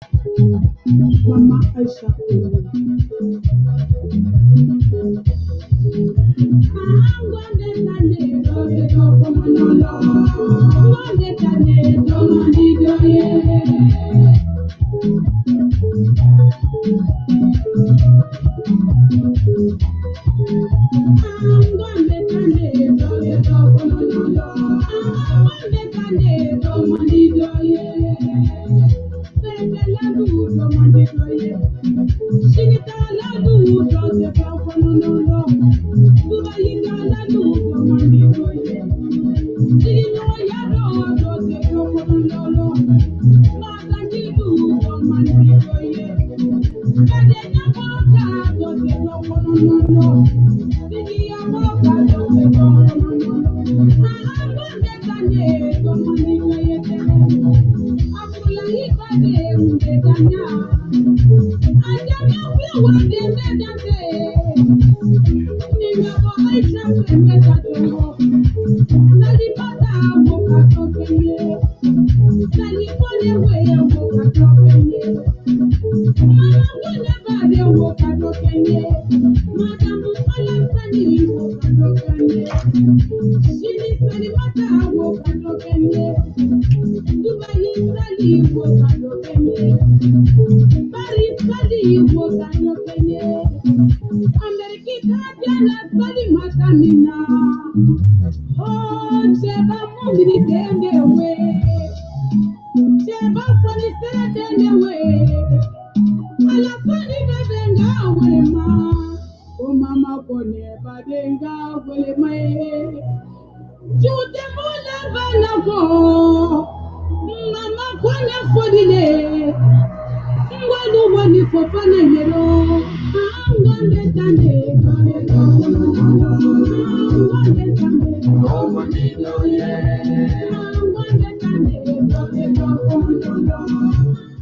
Mama Aisha.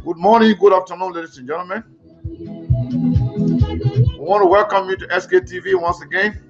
Good morning, good afternoon, ladies and gentlemen. I want to welcome you to SKTV once again.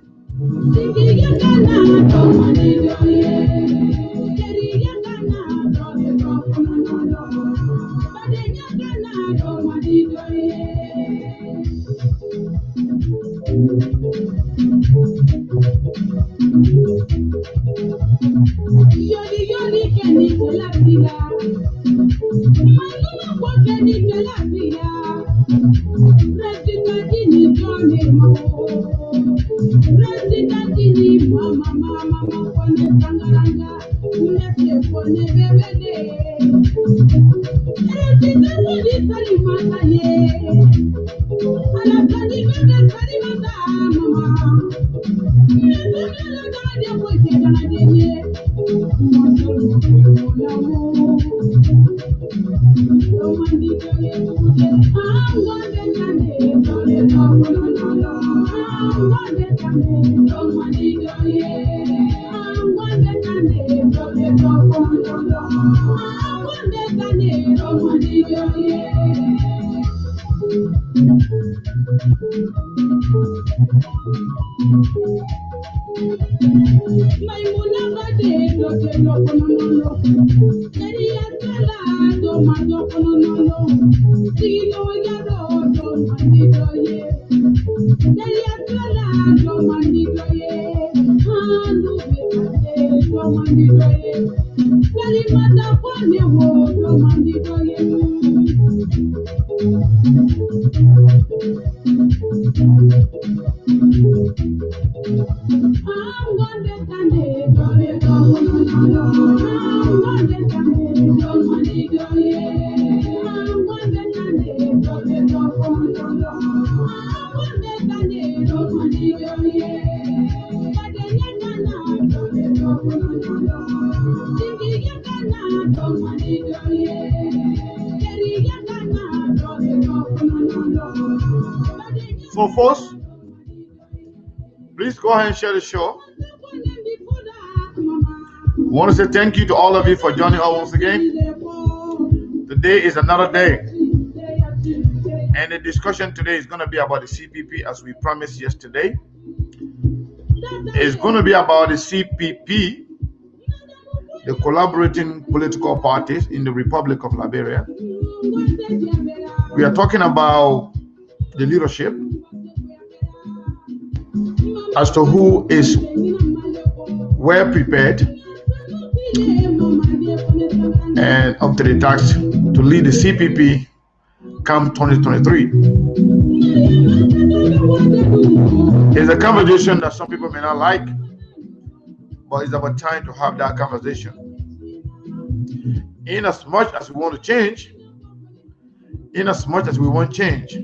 So, folks, please go ahead and share the show. I want to say thank you to all of you for joining us once again. Today is another day, and the discussion today is going to be about the CPP, as we promised yesterday. It's going to be about the CPP, the collaborating political parties in the Republic of Liberia. We are talking about the leadership as to who is well prepared and up to the task to lead the CPP come 2023. It's a conversation that some people may not like, but it's about time to have that conversation. In as much as we want to change, in as much as we want change,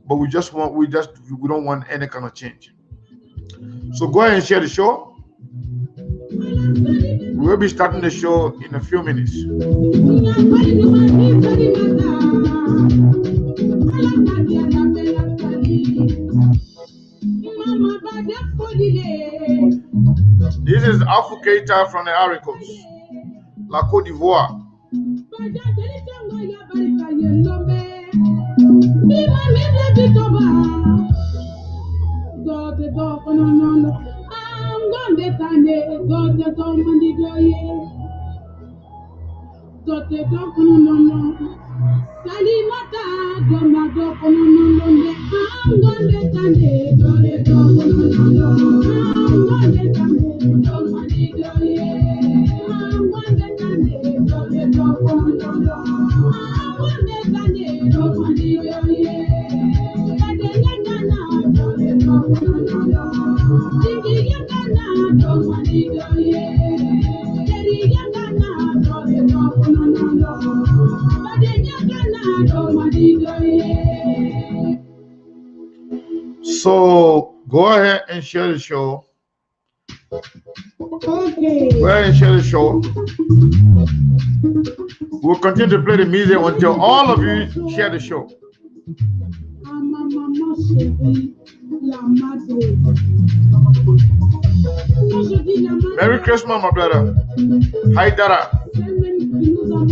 but we don't want any kind of change. So go ahead and share the show. We'll be starting the show in a few minutes. This is Alpha Keita from the Ivory Coast, La Côte d'Ivoire. So go ahead and share the show. Okay. Go ahead and share the show. We'll continue to play the music until all of you share the show. Merry Christmas, my brother. Hi, Dara.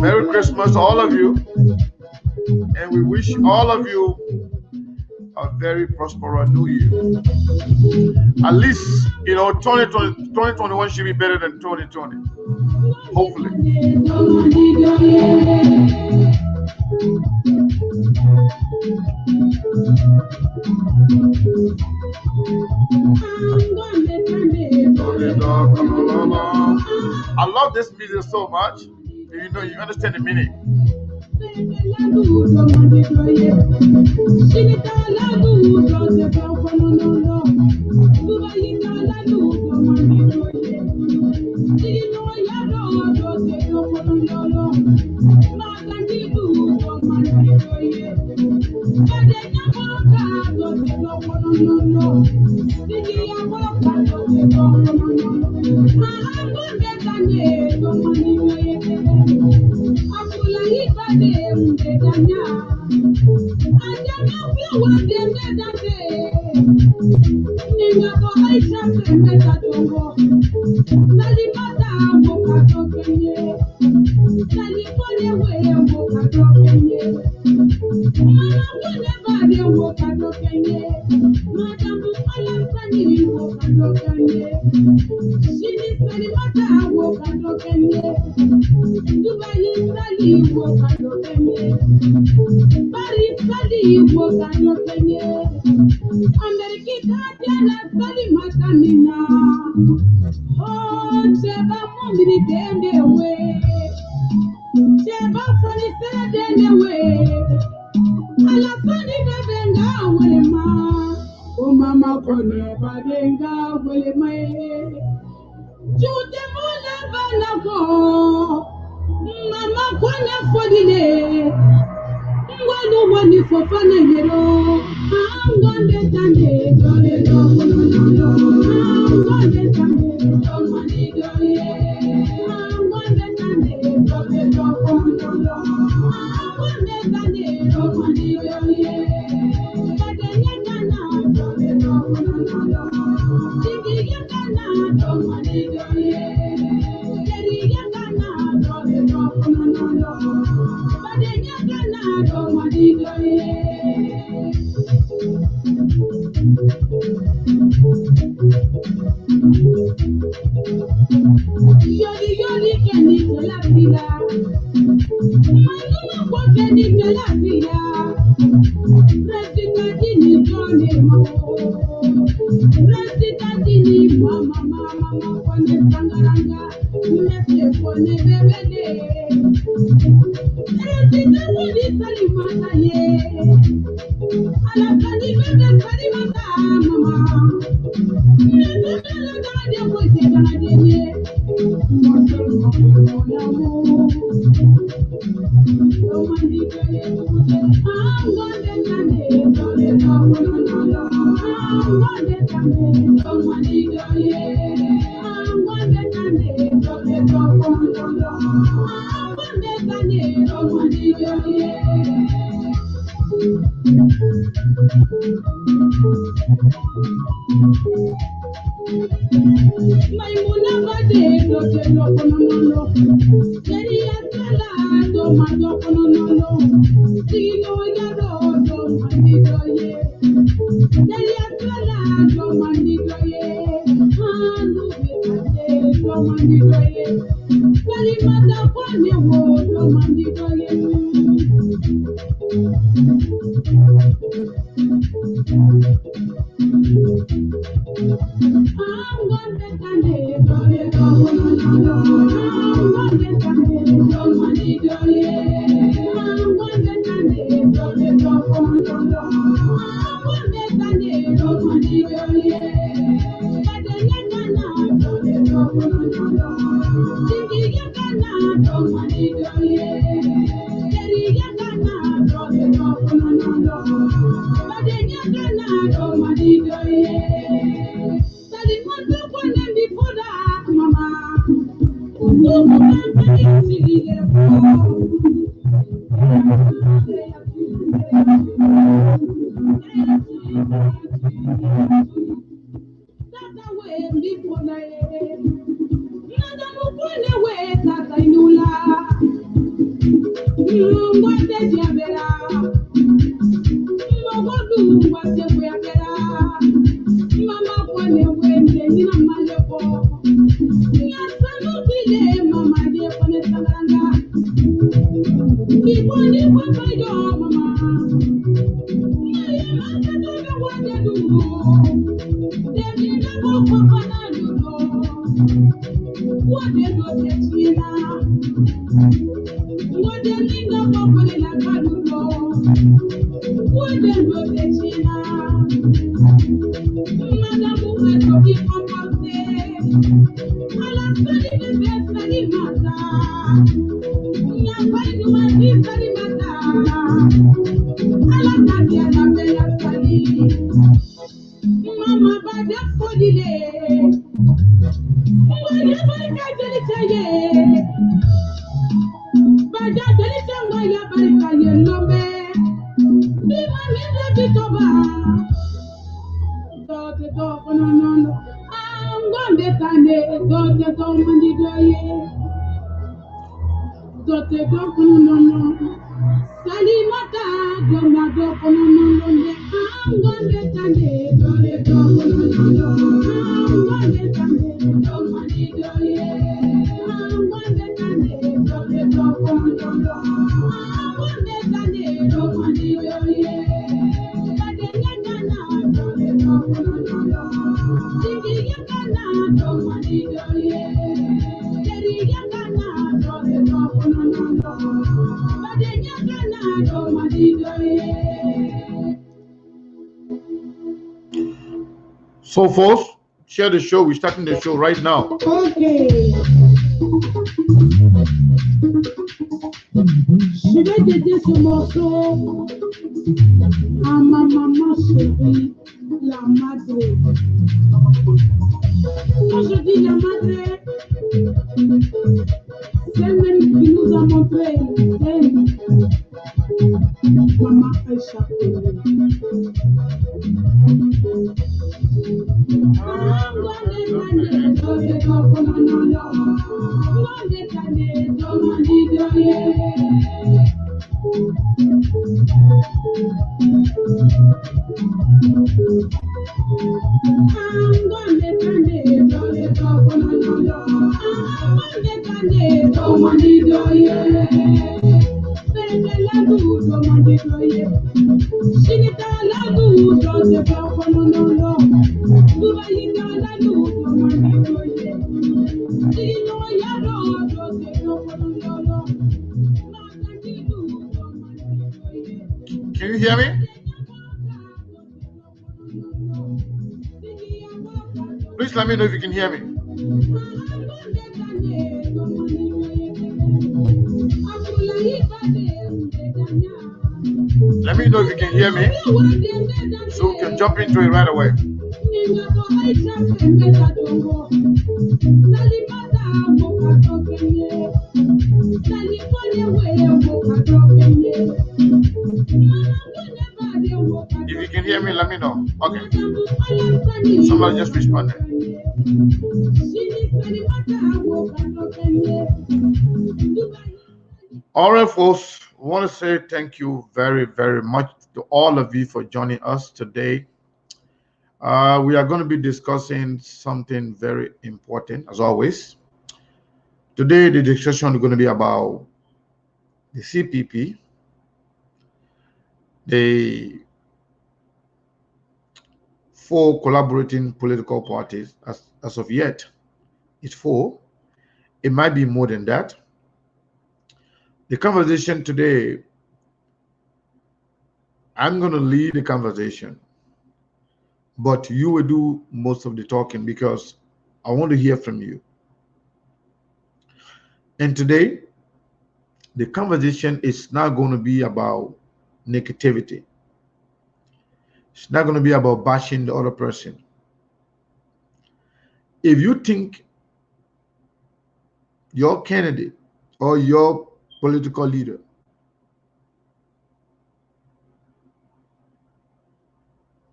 Merry Christmas to all of you. And we wish all of you a very prosperous new year. At least, 2021 should be better than 2020. Hopefully. I love this music so much. You understand the meaning. So, folks, share the show. We're starting the show right now. Okay. Je vais dédier ce morceau à ma maman chérie, la madre. Quand je dis la madre, c'est elle-même qui nous a montré maman Aïcha. Can you hear me? Please let me know if you can hear me. Let me know if you can hear me, so we can jump into it right away. If you can hear me, let me know. Okay. Somebody just responded. All right, folks. I want to say thank you very, very much to all of you for joining us today. We are going to be discussing something very important, as always. Today, the discussion is going to be about the CPP, the 4 collaborating political parties. As of yet, it's 4. It might be more than that. The conversation today, I'm going to lead the conversation, but you will do most of the talking because I want to hear from you. And today, the conversation is not going to be about negativity. It's not going to be about bashing the other person. If you think your candidate or your political leader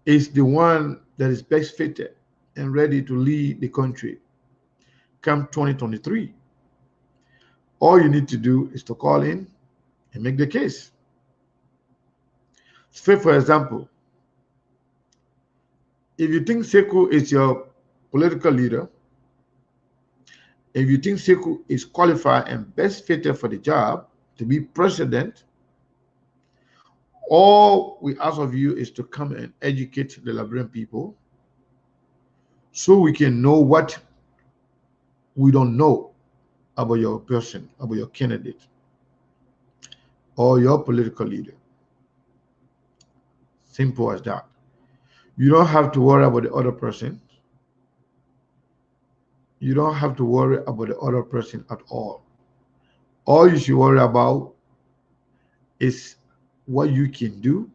is the one that is best fitted and ready to lead the country come 2023, all you need to do is to call in and make the case. Say, for example, if you think Sekou is your political leader, if you think Sekou is qualified and best fitted for the job to be president, all we ask of you is to come and educate the Liberian people so we can know what we don't know about your person, about your candidate, or your political leader. Simple as that. You don't have to worry about the other person. You don't have to worry about the other person at all. All you should worry about is what you can do,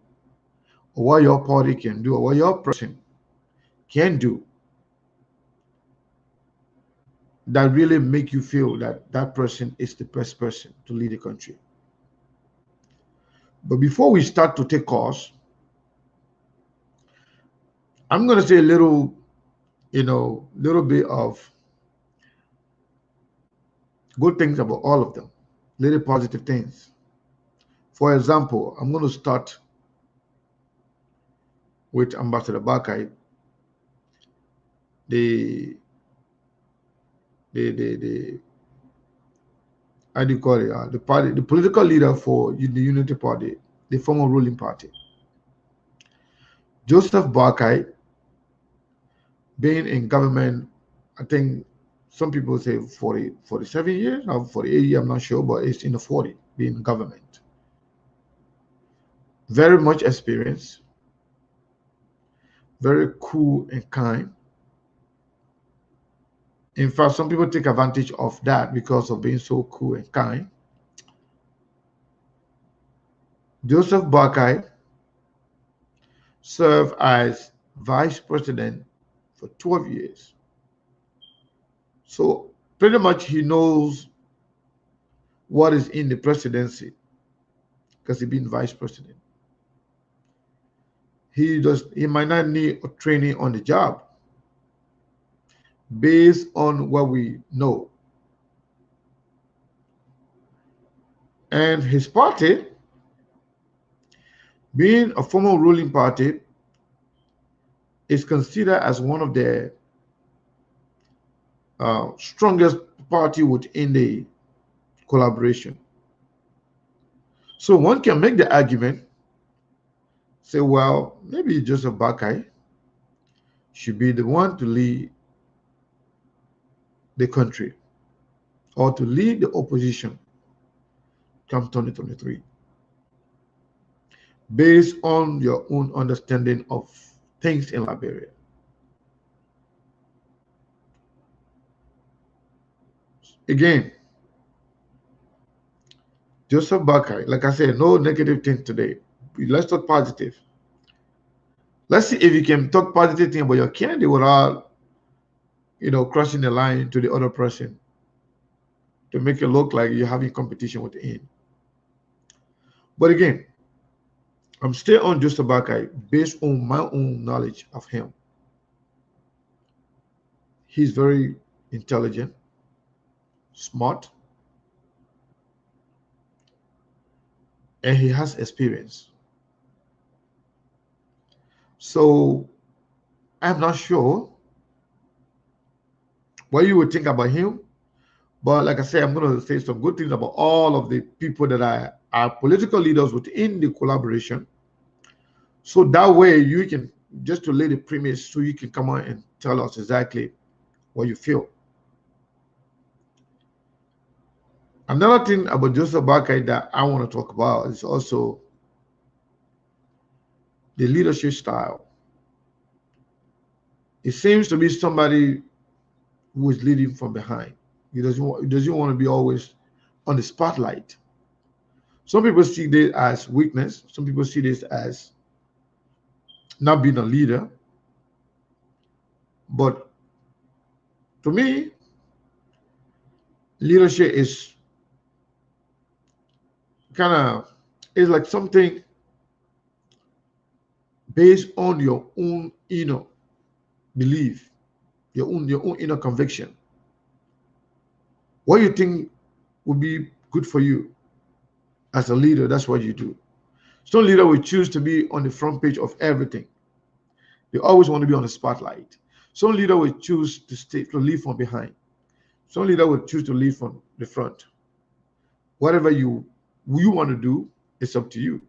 or what your party can do, or what your person can do that really make you feel that that person is the best person to lead the country. But before we start to take calls, I'm going to say a little bit of good things about all of them, little positive things. For example, I'm going to start with Ambassador Bakai, the how do you call it? The party, the political leader for the Unity Party, the former ruling party. Joseph Bakai, being in government, I think some people say 47 years or 48 years, I'm not sure, but it's in the 40, being in government. Very much experience, very cool and kind. In fact, some people take advantage of that because of being so cool and kind. Joseph Bakai served as vice president for 12 years. So pretty much he knows what is in the presidency because he's been vice president. He might not need a training on the job based on what we know. And his party, being a former ruling party, is considered as one of the strongest party within the collaboration. So one can make the argument, say, well, maybe Joseph Bakai should be the one to lead the country or to lead the opposition come 2023, based on your own understanding of things in Liberia. Again, Joseph Bakai, like I said, no negative thing today. Let's talk positive. Let's see if you can talk positive thing about your candidate without, crossing the line to the other person to make it look like you're having competition with him. But again, I'm still on Joseph Bakai based on my own knowledge of him. He's very intelligent, smart, and he has experience. So I'm not sure what you would think about him, but like I said, I'm going to say some good things about all of the people that are political leaders within the collaboration. So that way you can, just to lay the premise, so you can come on and tell us exactly what you feel. Another thing about Joseph Bakai that I want to talk about is also the leadership style. It seems to be somebody who is leading from behind. He doesn't want to be always on the spotlight. Some people see this as weakness. Some people see this as not being a leader. But to me, leadership is is like something based on your own inner belief, your own inner conviction. What you think would be good for you as a leader, that's what you do. Some leader will choose to be on the front page of everything. They always want to be on the spotlight. Some leader will choose to lead from behind. Some leader will choose to lead from the front. Whatever you want to do, it's up to you.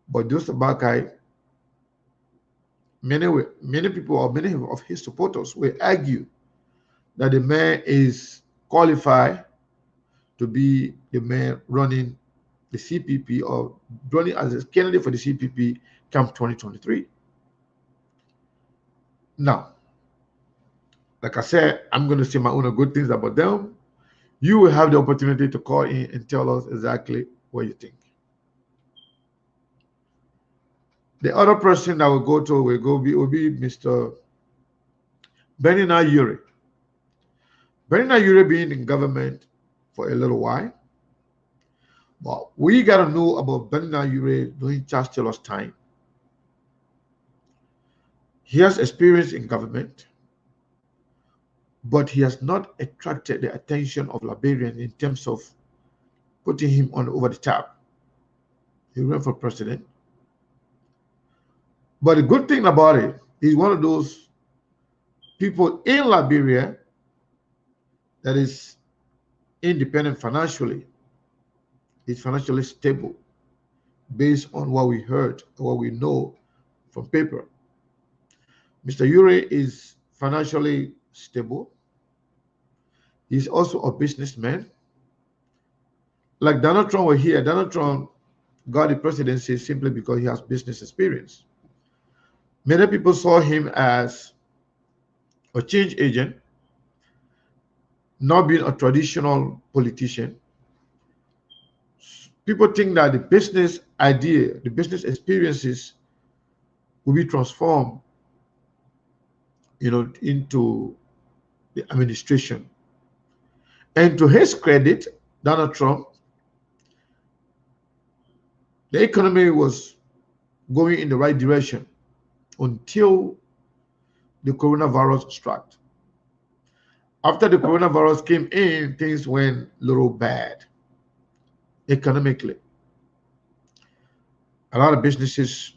But Joseph Bakai, many people or many of his supporters will argue that the man is qualified to be the man running the CPP or running as a candidate for the CPP come 2023. Now, like I said, I'm going to say my own good things about them. You will have the opportunity to call in and tell us exactly what you think. The other person that will be Mr. Benina Yuri. Benina Yuri being in government for a little while. But we got to know about Benina Yuri during Charles Taylor's time. He has experience in government, but he has not attracted the attention of Liberians in terms of putting him on over the top. He ran for president. But the good thing about it, he's one of those people in Liberia that is independent financially. He's financially stable based on what we heard, what we know from paper. Mr. Yuri is financially stable. He's also a businessman. Like Donald Trump were here, Donald Trump got the presidency simply because he has business experience. Many people saw him as a change agent, not being a traditional politician. People think that the business idea, the business experiences will be transformed, into the administration. And to his credit, Donald Trump, the economy was going in the right direction until the coronavirus struck. After the coronavirus came in, things went a little bad economically. A lot of businesses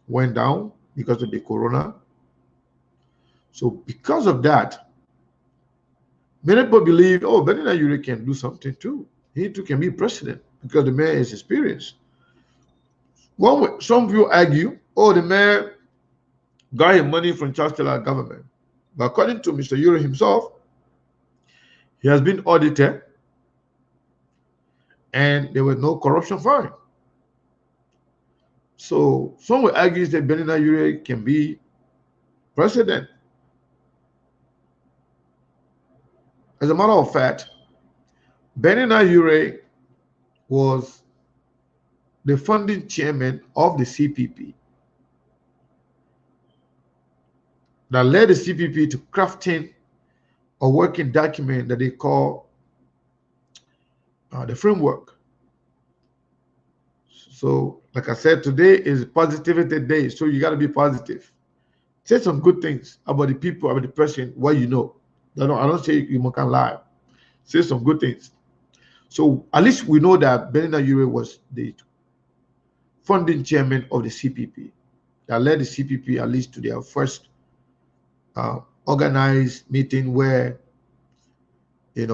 went down because of the corona. So because of that, many people believe, oh, Benina Yuri can do something too. He too can be president. because the mayor is experienced. Some people argue, oh, the mayor got his money from Chancellor government. But according to Mr. Euro himself, he has been audited and there was no corruption found. So some will argue that Benina Ure can be president. As a matter of fact, Benina Ure was the founding chairman of the CPP that led the CPP to crafting a working document that they call the framework. So, like I said, today is positivity day, so you got to be positive. Say some good things about the people, about the person, what you know. I don't say you can lie. Say some good things. So at least we know that Benina Ure was the founding chairman of the CPP that led the CPP at least to their first organized meeting where, they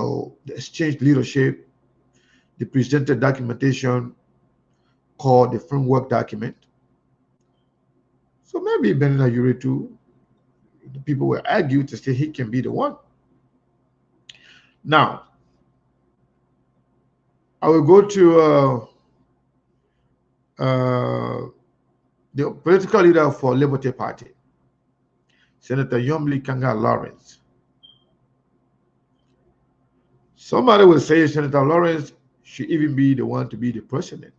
exchanged leadership, they presented documentation called the framework document. So maybe Benina Ure too, the people will argue to say he can be the one. Now, I will go to the political leader for Liberty Party, Senator Yomli Kanga Lawrence. Somebody will say Senator Lawrence should even be the one to be the president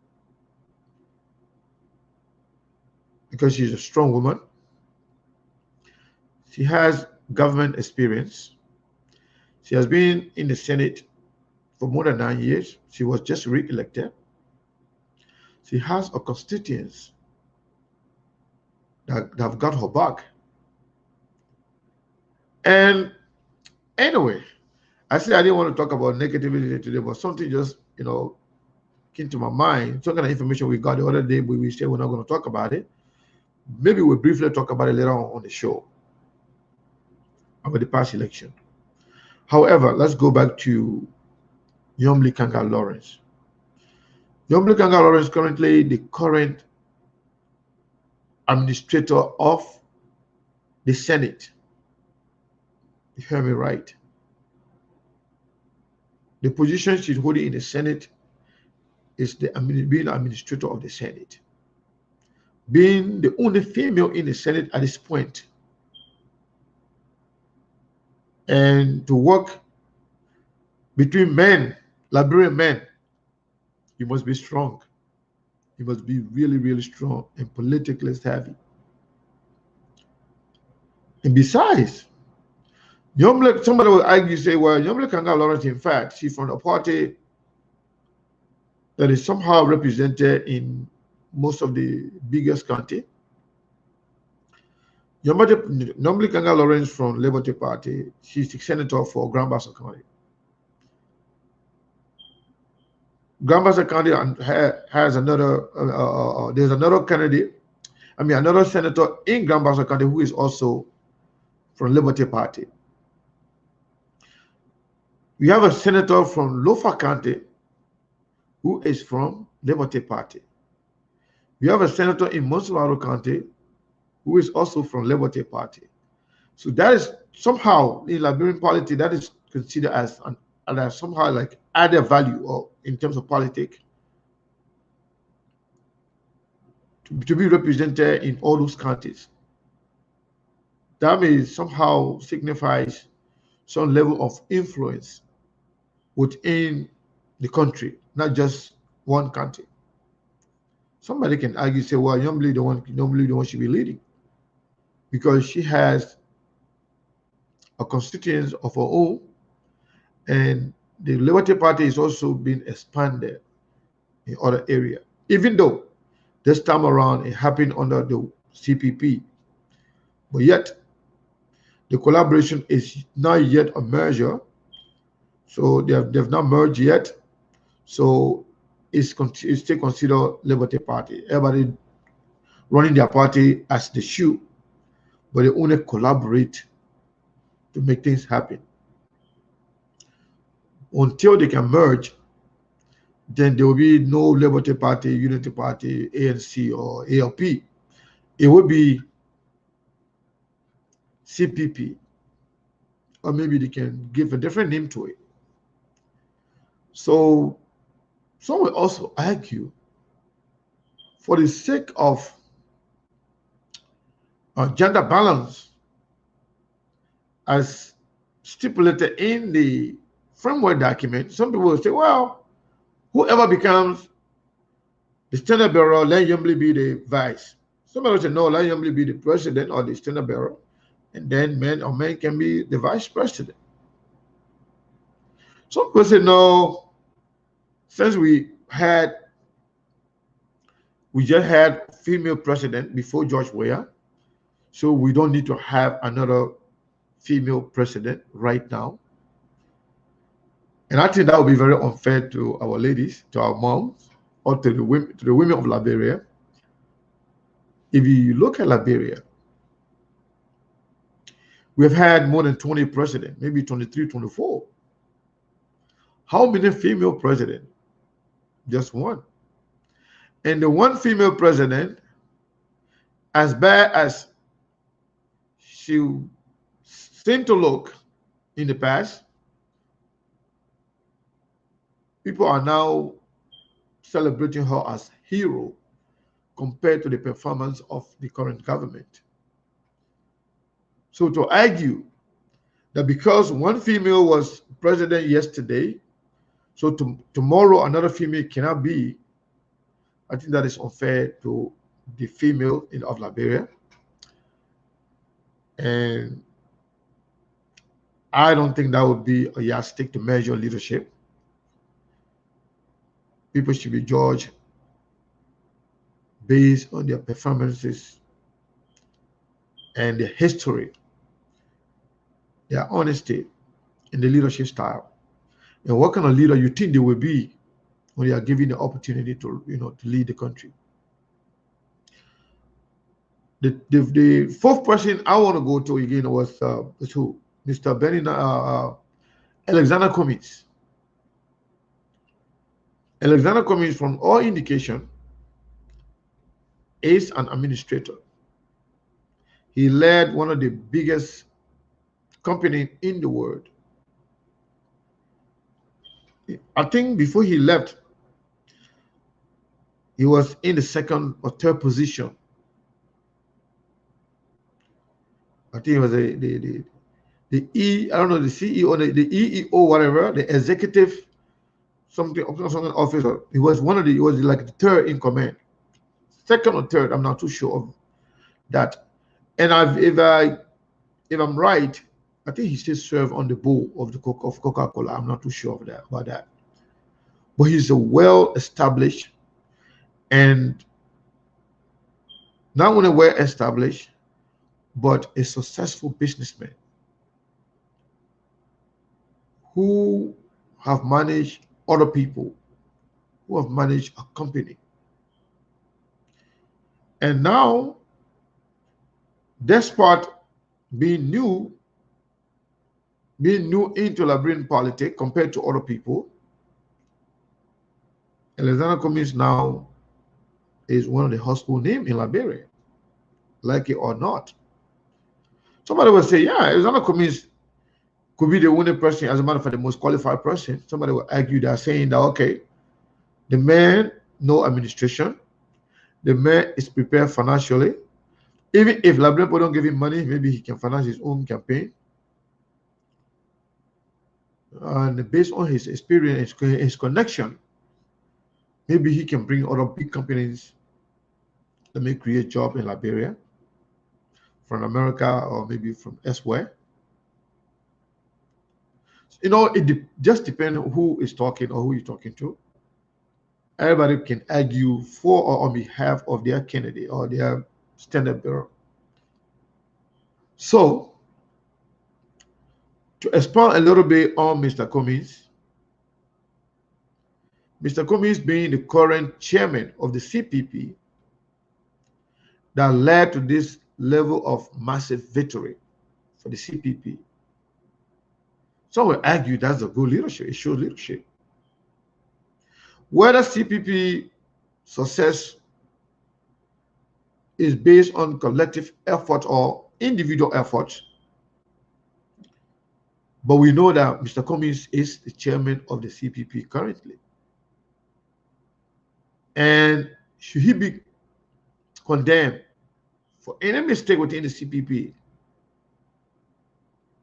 because she's a strong woman. She has government experience. She has been in the Senate for more than 9 years. She was just re-elected. She has a constituents that have got her back. And anyway, I said I didn't want to talk about negativity today, but something just, came to my mind. Some kind of information we got the other day, but we said we're not going to talk about it. Maybe we'll briefly talk about it later on the show about the past election. However, let's go back to Yomli Kanga Lawrence. Yomli Kanga Lawrence currently the current administrator of the Senate. You hear me right? The position she's holding in the Senate is being administrator of the Senate. Being the only female in the Senate at this point. And to work between men, Liberian men, you must be strong. You must be really, really strong and politically savvy. And besides, somebody will argue, say, well, Yomli Kanga Lawrence, in fact, she's from a party that is somehow represented in most of the biggest county. Yomli Kanga Lawrence from Liberty Party, she's the senator for Grand Bassa County. Grand Bassa County has another, there's another candidate, another senator in Grand Bassa County who is also from Liberty Party. We have a senator from Lofa County who is from Liberty Party. We have a senator in Monsuaro County who is also from Liberty Party. So that is somehow in Liberian politics, that is considered as somehow like added value or in terms of politics to be represented in all those counties. That may somehow signifies some level of influence within the country, not just one country. Somebody can argue, say, well, Yomli the one should be leading because she has a constituency of her own, and the Liberty Party is also being expanded in other areas. Even though this time around it happened under the CPP, but yet the collaboration is not yet a merger. So they've not merged yet. So it's still considered Liberty Party. Everybody running their party as they should, but they only collaborate to make things happen. Until they can merge, then there will be no Liberty Party, Unity Party, ANC, or ALP. It would be CPP, or maybe they can give a different name to it. So some will also argue, for the sake of gender balance, as stipulated in the framework document, some people will say, well, whoever becomes the standard bearer, let him be the vice. Somebody will say, no, let him be the president or the standard bearer, and then men can be the vice president. Some people say, no, since we just had female president before George Weah, so we don't need to have another female president right now. And I think that would be very unfair to our ladies, to our moms, or to the women of Liberia. If you look at Liberia, we have had more than 20 presidents, maybe 23, 24. How many female presidents? Just one. And the one female president, as bad as she seemed to look in the past, people are now celebrating her as hero compared to the performance of the current government. So to argue that because one female was president yesterday, so tomorrow another female cannot be, I think that is unfair to the female of Liberia. And I don't think that would be a yardstick to measure leadership. People should be judged based on their performances and their history, their honesty, and the leadership style. And what kind of leader you think they will be when they are given the opportunity to, to lead the country. The fourth person I want to go to again was who? Mr. Alexander Cummings. Alexander Cummings, from all indication, is an administrator. He led one of the biggest companies in the world. I think before he left, he was in the second or third position. I think it was the I don't know, the CEO, the EEO, whatever, the executive something officer. He was he was like the third in command, second or third. I'm not too sure of that. And if I'm right, I think he still served on the board of Coca-Cola. I'm not too sure of about that. But he's a well-established and not only well-established, but a successful businessman who have managed other people, who have managed a company. And now, despite being new into Liberian politics compared to other people, Alexander Cummings now is one of the household names in Liberia, like it or not. Somebody will say, yeah, Alexander Cummings could be the only person, as a matter of fact, the most qualified person. Somebody will argue that, saying that, okay, the man knows administration, the man is prepared financially. Even if Liberian people don't give him money, maybe he can finance his own campaign. And based on his experience, his connection, maybe he can bring other big companies that may create jobs in Liberia, from America or maybe from elsewhere. It just depends on who is talking or who you're talking to. Everybody can argue for or on behalf of their candidate or their standard bearer. So, to expand a little bit on Mr. Cummings, Mr. Cummings being the current chairman of the CPP, that led to this level of massive victory for the CPP. Some will argue that's a good leadership. It shows leadership. Whether CPP success is based on collective effort or individual effort, but we know that Mr. Cummings is the chairman of the CPP currently. And should he be condemned for any mistake within the CPP,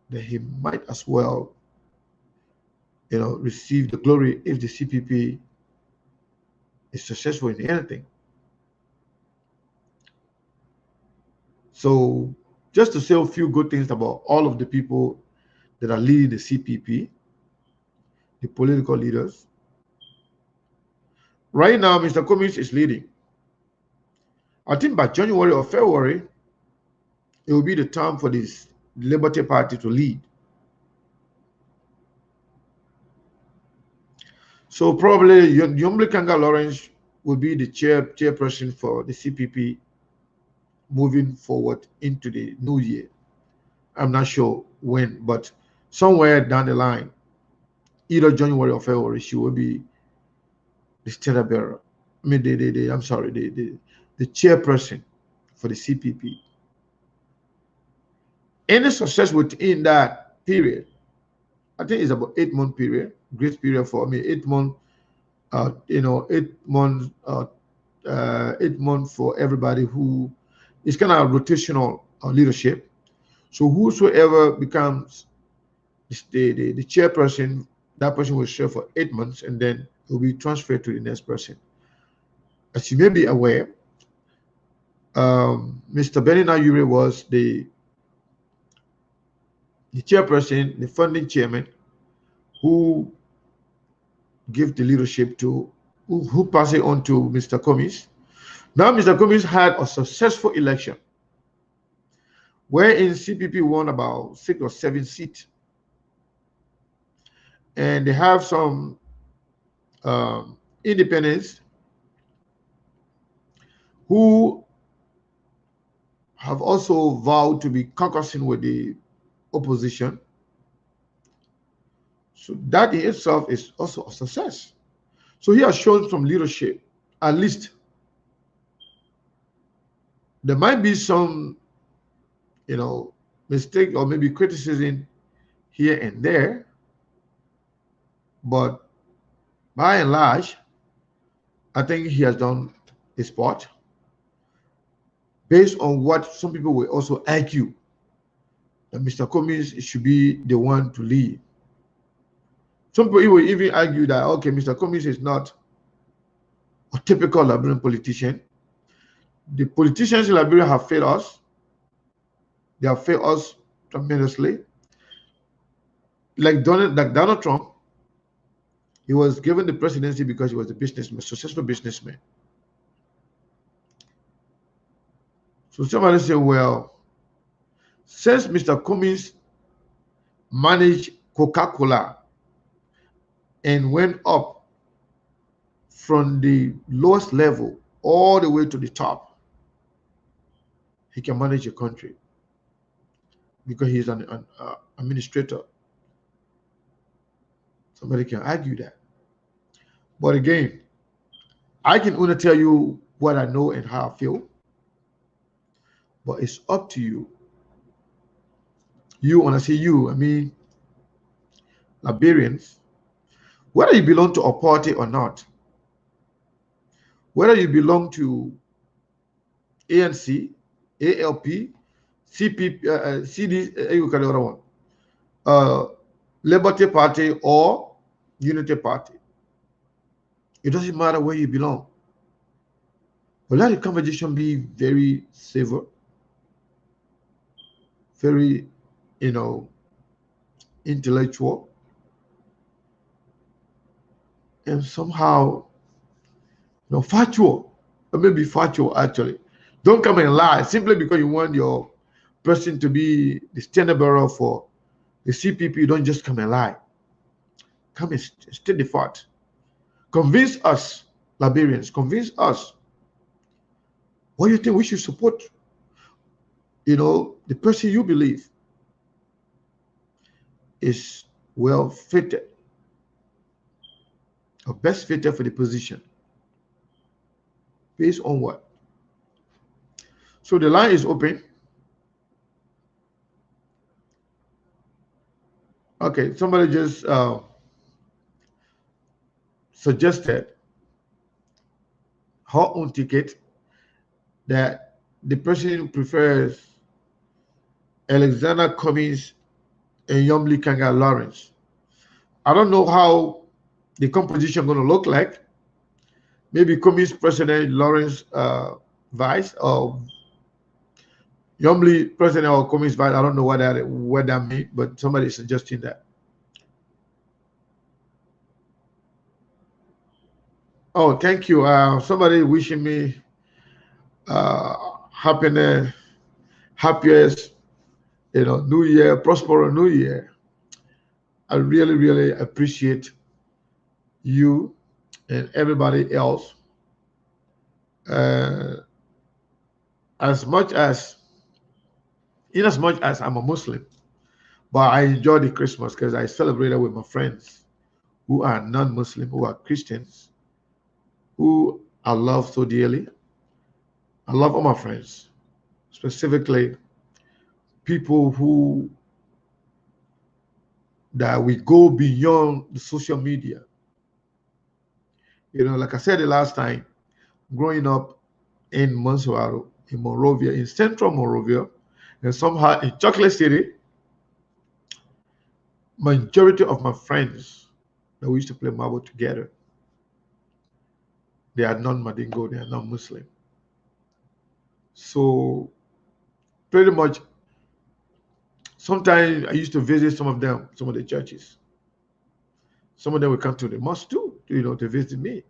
then he might as well, receive the glory if the CPP is successful in anything. So just to say a few good things about all of the people that are leading the CPP, the political leaders. Right now, Mr. Cummings is leading. I think by January or February, it will be the time for this Liberty Party to lead. So probably Yomli Kanga Lawrence will be the chairperson for the CPP moving forward into the new year. I'm not sure when, but somewhere down the line, either January or February, she will be the standard bearer. I mean, the chairperson for the CPP. Any success within that period, I think it's about 8-month period, grace period for me, 8 months. 8 months, 8 months for everybody who is kind of rotational leadership. So whosoever becomes the chairperson, that person will serve for 8 months and then will be transferred to the next person. As you may be aware, Mr. Benny Nayure was the chairperson, the funding chairman, who gave the leadership to, who passed it on to Mr. Cummings. Now Mr. Cummings had a successful election, wherein CPP won about 6 or 7 seats. And they have some independents who have also vowed to be caucusing with the opposition. So that in itself is also a success. So he has shown some leadership. At least there might be some, mistake or maybe criticism here and there, but by and large, I think he has done his part. Based on what some people will also argue, that Mr. Cummings should be the one to lead. Some people will even argue that, okay, Mr. Cummings is not a typical Liberian politician. The politicians in Liberia have failed us. They have failed us tremendously. Like Donald Trump, he was given the presidency because he was a businessman, successful businessman. So somebody say, well, since Mr. Cummings managed Coca-Cola and went up from the lowest level all the way to the top, he can manage a country because he's an administrator. Somebody can argue that. But again, I can only tell you what I know and how I feel. But it's up to you. You, when I say you, I mean Liberians, whether you belong to a party or not, whether you belong to ANC, ALP, CPP, CD, Liberty Party or Unity Party. It doesn't matter where you belong. But let the conversation be very civil, very, intellectual, and somehow, factual, or maybe factual actually. Don't come and lie simply because you want your person to be the standard bearer for the CPP. Don't just come and lie. Come and state the fact. Convince us, Liberians, convince us what you think we should support. The person you believe is well fitted or best fitted for the position. Based on what? So the line is open. Okay, somebody just suggested her own ticket that the person prefers Alexander Cummings and Yomli Kanga Lawrence. I don't know how the composition going to look like. Maybe Cummings president, Lawrence vice, or Yomli president or Cummings vice. I don't know what that means, but somebody is suggesting that. Oh, thank you. Somebody wishing me happiness, happiest, New Year, prosperous New Year. I really, really appreciate you and everybody else. Uh, as much as, in as much as I'm a Muslim, but I enjoy the Christmas because I celebrate it with my friends who are non-Muslim, who are Christians, who I love so dearly. I love all my friends, specifically people who that we go beyond the social media. Like I said the last time, growing up in Monsuaro, in Monrovia, in central Monrovia, and somehow in Chocolate City, majority of my friends that we used to play marble together, they are non-Madingo, they are non-Muslim. So pretty much, sometimes I used to visit some of them, some of the churches. Some of them would come to the mosque too, to visit me.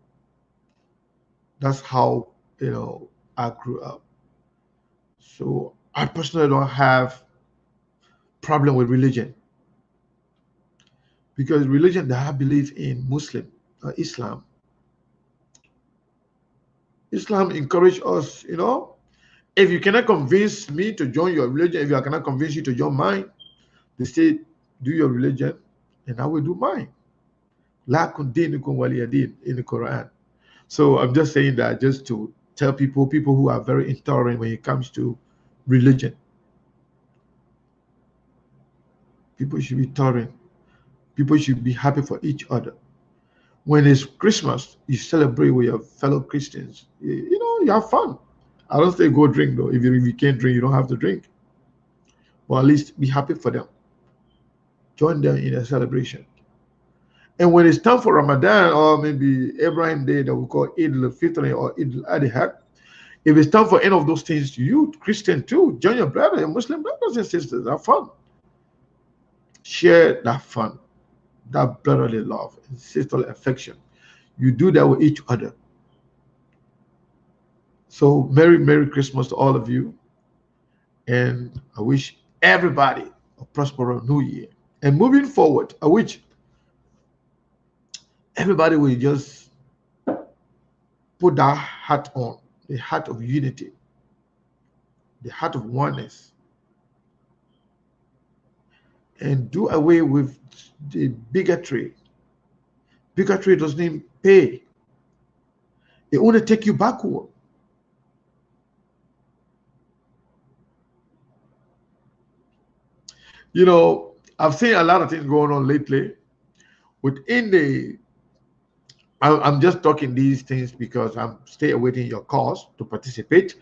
That's how, I grew up. So I personally don't have problem with religion, because religion that I believe in, Muslim or Islam encourage us, if you cannot convince me to join your religion, if I cannot convince you to join mine, they say, do your religion and I will do mine. Lakum dinukum waliyadin in the Quran. So I'm just saying that just to tell people who are very intolerant when it comes to religion. People should be tolerant. People should be happy for each other. When it's Christmas, you celebrate with your fellow Christians. You have fun. I don't say go drink though. If you can't drink, you don't have to drink. But at least be happy for them. Join them in a celebration. And when it's time for Ramadan or maybe Abraham Day that we call Eid al-Fitr or Eid al-Adha, if it's time for any of those things, you Christian too, join your brother, your Muslim brothers and sisters. Have fun. Share that fun, that brotherly love and sisterly affection. You do that with each other. So Merry Christmas to all of you. And I wish everybody a prosperous new year. And moving forward, I wish everybody will just put that hat on, the hat of unity, the hat of oneness, and do away with the bigotry. Bigotry doesn't pay. It only take you backward. I've seen a lot of things going on lately within the. I'm just talking these things because I'm still awaiting your calls to participate.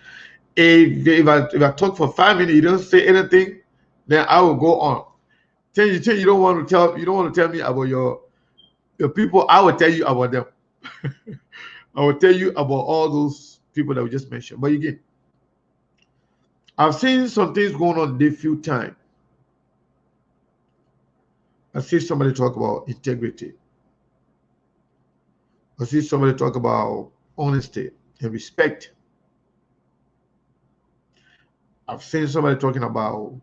If I talk for 5 minutes, you don't say anything, then I will go on. You don't want to tell me about your people. I will tell you about them. I will tell you about all those people that we just mentioned. But again, I've seen some things going on this few times. I see somebody talk about integrity. I see somebody talk about honesty and respect. I've seen somebody talking about,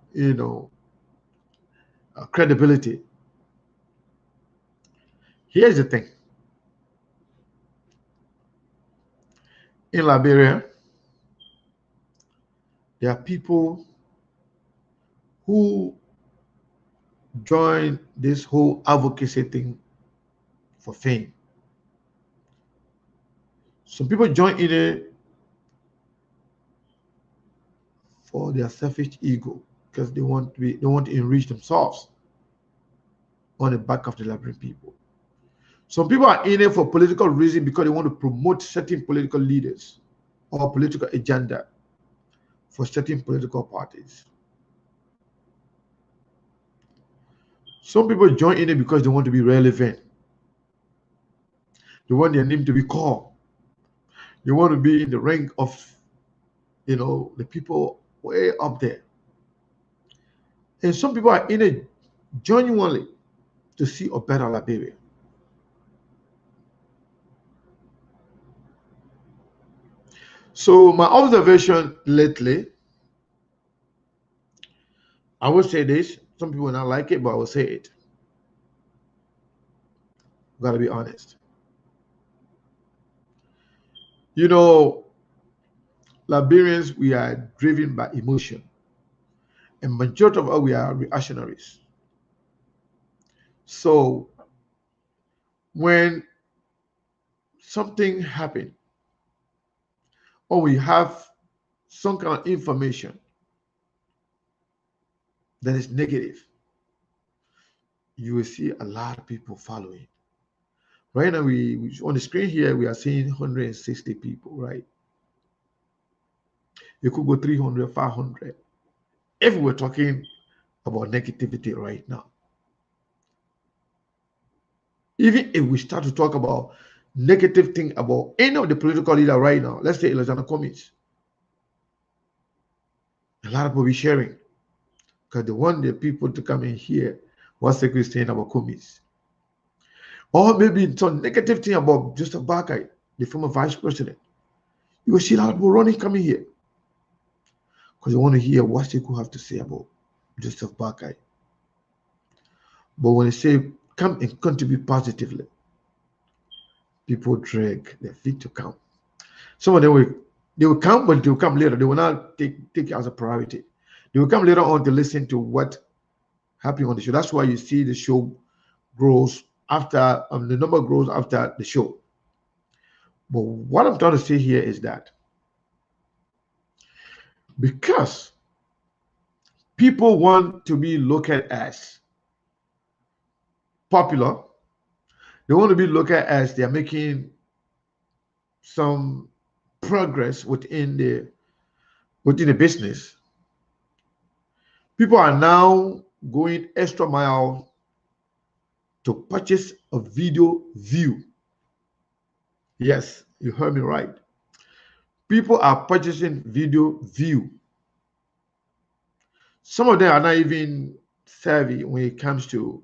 credibility. Here's the thing. In Liberia, there are people who join this whole advocacy thing for fame. Some people join in it for their selfish ego because they want to enrich themselves on the back of the laboring people. Some people are in it for political reason because they want to promote certain political leaders or political agenda for certain political parties. Some people join in it because they want to be relevant. They want their name to be called. They want to be in the rank of, the people way up there. And some people are in it genuinely to see a better Liberia. So my observation lately, I will say this. Some people will not like it, but I will say it. Gotta be honest. Liberians, we are driven by emotion. And majority of us, we are reactionaries. So when something happened, or we have some kind of information that is negative, you will see a lot of people following. Right now, we on the screen here, we are seeing 160 people, right? You could go 300, 500. If we're talking about negativity right now, even if we start to talk about negative thing about any of the political leader right now, let's say Elizana Cummings, a lot of people be sharing because they want the people to come in here what Secretary is saying about Cummings. Or maybe some negative thing about Joseph Barkai, the former vice president. You will see a lot of people running coming here because they want to hear what they could have to say about Joseph Barkai. But when they say come and contribute positively, people drag their feet to come. Some of them will come, but they will come later. They will not take it as a priority. They will come later on to listen to what happened on the show. That's why you see the show grows after the number grows after the show. But what I'm trying to say here is that because people want to be looked at as popular, they want to be looked at as they're making some progress within the business. People are now going extra mile to purchase a video view. Yes, you heard me right. People are purchasing video view. Some of them are not even savvy when it comes to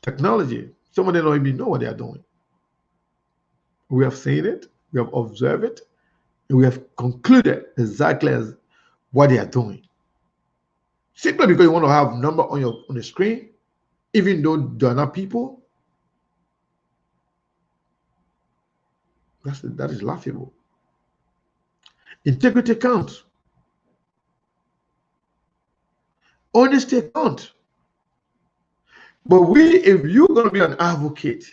technology. Some of them don't even know what they are doing. We have seen it, we have observed it, and we have concluded exactly as what they are doing. Simply because you want to have number on the screen, even though they are not people, that is laughable. Integrity counts. Honesty counts. But if you're going to be an advocate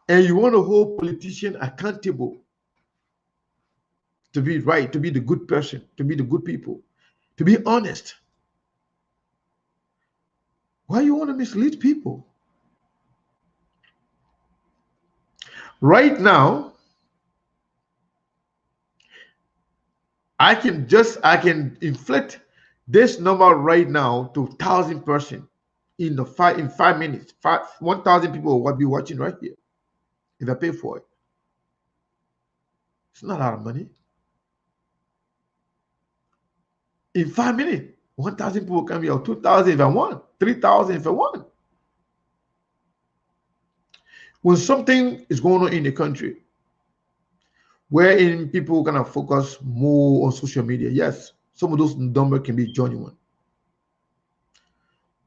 and you want to hold politicians accountable to be right, to be the good person, to be the good people, to be honest, why you want to mislead people? Right now, I can inflict this number right now to 1,000% in 5 minutes. 1,000 people will be watching right here if I pay for it. It's not a lot of money. In 5 minutes, 1,000 people can be, or 2,000 if I want, 3,000 if I want. When something is going on in the country, wherein people kind of focus more on social media, yes, some of those numbers can be genuine.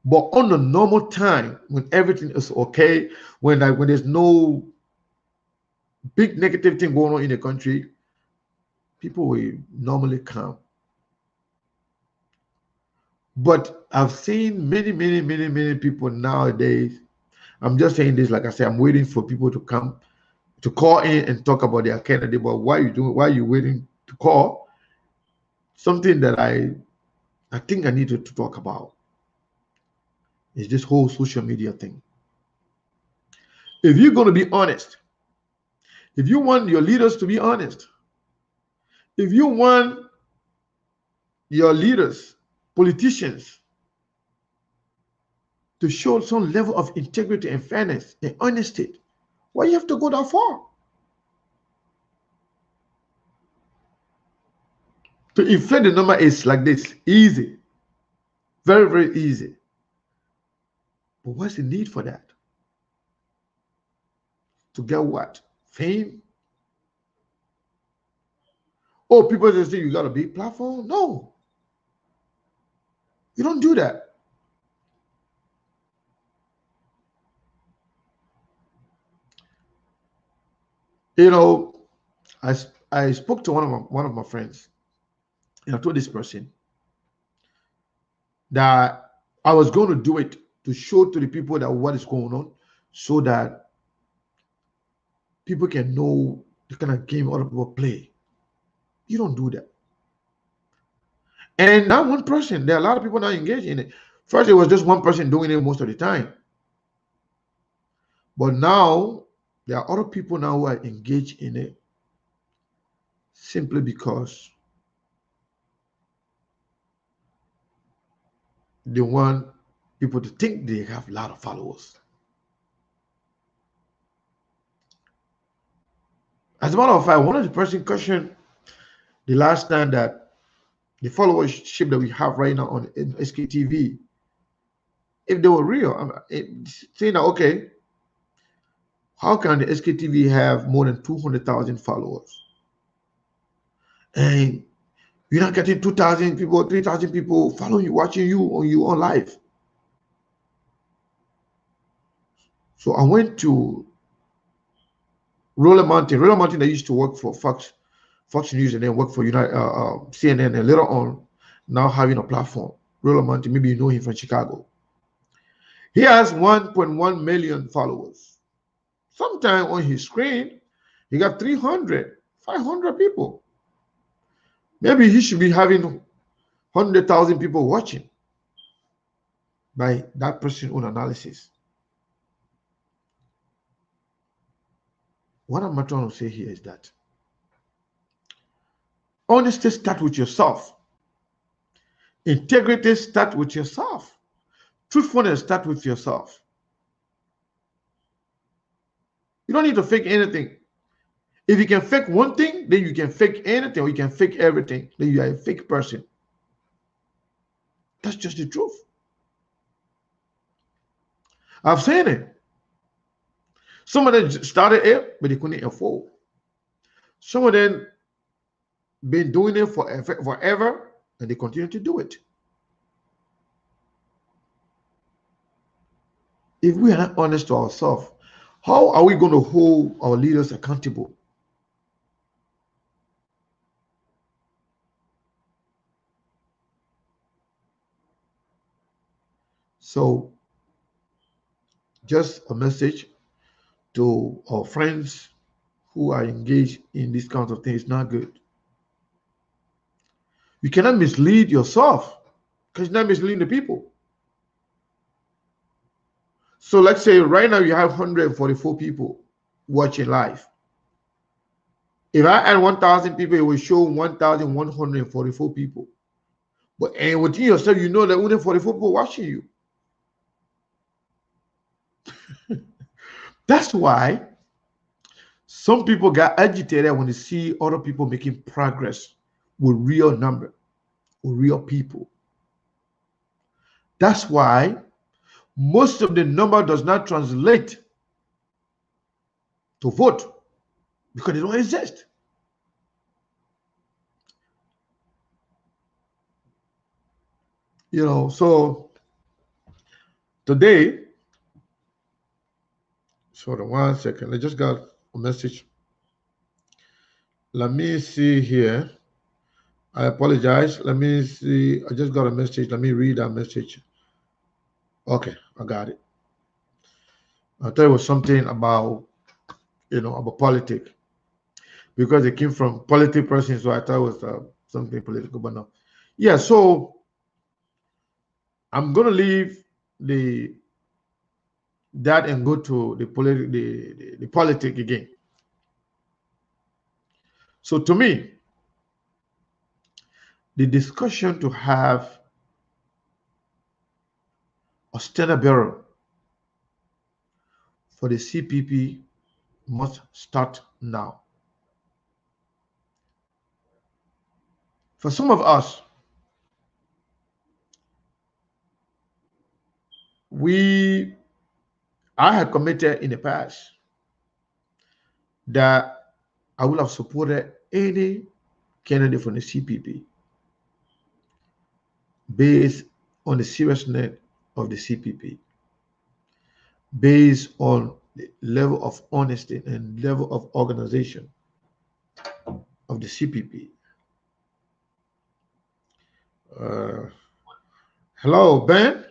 But on the normal time, when everything is okay, when there's no big negative thing going on in the country, people will normally come. But I've seen many people nowadays I'm just saying this, like I said, I'm waiting for people to come to call in and talk about their candidate. But why are you doing? Why are you waiting to call? Something that I think I need to talk about is this whole social media thing. If you're going to be honest, if you want your leaders to be honest, if you want your leaders, politicians, to show some level of integrity and fairness and honesty, why you have to go that far? To inflate the number is like this, easy, very, very easy. But what's the need for that? To get what? Fame? Oh, people just say you got a big platform? No, you don't do that. You know, I spoke to one of my friends, and I told this person that I was going to do it to show to the people that what is going on, so that people can know the kind of game other people play. You don't do that. And not one person. There are a lot of people now engaged in it. First, it was just one person doing it most of the time. But now there are other people now who are engaged in it simply because they want people to think they have a lot of followers. As a matter of fact, one of the person questioned the last time that the followership that we have right now on SKTV, if they were real, saying that, okay, how can the SKTV have more than 200,000 followers? And you're not getting 2,000 people, 3,000 people following you, watching you on live. So I went to Roller Mountain. Roller Mountain, I used to work for Fox News and then work for CNN, and later on, now having a platform. Roller Mountain, maybe you know him from Chicago. He has 1.1 million followers. Sometime on his screen, he got 300, 500 people. Maybe he should be having 100,000 people watching by that person's own analysis. What I'm trying to say here is that honesty starts with yourself. Integrity starts with yourself. Truthfulness starts with yourself. You don't need to fake anything. If you can fake one thing, then you can fake anything, or you can fake everything. Then you are a fake person. That's just the truth. I've seen it. Some of them started it, but they couldn't afford. Some of them been doing it forever, and they continue to do it. If we are not honest to ourselves, how are we going to hold our leaders accountable? So, just a message to our friends who are engaged in this kind of thing. It's not good. You cannot mislead yourself, because you're not misleading the people. So let's say right now you have 144 people watching live. If I add 1,000 people, it will show 1,144 people. But and within yourself, you know that only 44 people watching you. That's why some people got agitated when they see other people making progress with real number, with real people. That's why most of the number does not translate to vote, because they don't exist. So today, hold on 1 second. I just got a message. Let me see here. I apologize. Let me see. I just got a message. Let me read that message. Okay, I got it. I thought it was something about about politics because it came from political person, so I thought it was something political, but no. Yeah, so I'm gonna leave the that and go to the politic again. So to me, the discussion to have a standard bearer for the CPP must start now. For some of us, we I had committed in the past that I would have supported any candidate from the CPP based on the seriousness of the CPP, based on the level of honesty and level of organization of the CPP. Uh, hello, Ben.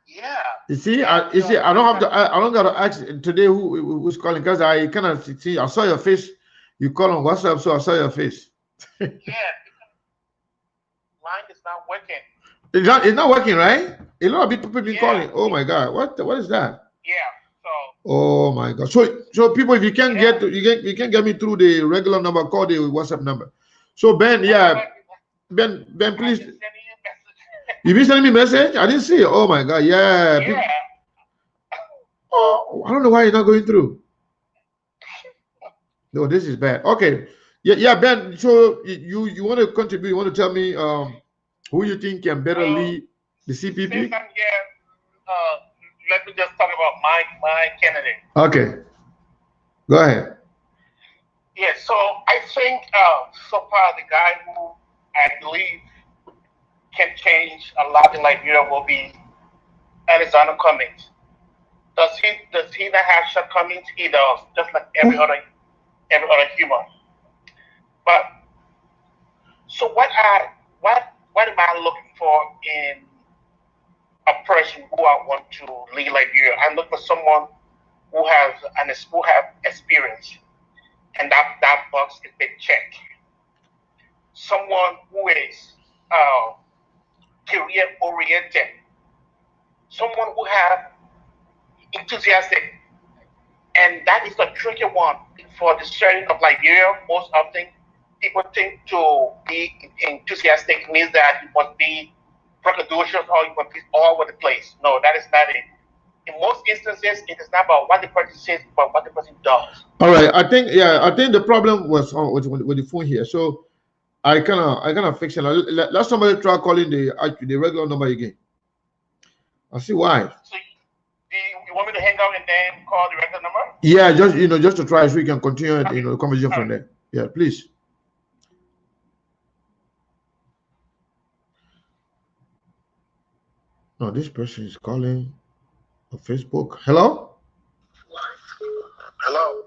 Yeah. I don't have to. I don't gotta ask today who's calling because I kind of see. I saw your face. You call on WhatsApp, so I saw your face. Yeah. Line is not working. It's not working, right? A lot of people been Yeah. calling. Oh my God, what is that? Yeah. So. Oh my God. So people, if you can't get you can't get me through the regular number, call the WhatsApp number. So Ben, Ben, please. You been sending me a message? I didn't see it. Oh my God, yeah. Yeah. Oh, I don't know why you're not going through. No, this is bad. Okay. Yeah, Ben. So you want to contribute? You want to tell me who you think can better lead the CPP? Since I'm here, let me just talk about my candidate. Okay. Go ahead. Yeah. So I think so far the guy who I believe can change a lot in Liberia will be Alexander Cummings. Does he not have shortcomings? He does, just like every other human. But so what am I looking for in a person who I want to lead Liberia? I look for someone who have experience, and that box is big check. Someone who is career oriented, someone who have enthusiastic, and that is a tricky one for the sharing of Liberia. Most often, people think to be enthusiastic means that you must be braggadocious or you must be all over the place. No, that is not it. In most instances, it is not about what the person says, but what the person does. All right. I think the problem was with the phone here. So I kind of fix it. Let somebody try calling the regular number again. I'll see why. So you want me to hang out and then call the regular number? Yeah, just to try so we can continue the conversation from there. Yeah, please. No, this person is calling on Facebook. Hello? Hello?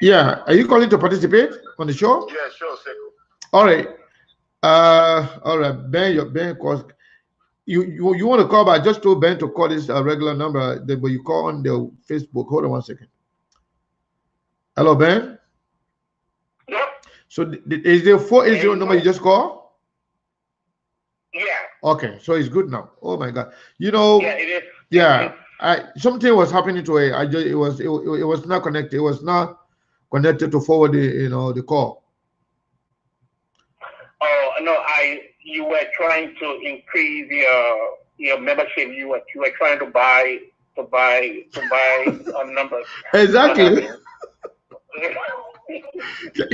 Yeah, are you calling to participate on the show? Yeah, sure, Sekou. All right. All right, Ben calls. You want to call, but I just told Ben to call this regular number, but you call on the Facebook. Hold on 1 second. Hello, Ben? Yep. So is there 480 number you just call? Yeah. Okay, so it's good now. Oh my God. Yeah, it is. Yeah. Something was happening to it. It was not connected. It was not connected to forward the call. Oh no, you were trying to increase your membership. You were trying to buy numbers. Exactly.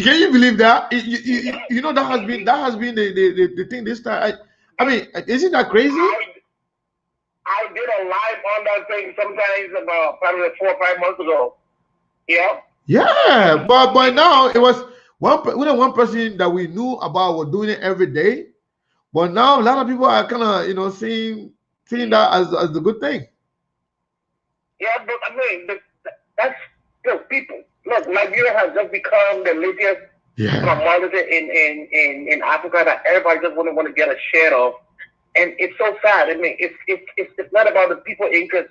Can you believe that? That has been the thing this time. I mean, isn't that crazy? I did a live on that thing sometimes about probably 4 or 5 months ago. Yeah. Yeah, but by now it was one person that we knew about was doing it every day, but now a lot of people are kind of seeing that as a good thing. Yeah, but I mean that's people. Look, Liberia has just become the latest commodity in Africa that everybody just want to get a share of, and it's so sad. I mean, it's not about the people interest.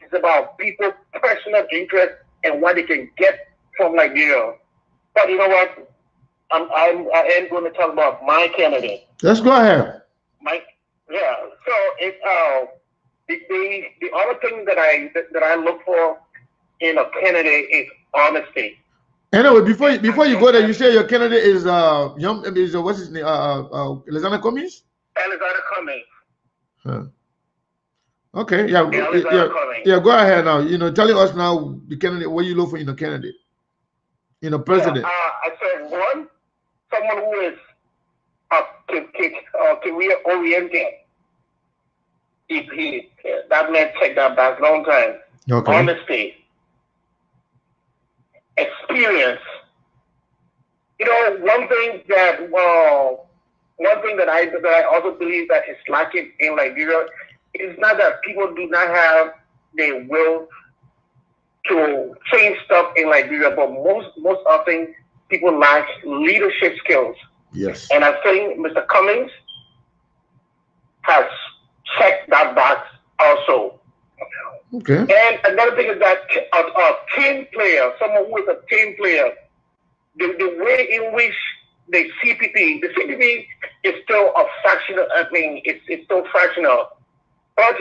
It's about people's personal interest and what they can get from Liberia. But you know what? I am going to talk about my candidate. Let's go ahead. Yeah. So it's the other thing that I look for in a candidate is honesty. Anyway, before you go there, you say your candidate is what's his name? Alexander Cummings? Alexander Cummings. Huh. Okay, yeah, Cummings. Yeah. Go ahead now. Telling us now the candidate, what you look for in a candidate, in a president. I said one, someone who is career oriented. That man take that back long time. Okay. Honesty, experience. One thing that I also believe that is lacking in Liberia is not that people do not have the will to change stuff in Liberia, but most often people lack leadership skills. Yes. And I think Mr. Cummings has checked that box also. Okay. And another thing is that a team player, someone who is a team player, the way in which the CPP is still a fractional. I mean, it's still fractional, but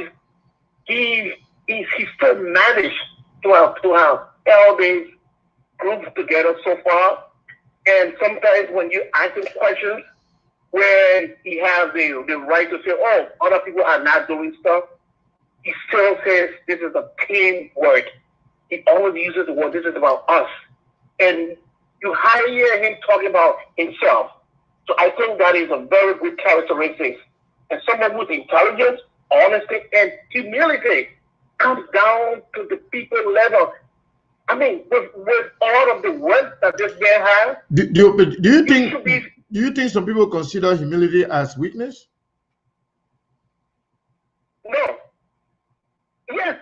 he still managed to have all these groups together so far. And sometimes when you ask him questions, where he has the right to say, "Oh, other people are not doing stuff," he still says this is a teamwork. He always uses the word, "This is about us," and you hear him talking about himself. So I think that is a very good characteristic. And someone with intelligence, honesty, and humility comes down to the people level. I mean, with all of the work that this man has, do you think some people consider humility as weakness? No. Yes.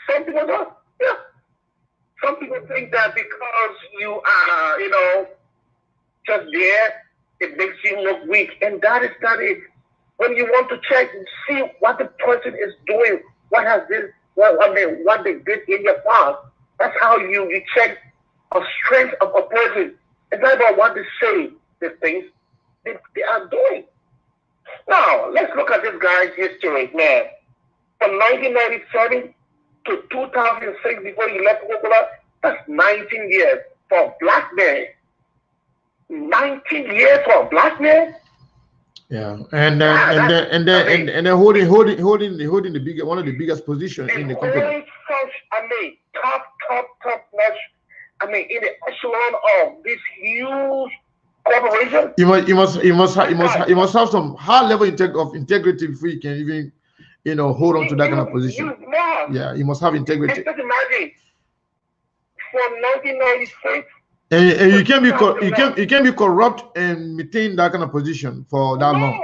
Some people do. Yeah. Some people think that because you are, just there, it makes you look weak. And that is not it. When you want to check and see what the person is doing, what they did in your past, that's how you check a strength of a person. It's not about what they say, the things they are doing. Now, let's look at this guy's history, man. From 1997 to 2006, before he left Coca-Cola, that's 19 years for a black man. 19 years for a black man? Yeah, and then holding the biggest, one of the biggest positions in the company. Top notch. In the echelon of this huge corporation. You must have some high level of integrity before you can even hold on to that kind of position. Yeah, you must have integrity. Just imagine from 1996. And you can't be corrupt and maintain that kind of position for that long.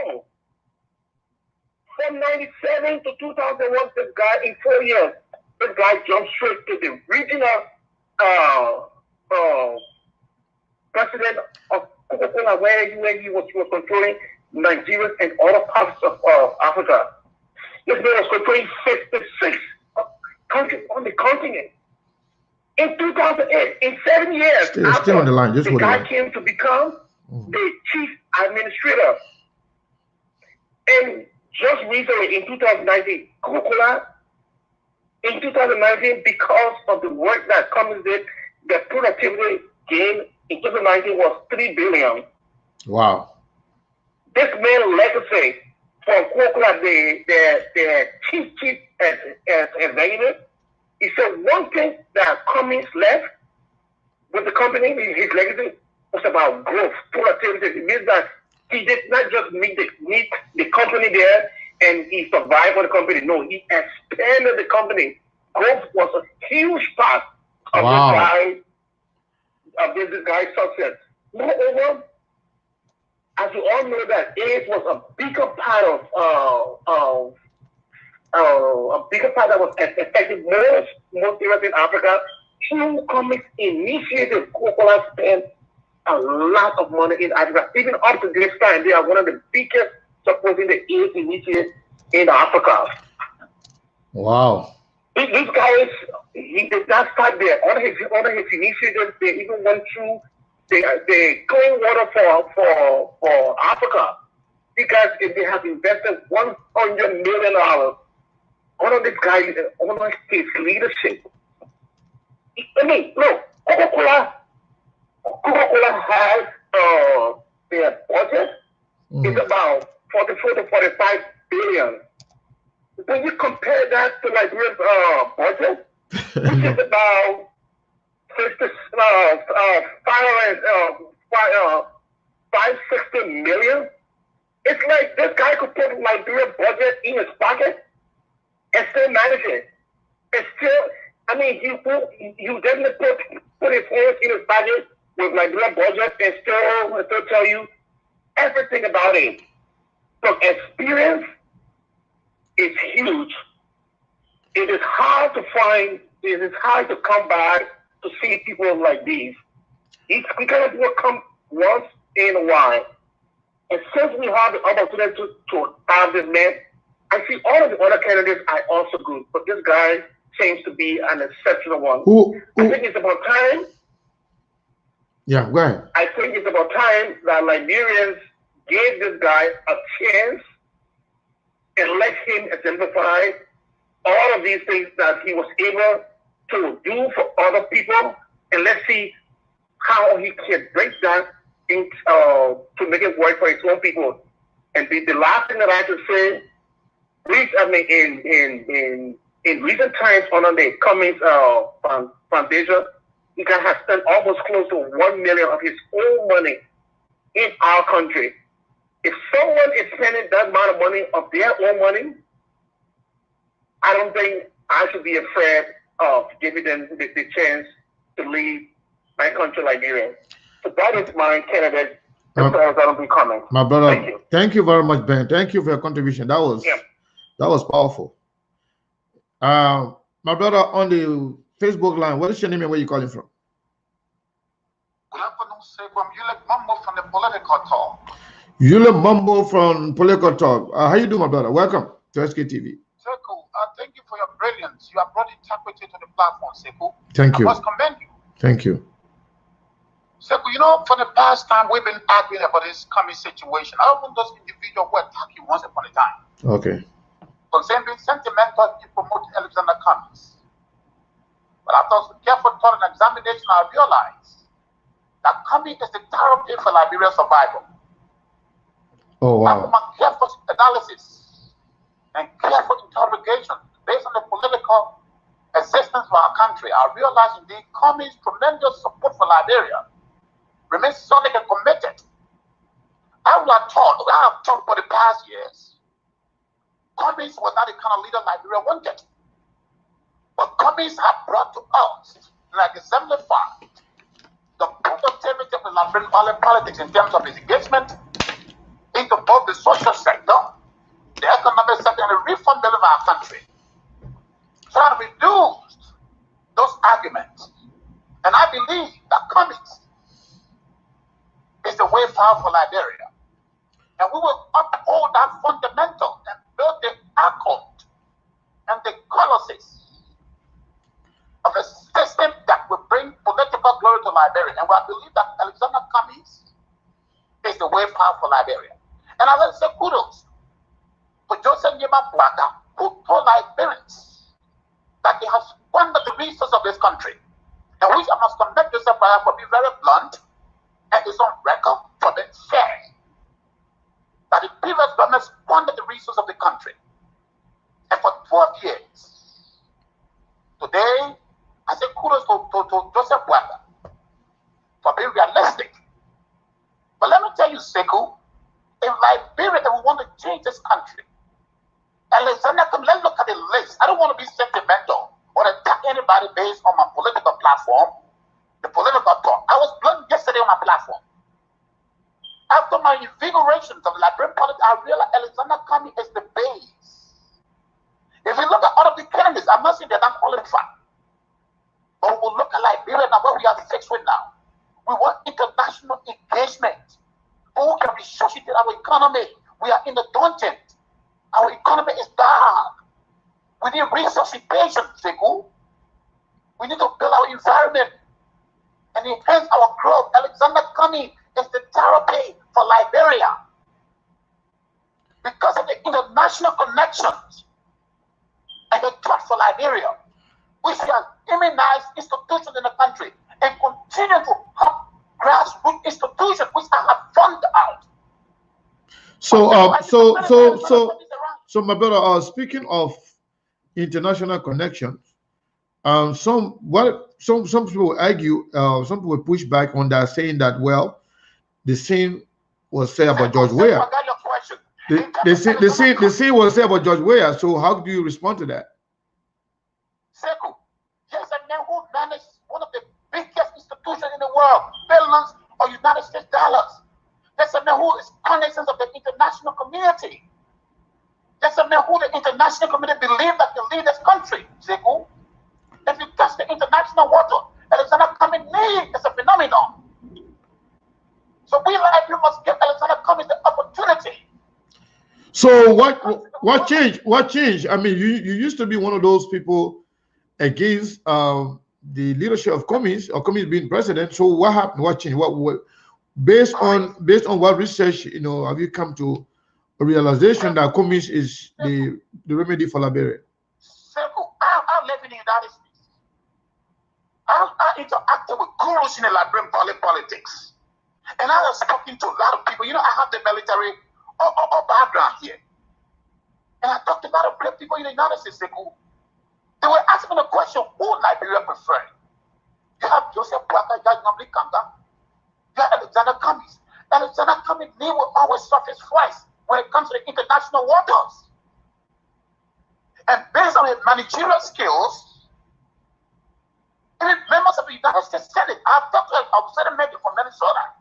From 97 to 2001, this guy in 4 years, this guy jumped straight to the regional president of Coca-Cola, where he was controlling Nigeria and other parts of Africa. This man was controlling 56 countries on the continent. In 2008, in 7 years, still on the line. Just the guy came to become the chief administrator. And just recently, in 2019, Coca-Cola, in 2019, because of the work that Cummings did, the productivity gain in 2019 was $3 billion. Wow. This man's legacy from Coca-Cola, the chief executive, he said one thing that Cummings left with the company, his legacy, was about growth, productivity. It means that he did not just meet the company there and he survived for the company. No, he expanded the company. Growth was a huge part of this guy's success. Moreover, as you all know, that AIDS was a bigger part that was affected most areas in Africa. Two Cummings initiated Coca-Cola spent a lot of money in Africa. Even up to this time, they are one of the biggest supporting the AIDS initiative in Africa. Wow. These guys, he did not start there. On his initiatives, they even went through the clean water for Africa. Because if they have invested $100 million on this guy, on his leadership. I mean, look, Coca-Cola has their budget is about 44 to 45 billion. When you compare that to Liberia's budget, which is about 560 million, it's like this guy could put Liberia's budget in his pocket and still manage it. And still, I mean, you definitely put his hands in his pocket with Liberia's budget and still tell you everything about it. So experience is huge. It is hard to find. It is hard to come by to see people like these. We kind of will come once in a while. And since we have the opportunity to have this man, I see all of the other candidates are also good, but this guy seems to be an exceptional one. I think it's about time. Yeah, go ahead. I think it's about time that Liberians gave this guy a chance and let him exemplify all of these things that he was able to do for other people, and let's see how he can break that into, to make it work for his own people. And the last thing that I can say, in recent times under the Cummings Foundation, he has spent almost close to $1 million of his own money in our country. If someone is spending that amount of money of their own money, I don't think I should be afraid of giving them the chance to lead my country, Liberia. So that is my candidate. That'll be coming. My brother, thank you very much, Ben. Thank you for your contribution. That was powerful. My brother on the Facebook line, what is your name and where you calling from? Good afternoon, sir. I'm Yule Mambo from the Political Talk. Yule Mambo from Political Talk. How you doing, my brother? Welcome to SKTV. Sekou, thank you for your brilliance. You have brought integrity to the platform, Sekou. Thank you. I must commend you. Thank you. Sekou, you know, for the past time, we've been arguing about this coming situation. I don't want those individuals who attack you once upon a time. Okay. Concern being sentimental, you promote Alexander Cummings. But after careful thought and examination, I realized that Cummings is the therapy for Liberia's survival. Oh, wow. After my careful analysis and careful interrogation based on the political existence of our country, I realized indeed Cummings' tremendous support for Liberia remains solid and committed. I have thought for the past years, Cummings was not the kind of leader Liberia wanted. But Cummings have brought to us, like exemplified, the productivity of the Liberian politics in terms of his engagement into both the social sector, the economic sector, and the reform bill of our country. So I reduced those arguments. And I believe that Cummings is the way forward for Liberia. And we will uphold that fundamental and build the accord and the policies of a system that will bring political glory to Liberia. And I believe that Alexander Cummings is the way forward for Liberia. And I will say kudos to Joseph Nyema Bwaga, who told Liberians that they have squandered the resources of this country. And which I must commend Joseph Bwaga for being very blunt and is on record for being fair. That the previous government squandered the resources of the country. And for 12 years. Today, I say kudos to Joseph Bwaga for being realistic. But let me tell you, Sekou, in Liberia, that we want to change this country. Alexander, let's look at the list. I don't want to be sentimental or attack anybody based on my political platform, the political talk. I was blunt yesterday on my platform. After my invigoration of Liberian politics, I realized Alexander Cummings is the base. If you look at all of the candidates, I'm not saying they're not qualified. But we will look at Liberia and what we are faced with now. We want international engagement. Who can resuscitate our economy? We are in the dungeon. Our economy is dark. We need resuscitation, Sekou. We need to build our environment and enhance our growth. Alexander Cumming is the therapy for Liberia because of the international connections and the threat for Liberia. We should have immunized institutions in the country and continue to help grassroots institutions which are funded out. So, my brother, speaking of international connections, some people argue, some people push back on that, saying that, well, the same was said about George Weah. The same was said about George Weah. So how do you respond to that? Sekou, here's a man who managed one of the biggest institutions in the world, billions of United States dollars. There's a man who is connections of the international community. There's a man who the international community believes that can lead this country, Sekou. If you touch the international water, Alexander Cumming need is a phenomenon. So we must give Alexander Cumming the opportunity. So what changed? What changed? I mean, you used to be one of those people against the leadership of Cummings, or Cummings being president. So what happened? What changed? What based on what research, have you come to a realization that Cummings is the remedy for Liberia? Simple. I live in the United States. I interacted with gurus in the Liberian politics, and I have spoken to a lot of people. I have the military background here, and I talked to a lot of black people in the United States. They were asking the question, who Liberia prefer? You have Joseph Boakai, Nnamdi Kanga, you have Alexander Cummings. Alexander Cummings' name will always surface twice when it comes to the international waters. And based on his managerial skills, even members of the United States Senate, I've talked to a senator from Minnesota.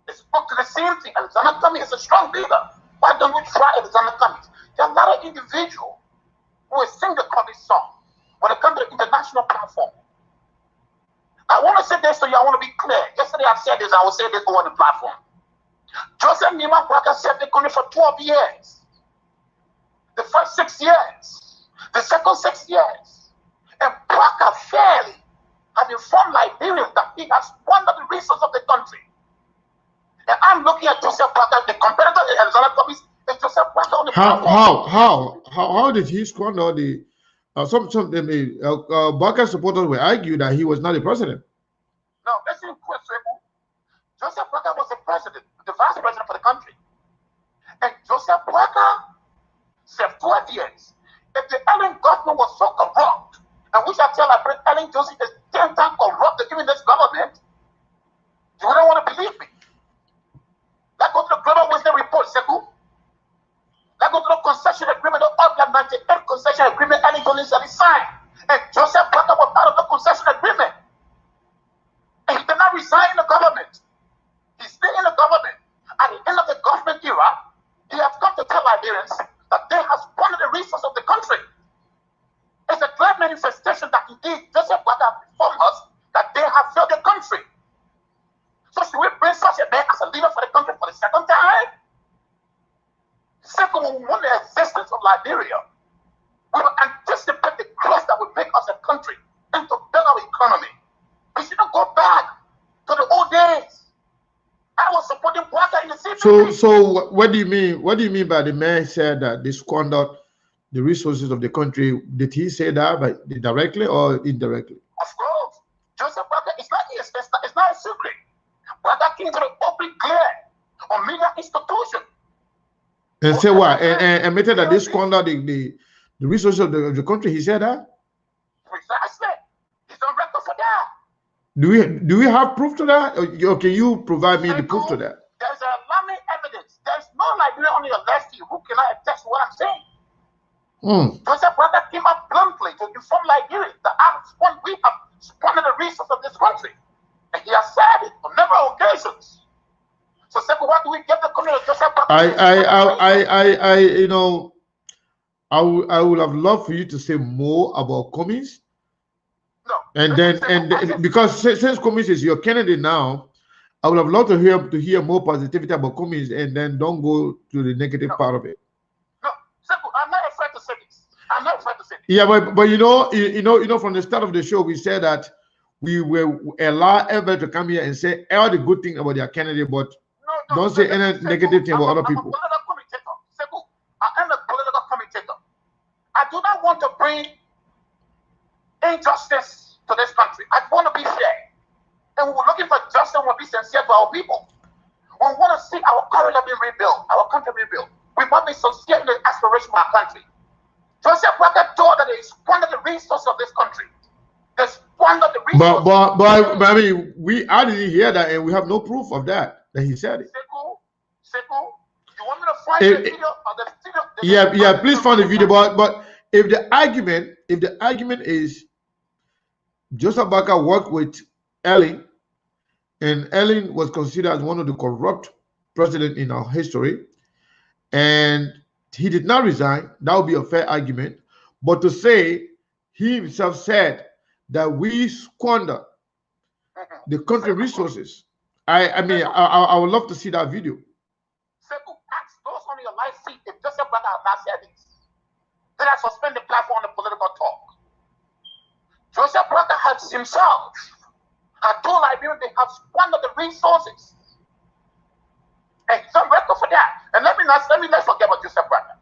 They spoke to the same thing. Alexander Cummings is a strong leader. Why don't we try Alexander Cummings? There are a lot of individuals who will sing the Cummings song when it comes to the international platform. I want to say this to you. I want to be clear. Yesterday I said this. I will say this on the platform. Joseph Nima Kwaka served the country for 12 years. The first 6 years. The second 6 years. And Kwaka fairly have informed Liberians that he has squandered the resources of the country. And I'm looking at Joseph Kwaka, the competitor in Alexander Cummings, and Joseph Kwaka on the platform. How did he squander the? Baka supporters will argue that he was not the president. No, listen, Joseph Boakai was the president, the vice president for the country. And Joseph Boakai served 12 years. If the Ellen government was so corrupt, and we shall tell Ellen Johnson is 10 times corrupt in this government, you don't want to believe me. Let's go to the Global Wisdom Report, Sekou. Let's go to the concession agreement, the Oakland 98 concession agreement Ellen Johnson signed. And Joseph Boakai was part of the concession agreement. And he did not resign in the government. He stayed in the government. At the end of the government era, he has come to tell Liberians that they have squandered the resources of the country. It's a clear manifestation that indeed Joseph Boakai informed us that they have failed the country. So should we bring such a man as a leader for the country for the second time? Second, we want the existence of Liberia. We will anticipate the growth that will make us a country and to build our economy. We shouldn't go back to the old days. I was supporting Boakai in the CPP. So what do you mean? What do you mean by the man said that they squandered the resources of the country? Did he say that directly or indirectly? Of course. Joseph Boakai, it's not a secret. Boakai came to the open clear on media institution. And say what? And admitted that they squandered the resources of the country. He said that? Precisely. He's on record for that. Do we have proof to that? Or can you provide me the proof to that? There's alarming evidence. There's no Liberian on your left here who cannot attest to what I'm saying. Joseph Boakai came up bluntly to inform Liberians that we have squandered the resources of this country. And he has said it on numerous occasions. So, Sekou, what do we get the community of Joseph Boakai? I would have loved for you to say more about Cummings. No. And because since Cummings is your candidate now, I would have loved to hear more positivity about Cummings, and then don't go to the negative part of it. No, Sekou, I'm not afraid to say this. I'm not trying to say this. Yeah, but from the start of the show, we said that we will allow Ever to come here and say all the good thing about their candidate, but don't say any negative thing about other people. I'm a political commentator. Simple. I am a political commentator. I do not want to bring injustice to this country. I want to be fair. And we're looking for justice and we'll be sincere to our people. We want to see our country being rebuilt, our country rebuilt. We want to be sincere in the aspiration of our country. Joseph Parker told that they squandered the resources of this country. They squandered the resources. But I mean, I didn't hear that, and we have no proof of that he said it. Sekou, you want me to find the video of the video? Yeah, please find the video. But if the argument is Joseph Parker worked with Ellen, and Ellen was considered as one of the corrupt presidents in our history, and he did not resign, that would be a fair argument. But to say he himself said that we squander the country resources, I would love to see that video. Sekou, ask those on your live feed if Joseph Parker has not said this. Then I suspend the platform on the political talk. Joseph Parker has himself told Liberians they have squandered the resources. And some record for that. And let me not forget about Joseph Parker.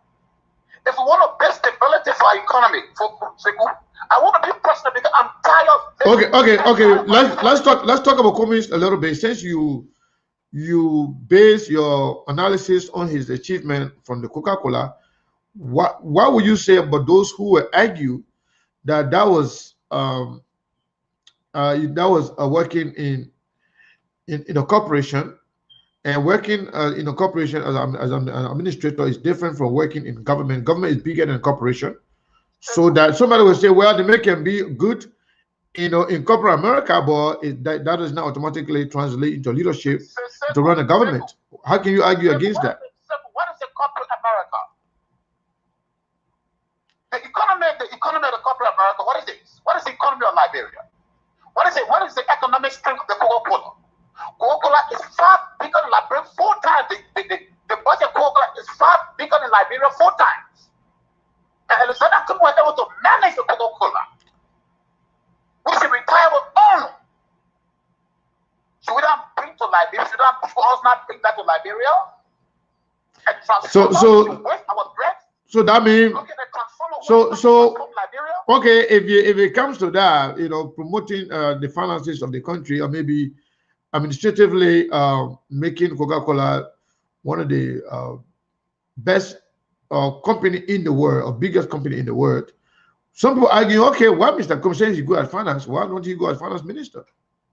If we want to build stability for our economy, I want to be personal because I'm tired of Okay. Let's talk about Cummings a little bit. Since you base your analysis on his achievement from the Coca-Cola, what would you say about those who will argue that was working in a corporation, and working in a corporation as an administrator is different from working in government. Government is bigger than a corporation. So that somebody will say, well, the man can be good, in corporate America, but that does not automatically translate into leadership to run a government. How can you argue against that? What is the corporate America? The economy of the corporate America, what is it? What is the economy of Liberia? What is it? What is the economic strength of the Coca-Cola? Coca-Cola is far bigger than Liberia 4 times. The budget of Coca-Cola is far bigger than Liberia 4 times. And Alexander Kumu was able to manage the Coca-Cola. We should retire with honor. Should we not bring to Liberia? Should us not bring that to Liberia? And transform our bread? So that means Liberia? Okay, if it comes to that, promoting the finances of the country, or maybe administratively making Coca-Cola one of the best company in the world, or biggest company in the world. Some people argue, okay, why Mr. Commissioner is good at finance? Why don't you go as finance minister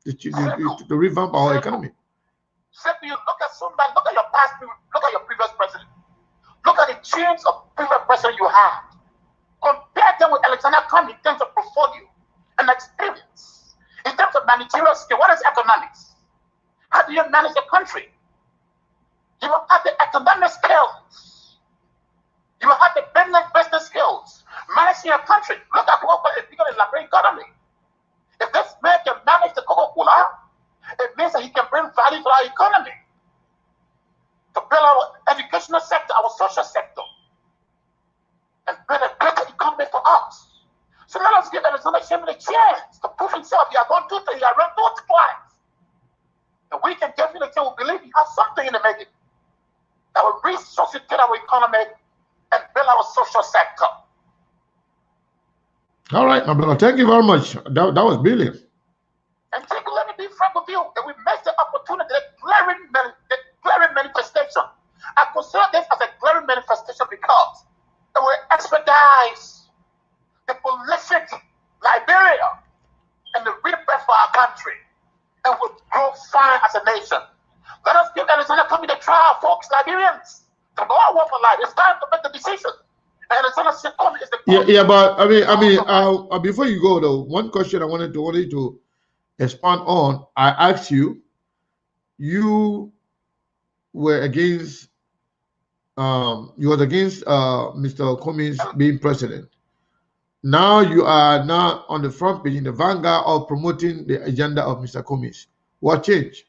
to revamp our economy? Simply, you look at somebody, look at your past, look at your previous president. Look at the change of previous president you had. Compare them with Alexander Cummings in terms of portfolio and experience. In terms of managerial skill, what is economics? How do you manage a country? You will have the economic skills. You will have the business skills. Managing a country. Look at Coca-Cola is bigger than the Liberian economy. If this man can manage the Coca-Cola, it means that he can bring value to our economy. To build our educational sector, our social sector. And build a better economy for us. So let us give Alexander Cummings a chance to prove himself. He has done 2 things. He has run 2 twice. And we can definitely say we believe he has something in the making that will resuscitate our economy and build our social sector. All right, my brother. Thank you very much. That was brilliant. And let me be frank with you, that we missed the opportunity, the glaring manifestation. I consider this as a glaring manifestation because it will expedite the prolific Liberia and the rebirth for our country, and will grow fine as a nation. Let us give Alexander Cummings the trial, folks, Liberians. To go out for life. It's time to make the decision. And Alexander Cummings is the yeah, but I mean, before you go though, one question I wanted to expand on. I asked you, you were against Mr. Cummings being president. Now you are now on the front page in the vanguard of promoting the agenda of Mr. Cummings. What changed?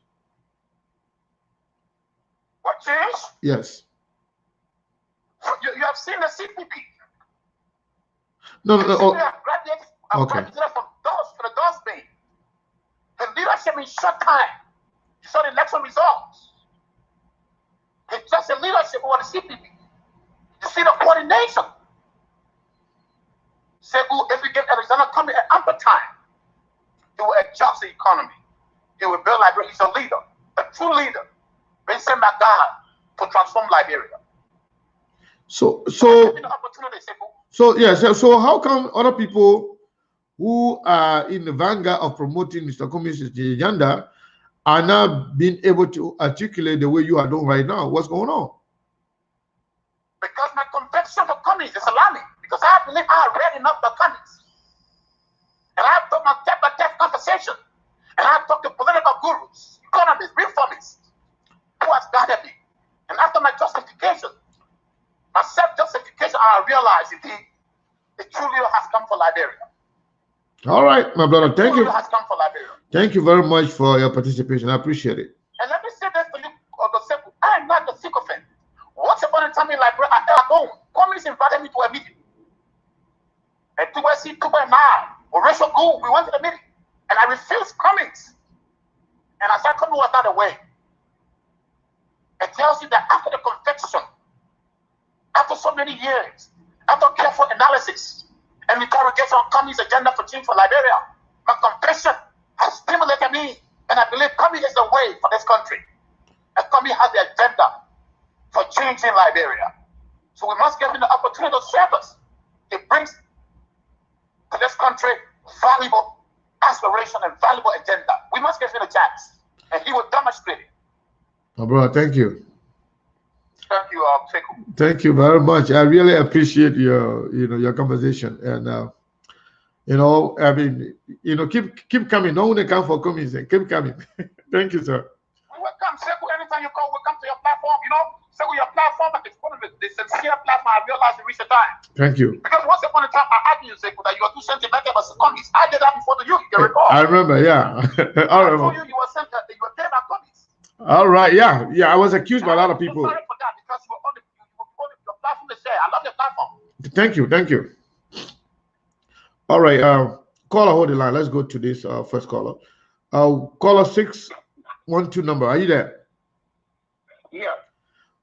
What changed? Yes. You have seen the CPP. No, The no, CPP oh, have graduated okay. from doors to the doors bay. The leadership in short time. You saw the election results. It's just the leadership of the CPP. You see the coordination. Segu, if you give Alexander Cummings an ample time, he will adjust the economy. He will build Liberia. He's a leader, a true leader. Been sent by God to transform Liberia. So Give me the opportunity, Segu. so how come other people who are in the vanguard of promoting Mr. Cummings' agenda are not being able to articulate the way you are doing right now? What's going on? Because my conviction for Cummings is alarming. Because I believe I have read enough about Cummings. And I have done my death conversation. And I have talked to political gurus, economists, reformists, who has guided me. And after my justification, my self-justification, I realized indeed the true leader has come for Liberia. All right, my brother. Thank you. Has come for Liberia. Thank you very much for your participation. I appreciate it. And let me say this for you, I am not the sycophant. Once upon a time in Liberia, I held home. Cummings invited me to a meeting. And 2SC, 2.9, or Rachel Gould, we went to the meeting. And I refused Cummings. And I said, Cummings was not the way. It tells you that after the conviction, after so many years, after careful analysis and interrogation on Cummings' agenda for change for Liberia, my conviction has stimulated me, and I believe Cummings is the way for this country. And Cummings has the agenda for changing Liberia. So we must give him the opportunity to serve us. It brings to this country valuable aspiration and valuable agenda. We must give him a chance, and he will demonstrate it. My brother, thank you. Thank you, Sekou. Thank you very much. I really appreciate your conversation, and I mean, keep coming. No one come for Cummings. Keep coming. Thank you, sir. Welcome, Sekou. Anytime you call, welcome to your platform. Sekou, your platform is one of the sincere platform I realized in recent time. Thank you. Because once upon a time, I argued, Sekou, that you are too sentimental about Cummings. I did that before you can recall. I remember, yeah. I remember. told you were sent that you were paid by Cummings. All right, yeah. I was accused by a lot of people. I'm sorry for that, because you were on your platform to share. I love your platform. Thank you. All right, caller, hold the line. Let's go to this first caller. Caller 612 number. Are you there? Yeah.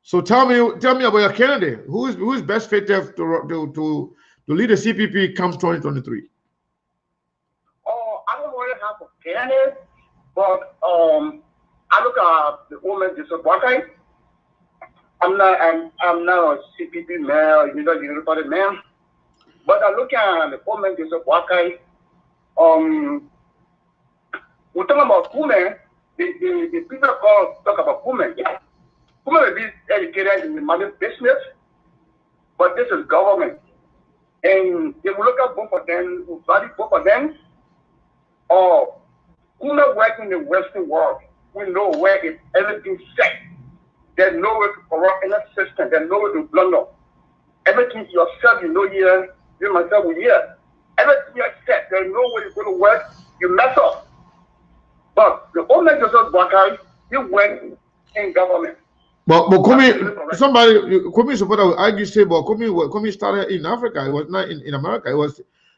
So tell me about your candidate. Who is best fitted to lead the CPP comes 2023? Oh, I don't really have a candidate, but I look at the woman disappointed. I'm not a CPP man, everybody man. But I look at the woman disappointed. We talk about women. The people talk about women. Yeah. Women will be educated in the money business, but this is government. And if we look at both of them, we value both of them. Women work in the Western world. We know where everything's set. There's no way to corrupt any system. There's no way to blunder. Everything yourself, here, you myself, we here. Everything is set. There's no way you go to work, you mess up. But the old man Joseph Boakai, he went in government. But Kwame supporter would argue say, but Kwame started in Africa. It was not in America.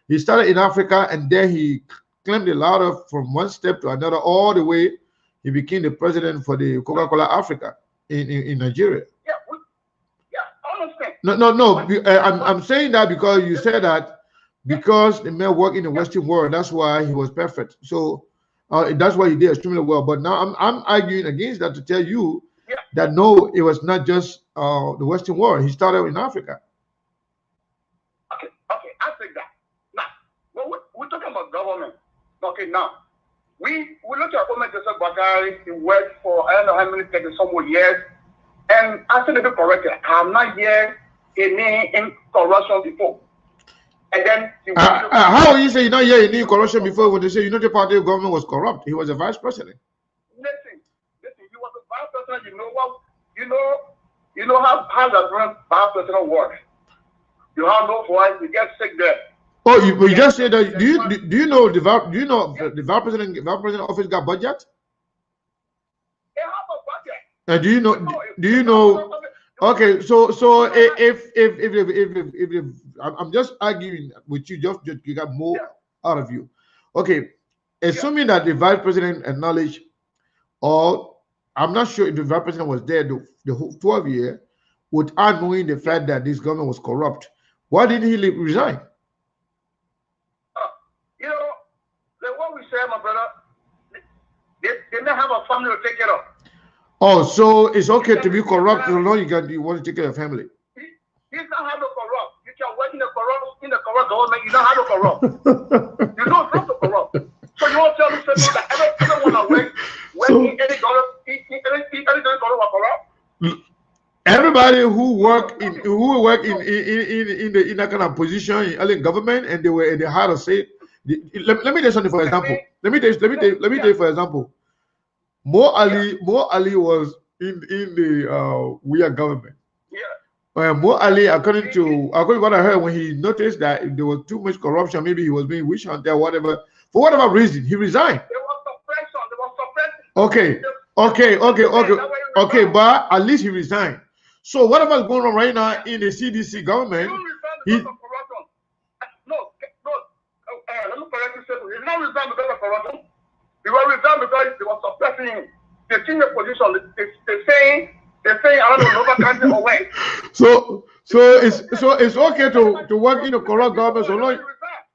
He started in Africa, and then he climbed the ladder from one step to another, all the way. He became the president for the Coca-Cola Africa in Nigeria. Yeah, I understand. No. I'm saying that because you said that because the man worked in the Western world, that's why he was perfect. So that's why he did extremely well. But now I'm arguing against that to tell you that no, it was not just the Western world. He started in Africa. Okay, I think that. Now, we're talking about government. Okay, now. We look at Omar Joseph Bakari. He worked for I don't know how many 30 some more years, and I said to be corrected. I'm not here in corruption before. And then how you say you're not here in corruption before when they say the party of government was corrupt? He was a vice president. Listen. He was a vice president. You know how the vice president works. You have no voice. You get sick there. Oh, you just said that. Do you know the vice president office got budget? They have a budget. And do you know Okay, so if I'm just arguing with you, just to get more out of you. Okay, assuming that the vice president acknowledged, or I'm not sure if the vice president was there the whole 12 year, without knowing the fact that this government was corrupt, why didn't he resign? You know, like what we say, my brother, they don't have a family to take care of. Oh, so it's okay to be corrupt, so long you want to take care of your family. He's not how to corrupt. You can work in the corrupt government, you know how to corrupt. You know how to corrupt. So you won't tell me something that everyone that work in any government will corrupt? Everybody who work in that kind of position in government, and they had to say, let me tell you something for example. Let me tell you for example. Mo Ali was in the weird government. Yeah. Mo Ali, according to what I heard, when he noticed that there was too much corruption, maybe he was being witch hunted, whatever. For whatever reason, he resigned. There was suppression. Okay, but at least he resigned. So whatever is going on right now in the CDC government, let me correct you. He not resigned because of corruption. He was resigned because they were suppressing him. They changed the position. They're saying I don't know Nova country or where. So it's okay to work in a corrupt government. So no,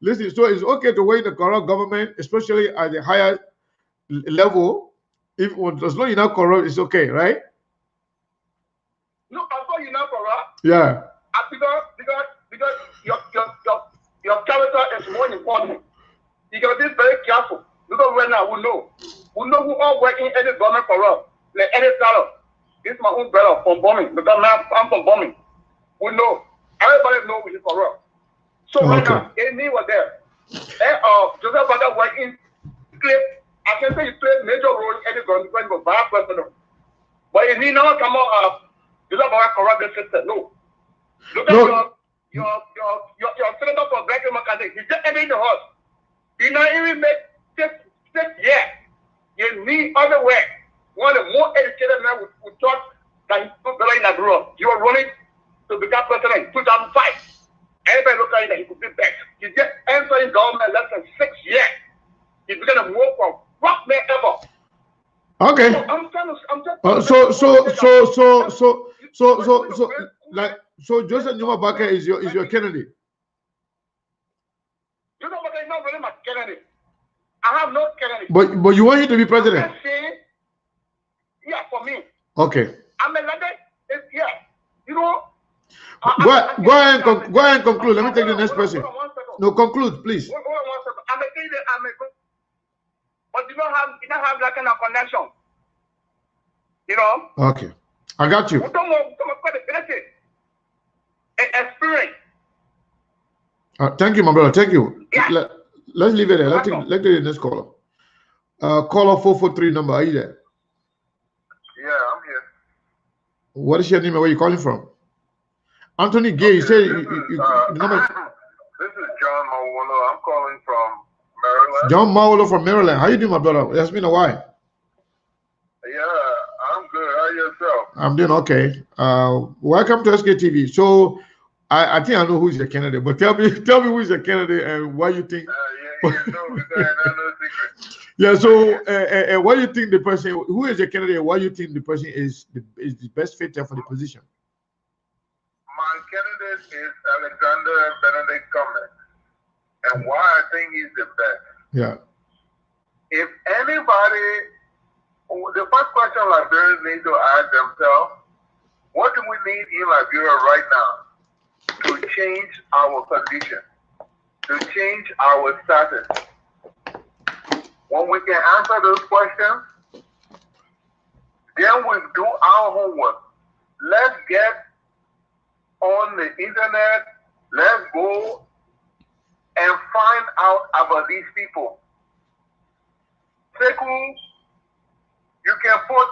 listen. So it's okay to work in a corrupt government, especially at the higher level. If as long as you're not corrupt, it's okay, right? No, as long as you're not corrupt. Yeah. Because your character is more important. You got to be very careful. Because right now we know who all work in any government corrupt. Like any salary. This is my own brother from bombing. Because I'm from bombing. We know. Everybody knows we corrupt. So right now, Amy was there. Joseph Baga worked in I can say he played major role in any government when he was vice president. But if he never come out Joseph Baga corrupt the system. No. Look at your senator for Black Democratic. He just entered the house. He not even make six years. You need other way. One of the more educated men who thought that he could better in Nigeria. You were running to become president in 2005. Everybody looked at him that he could be back. He just entered in government less than 6 years. He's going to move from rock man ever. Okay. So Joseph Numa Baka is your candidate. Joseph Baka is not really my candidate. I have no candidate. But you want him to be president? Yeah, for me. Okay. I'm a lady. Yeah. You know. Go ahead and conclude. Let me take the next person. No, conclude, please. I'm a candidate. But you don't have that kind of connection. You know? Okay. I got you. Experience. Thank you, my brother. Thank you. Yeah. Let's leave it there. Let's take the next caller. Caller 443 number. Are you there? Yeah, I'm here. What is your name and where are you calling from? Anthony Gay, you say This is John Mawolo. I'm calling from Maryland. John Mawolo from Maryland. How you doing, my brother? It's been a while. Yeah, I'm good. How yourself? I'm doing okay. Welcome to SKTV. So I think I know who's your candidate, but tell me who is your candidate and why you think. Yeah, so why do you think the person, who is your candidate, why you think the person is the best fit for the position? My candidate is Alexander Benedict Cummings. And why I think he's the best. Yeah. If anybody, the first question Liberians need to ask themselves, what do we need in Liberia right now to change our condition, to change our status? When we can answer those questions, then we do our homework. Let's get on the internet. Let's go and find out about these people. Sekou, you can put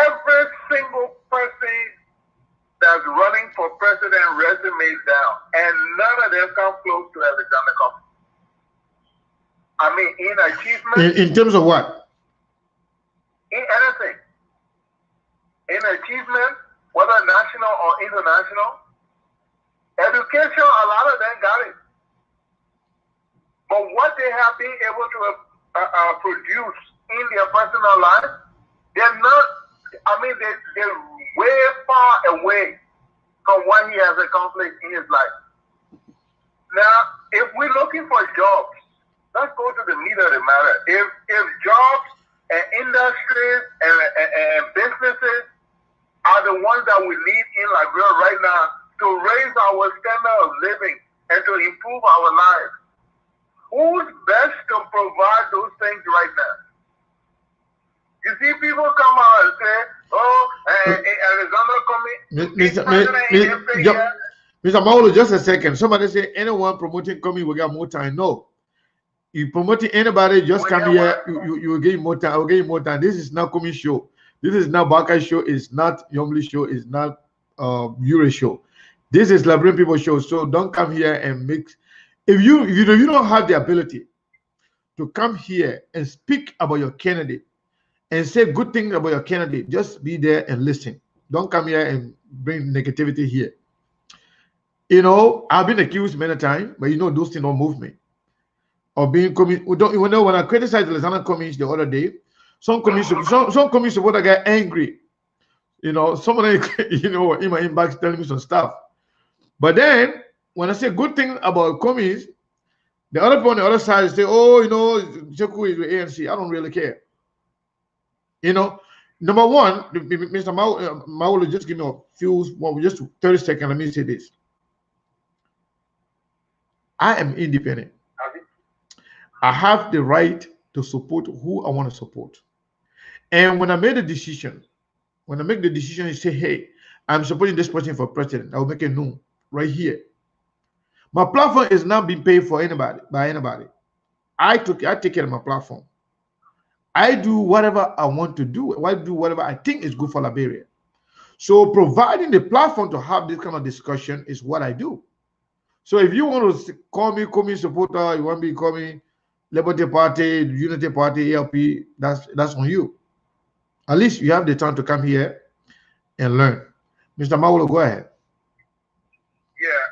every single person that's running for president resumes down, and none of them come close to Alexander Cummings. I mean, in achievement. In terms of what? In anything. In achievement, whether national national or international. Education, a lot of them got it. But what they have been able to produce in their personal life, they're not, I mean, they're way far away from what he has accomplished in his life. Now, if we're looking for jobs, let's go to the meat of the matter. If jobs and industries and businesses are the ones that we need in Liberia right now to raise our standard of living and to improve our lives, who's best to provide those things right now? You see people come out and say, oh, Arizona coming. Mr. Maolo, just a second. Somebody say anyone promoting coming will get more time. No. You promoting anybody, just come here, you will get more time. I will get more time. This is not coming show. This is not Baka show. It's not Yomli show. It's not Ure show. This is Liberian people show. So don't come here and mix. If you don't have the ability to come here and speak about your candidate and say good things about your candidate, just be there and listen. Don't come here and bring negativity here. You know, I've been accused many times, but you know those things don't move me. Or being coming, you know, when I criticized Alexander Cummings the other day, some Cummings supporter got angry. You know, someone you know in my inbox telling me some stuff. But then when I say good thing about Cummings, the other people on the other side say, oh, you know, Joku is with ANC. I don't really care. You know, number one, Mr. Maolo, just give me a few, well, just 30 seconds. Let me say this. I am independent. I have the right to support who I want to support. And when I made a decision, when I make the decision and say, hey, I'm supporting this person for president, I will make it known right here. My platform is not being paid for by anybody. I take care of my platform. I do whatever I want to do. I do whatever I think is good for Liberia. So providing the platform to have this kind of discussion is what I do. So if you want to call me Cummings supporter, you want me to call me Liberty Party, Unity Party, ALP, that's on you. At least you have the time to come here and learn. Mr. Maolo, go ahead. Yeah,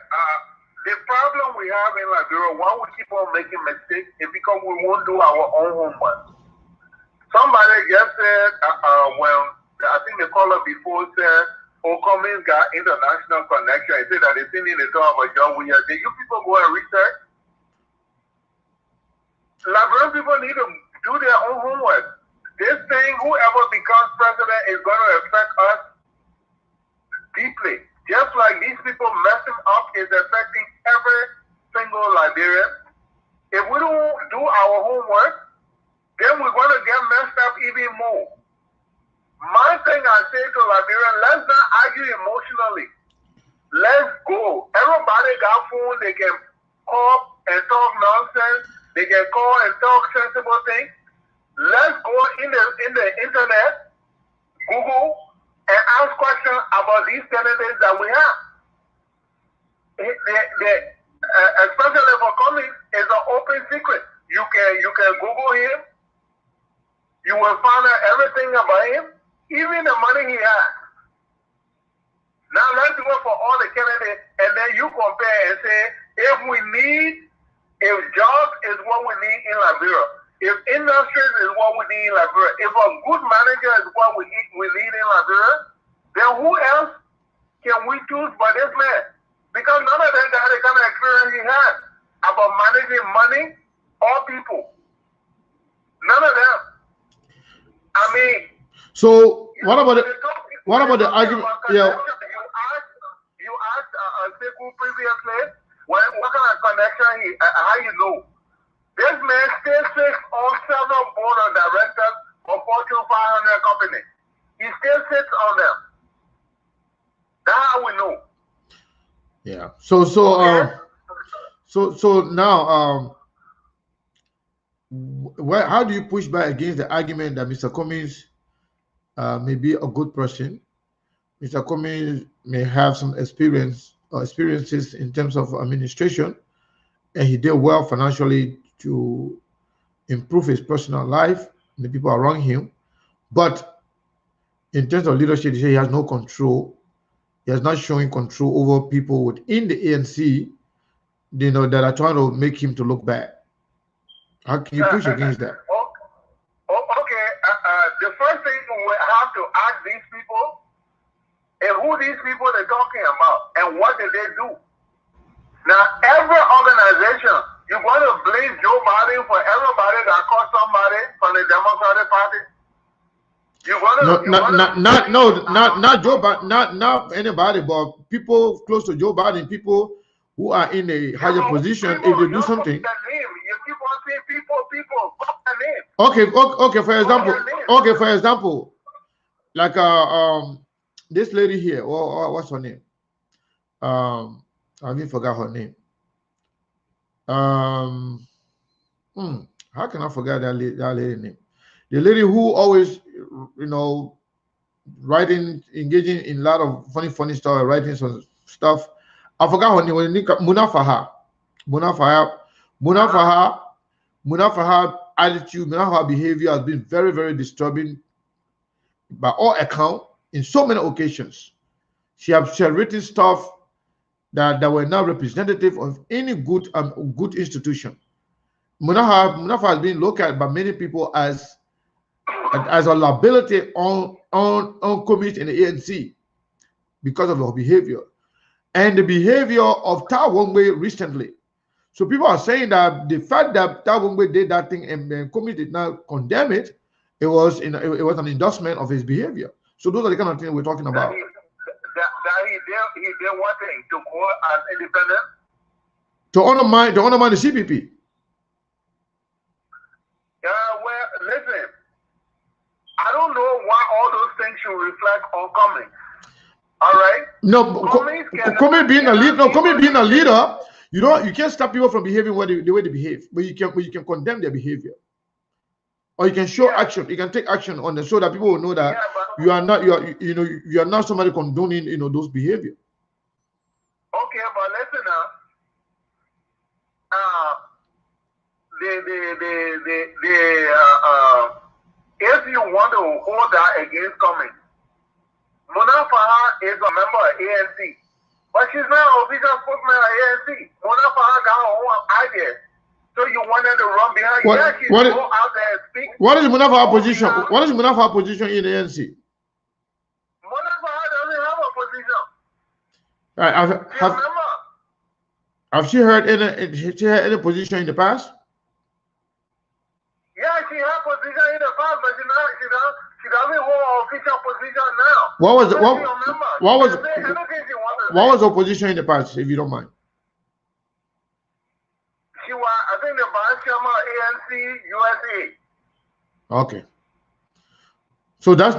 the problem we have in Liberia, why we keep on making mistakes, is because we won't do our own homework. Somebody just said, when I think the caller before said, oh, Cummings got international connection. He said that they still need to talk about John Williams. Did you people go and research? Liberian people need to do their own homework. This thing, whoever becomes president, is going to affect us deeply. Just like these people messing up is affecting every single Liberian. If we don't do our homework, then we're going to get messed up even more. My thing I say to Liberian, let's not argue emotionally. Let's go. Everybody got phone, they can call and talk nonsense. They can call and talk sensible things. Let's go in the internet, Google, and ask questions about these candidates that we have. Especially for Cummings, it's an open secret. You can Google him. You will find out everything about him, even the money he has. Now let's do it for all the candidates, and then you compare and say, if jobs is what we need in Liberia, if industries is what we need in Liberia, if a good manager is what we need in Liberia, then who else can we choose but this man? Because none of them got the kind of experience he has about managing money or people. None of them. I mean, so what about the argument? Yeah. You asked Sekou previously what kind of connection how you know. This man still sits on several board of directors for Fortune 500 companies. He still sits on them. That's how we know. Yeah. So now how do you push back against the argument that Mr. Cummings may be a good person? Mr. Cummings may have some experiences in terms of administration, and he did well financially to improve his personal life and the people around him. But in terms of leadership, he has no control He is not showing control over people within the ANC, that are trying to make him to look bad. How can you push against that? Okay. The first thing we have to ask these people is who these people are talking about and what did they do. Now, every organization, you want to blame Joe Biden for everybody that caught somebody from the Democratic Party? Not Joe Biden, not anybody, but people close to Joe Biden, people who are in a higher position. If they do something, you keep on saying people, fuck the name. Okay. For example, like this lady here. What's her name? I even forgot her name. How can I forget that lady name? The lady who always, engaging in a lot of funny stuff, writing some stuff. I forgot her name. Munafaha attitude, Munafaha behavior has been very, very disturbing by all accounts in so many occasions. She has written stuff that were not representative of any good institution. Munafa has been looked at by many people as a liability on committees in the ANC because of her behavior and the behavior of Ta Wongwe recently. So people are saying that the fact that Ta Wongwe did that thing and committee did not condemn it, it was an endorsement of his behavior. So those are the kind of things we're talking about. He did one thing to go as independent. To undermine the CPP. Well, listen, I don't know why all those things should reflect on Cummings. All right. No, Cummings being a leader. No, Cummings being a leader. You can't stop people from behaving the way they behave, but you can condemn their behavior, or you can show action. You can take action on them so that people will know that you are not somebody condoning those behavior. Okay, but listen now. If you want to hold that against Cummings, Munafaha is a member of ANC, but she's not an official spokesman of ANC. Munafaha got her own idea, so you wanted to run behind. Go out there and speak. What is Munafaha position? What is Munafaha position in the ANC? Munafaha doesn't have a position. Have she heard any position in the past? Yeah, she had position in the past, but she doesn't hold an official position now. What was her position in the past, if you don't mind? She was, I think, the vice chairman of ANC USA. Okay. So that's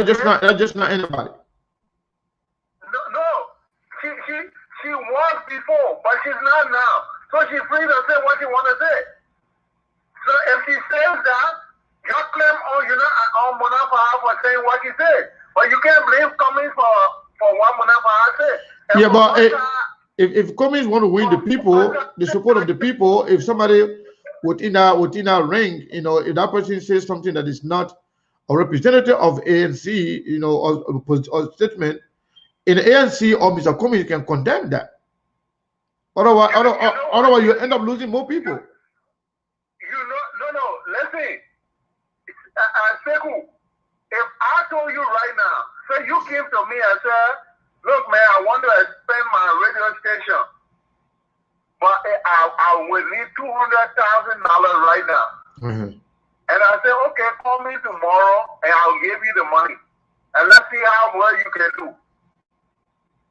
just not anybody. No. She was before, but she's not now. So she's free to say what she want to say. So if she says that, you claim on Munafaha for saying what she said. But you can't blame Cummings for what Munafaha said. Yeah, but if Cummings want to win the people, the support of the people, if somebody within a ring, if that person says something that is not a representative of ANC, or statement, in the ANC or Mr. Cummings can condemn that. Otherwise, you end up losing more people. No, listen. Sekou, if I told you right now, say you came to me and said, look, man, I want to expand my radio station, but I will need $200,000 right now. Mm-hmm. And I said, okay, call me tomorrow and I'll give you the money. And let's see how well you can do.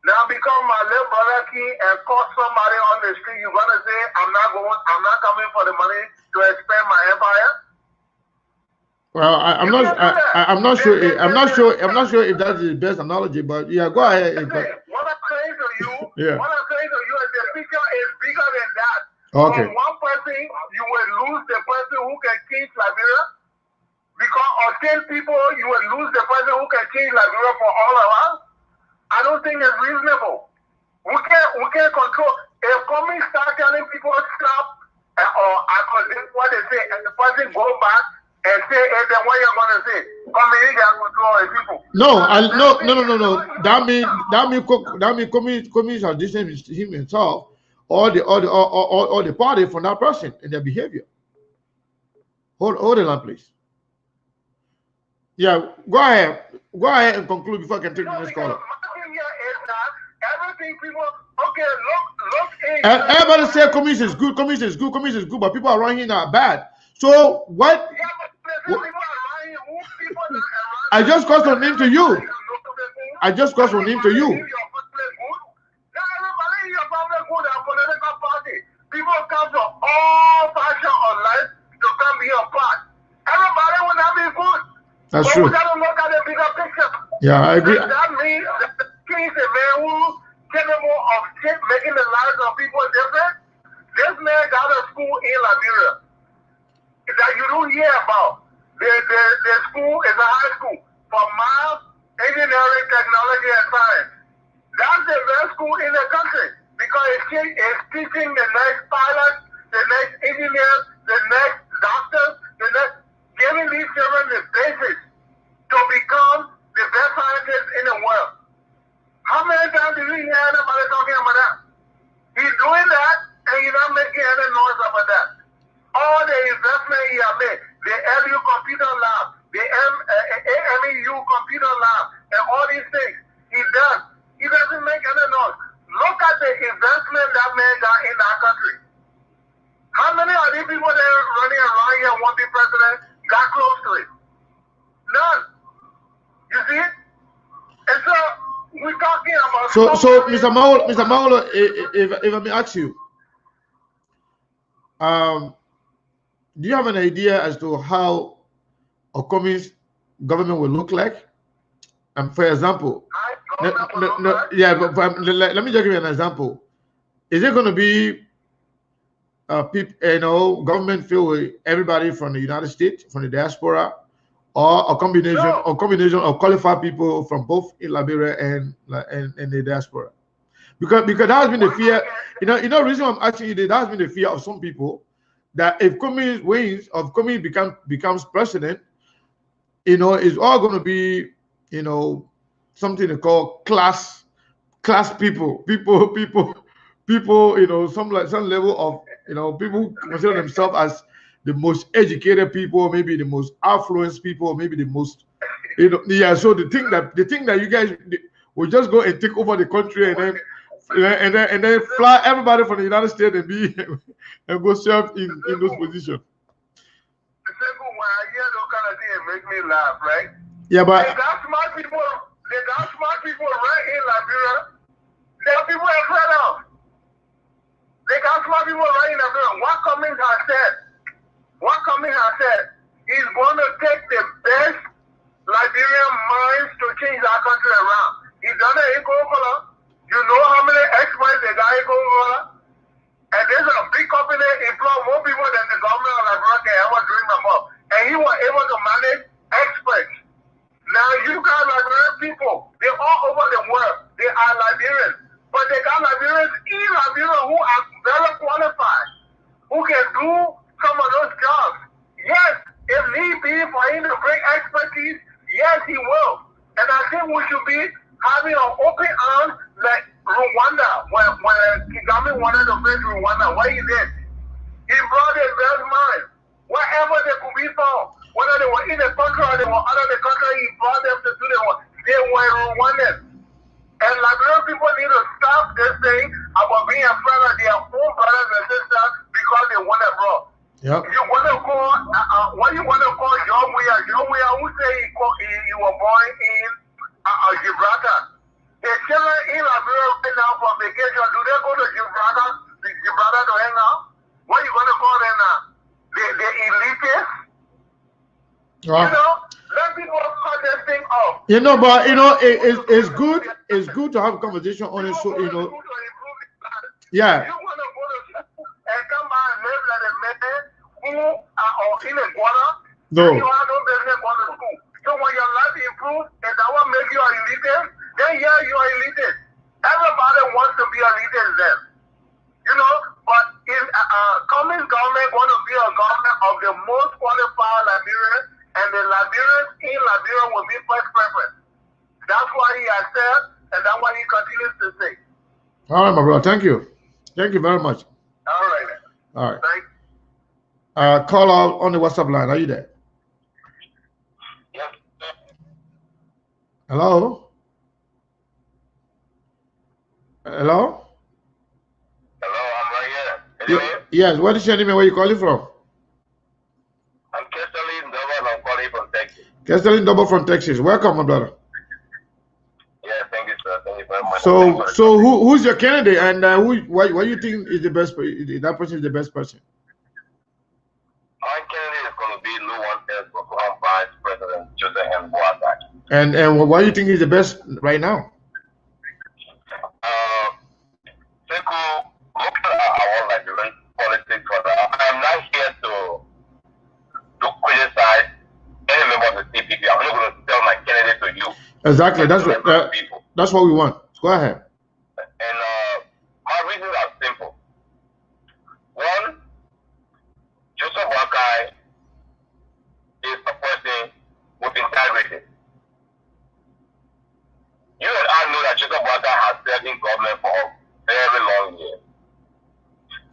Now, because my little brother came and caught somebody on the street, you're gonna say I'm not coming for the money to expand my empire. Well, I'm not sure if that is the best analogy, but yeah, go ahead. What I'm saying to you, yeah. What I'm saying to you is the picture is bigger than that. Okay. From one person, you will lose the person who can change Liberia. Because of 10 people, you will lose the person who can change Liberia for all of us. I don't think it's reasonable. We can't control. If Cummings start telling people stop, or I what they say, and the person go back, and say, and then what you're gonna say? Come here, you can control the people. No. That mean communities are distancing himself or the party from that person and their behavior. Hold the line, please. Yeah, go ahead and conclude before I can take the next caller. Everything people, okay, look. And everybody say communism is good, but people around here are bad. So what? Yeah, but people are lying. People that are I just called your name to you. I just called your name to you. People come from all fashion of life to come be a part. Everybody will not be good. That's but true. We gotta look at the bigger picture. Yeah, I agree. Does that mean that he's a man who's capable of making the lives of people different? This man got a school in Liberia that you don't hear about. The school is a high school for math, engineering, technology, and science. That's the best school in the country because it's teaching the next pilots, the next engineers, the next doctors, giving these children the basics to become the best scientists in the world. How many times do you hear anybody talking about that? He's doing that and he's not making any noise about that. All the investment he has made, the LU computer lab, the AMEU computer lab, and all these things, he does. He doesn't make any noise. Look at the investment that man got in our country. How many of these people that are running around here want to be president got close to it? None. You see it? And so we're talking about. So Mr. Maulo, if I may ask you, do you have an idea as to how a communist government will look like? For example, let me just give you an example. Is it going to be government filled with everybody from the United States, from the diaspora, or a combination of qualified people from both in Liberia and the diaspora? Because that has been the fear. The reason I'm asking you that has been the fear of some people that if communist wins, of communist becomes president, it's all going to be, something they call class people, some level of, people who consider themselves as the most educated people, maybe the most affluent people, maybe the most, So the thing that you guys will just go and take over the country and then fly everybody from the United States and go serve in those positions. It make me laugh, right? Yeah, but they got smart people right in Liberia. There are people afraid of. They got smart people right in Liberia. What Cummings has said, he's going to take the best Liberian minds to change our country around. He's done it in Coca-Cola. You know how many experts they got in Coca-Cola? And there's a big company employ more people than the government of Liberia can ever dream about. And he was able to manage experts. Now you got Liberian people. They're all over the world. They are Liberians. But they got Liberians in Liberia who are very qualified, who can do some of those jobs. Yes, if need be for him to bring expertise, yes, he will. And I think we should be having an open arms like Rwanda, when Kagame wanted to face Rwanda, what he did, he brought his best mind. Wherever they could be found, whether they were in the country or they were out of the country, he brought them to do their work. They were Rwandans. And Liberian people need to stop this thing about being afraid of their own brothers and sisters because they went abroad. Yep. You want to call, what you want to call John Weir, who say he was born in Gibraltar. The children in Liberia right now for vacation, do they go to Gibraltar to hang out? What are you going to call them now? The elitists? Let people cut this thing off. But it's good to have a conversation on it. So yeah. You want to go to school and come back and live like a man who are in a quarter? No. You have no business going to school. So when your life improves, and that will make you an elitist, then yeah, you are elitist. Everybody wants to be elitist then. But if coming government want to be a government of the most qualified Liberians, and the Liberians in Liberia will be first preference. That's why he has said, and that's why he continues to say. All right, my brother. Thank you. Thank you very much. All right. All right. Thanks. Call out on the WhatsApp line. Are you there? Yes. Hello? Hello? Hello, I'm right here. Can you hear me? Yes. What is your name and where you calling from? I'm Keselin Dover and I'm calling from Texas. Kestelin Double from Texas. Welcome, my brother. Yeah, thank you, sir. Thank you very much. So who's your candidate, and why you think is the best? That person is the best person. My candidate is going to be no one else but current Vice President Joseph M. Boakai. And why you think he's the best right now? People look at our Liberian politics for that. I'm not here to criticize any member of the CPP. I'm not going to tell my candidate to you. Exactly. That's what we want. Go ahead. And my reasons are simple. One, Joseph Boakai is a person with integrity. You and I know that Joseph Boakai has served in government for a very long years.